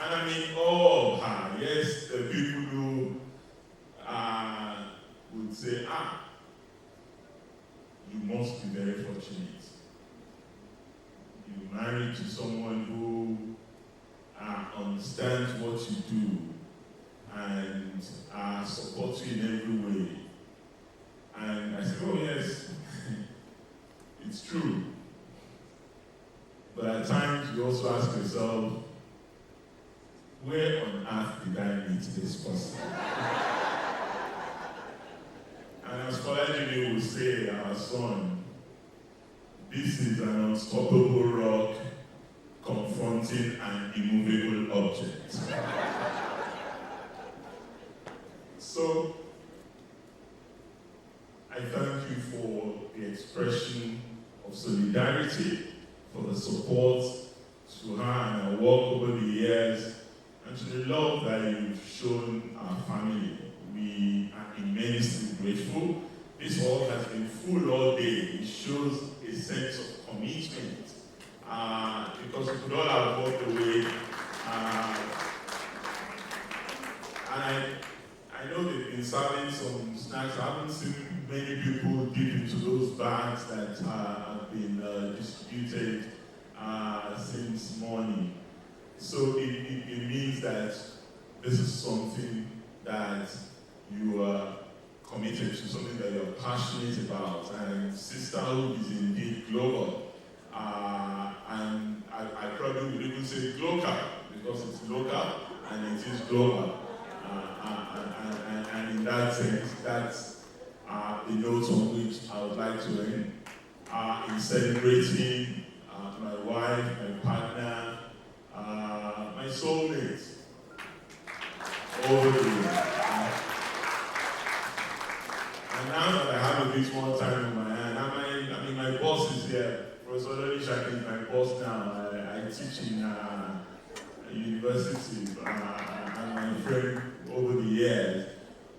And I mean, yes, the people who would say, you must be very fortunate. You married to someone who understands what you do and supports you in every way. And I said, oh yes, it's true. But at times you also ask yourself, where on earth did I meet this person? And as Father Jimmy would say, our son, this is an unstoppable rock confronting an immovable object. So, I thank you for the expression of solidarity, for the support to her and her work over the years, and to the love that you've shown our family. We are immensely grateful. This hall has been full all day. It shows a sense of commitment, because we could all have walked away. And I know they've been serving some snacks. I haven't seen many people dip into those bags that have been distributed since morning. So it means that this is something that you are committed to, something that you're passionate about, and sisterhood is indeed global. And I probably would even say local, because it's local and it is global. And in that sense, that's the note on which I would like to end in celebrating my wife, my partner, my soulmate over the years. And now that I have a bit more time on my hand, I mean my boss is here. Professor Olisha is my boss now. I teach in a university and my friend over the years.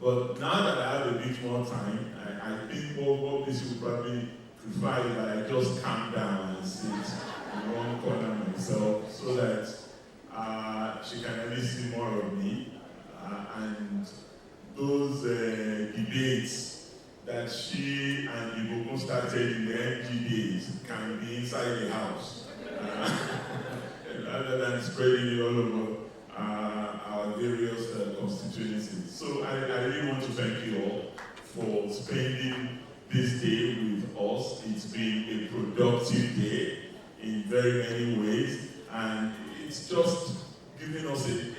But now that I have a bit more time, I think what this will probably prefer is that I just calm down and sit in one corner myself, so that she can at least see more of me. And those debates that she and Iboko started in the MG days can be inside the house, rather than spreading it all over our various constituencies. So I really want to thank you all for spending this day with us. It's been a productive day in very many ways, and it's just giving us a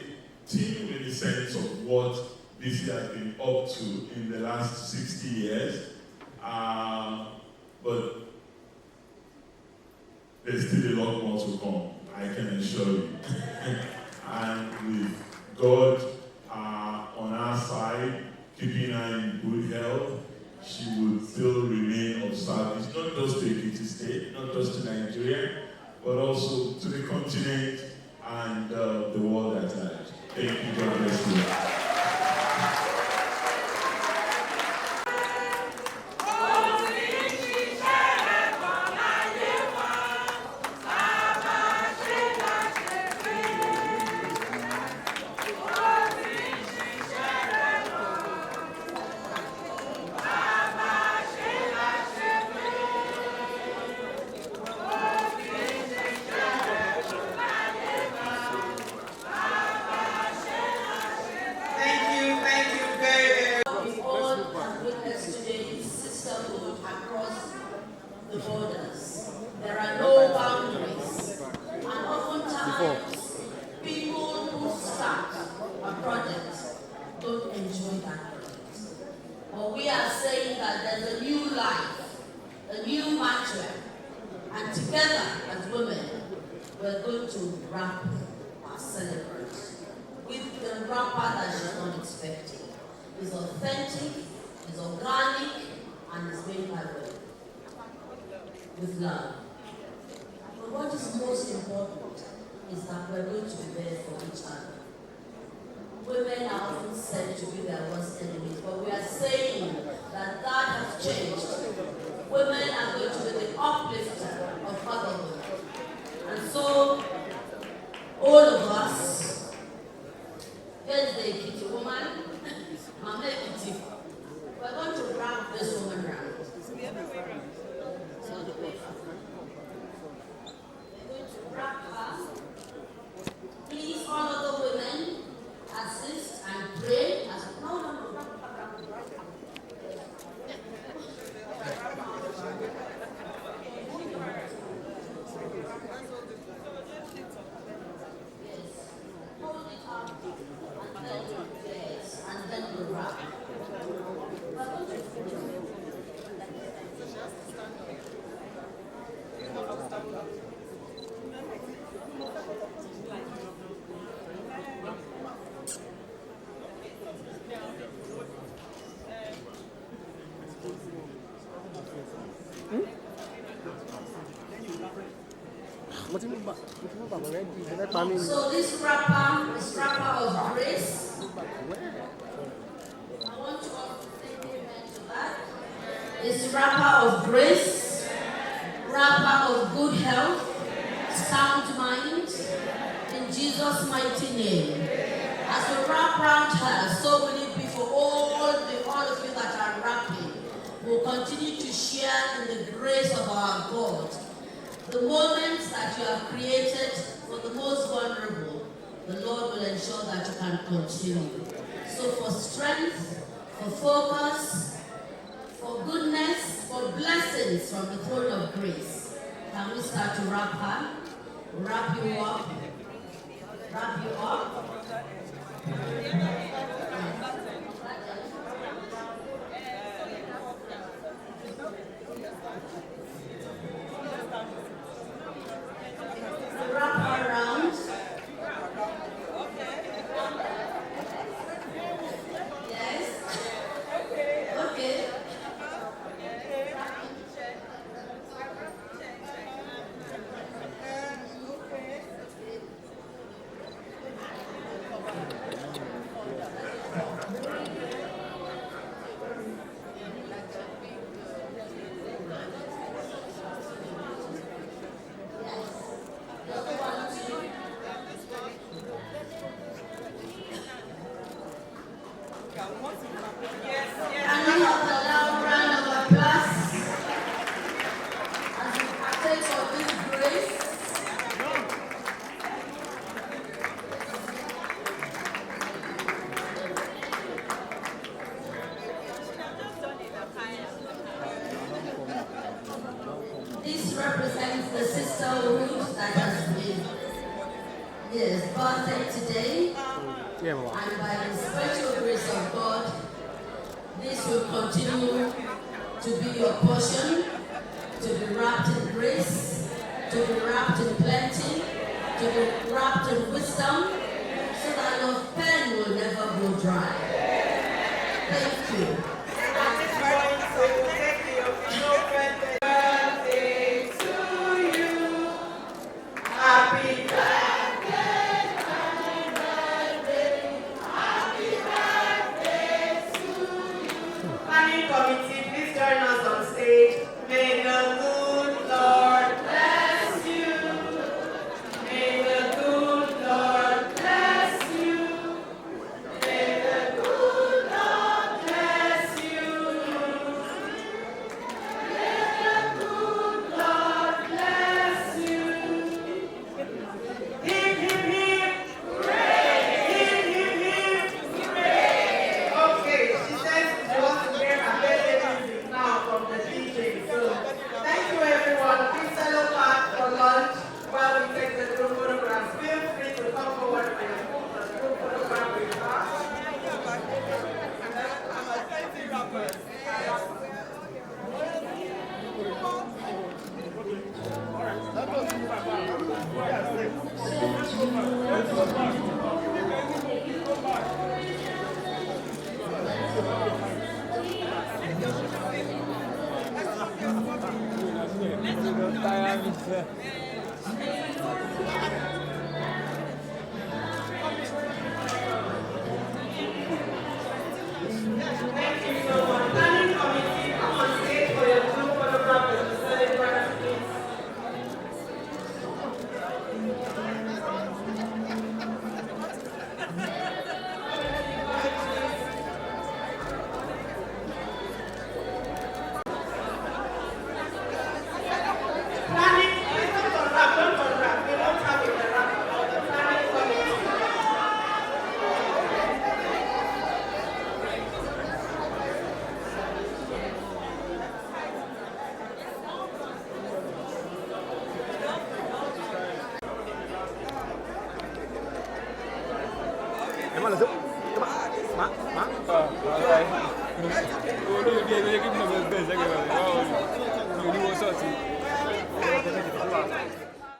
teeny sense of what BC has been up to in the last 60 years. But there's still a lot more to come, I can assure you. And with God on our side, keeping her in good health, she would still remain of service, not just to Ekiti State, not just to Nigeria, but also to the continent and the world at large. Thank you, God bless you.
So this wrapper is wrapper of grace. I want you all to say amen to that. It's wrapper of grace, wrapper of good health, sound mind, in Jesus' mighty name. As we wrap around her, so will it be for all of you that are wrapping. We'll continue to share in the grace of our God. The moments that you have created for the most vulnerable, the Lord will ensure that you can continue. So for strength, for focus, for goodness, for blessings from the throne of grace, can we start to wrap her? Wrap you up. Wrap you up. Wrap her around. Yes. Okay. This represents the sisterhood that has been birthed today. And by the special grace of God, this will continue to be your portion, to be wrapped in grace, to be wrapped in plenty, to be wrapped in wisdom, so that your pen will never go dry. Thank you.
Happy birthday, happy birthday, happy birthday to you. Planning committee, please join us on stage. May the good Lord bless you. May the good Lord bless you. May the good Lord bless you. May the good Lord bless you. Hip, hip, hip. Hooray. Hip, hip, hip. Hooray. Okay, she says she wants to hear her birthday music now from the DJ. So, thank you everyone. Please settle back for lunch while we take the group photographs. Feel free to come forward for your group photograph with us. Thank you so much. Planning committee, come on stage for your group photograph with the celebrants, please. Planning, don't contract. We don't have it around the planning committee.
Em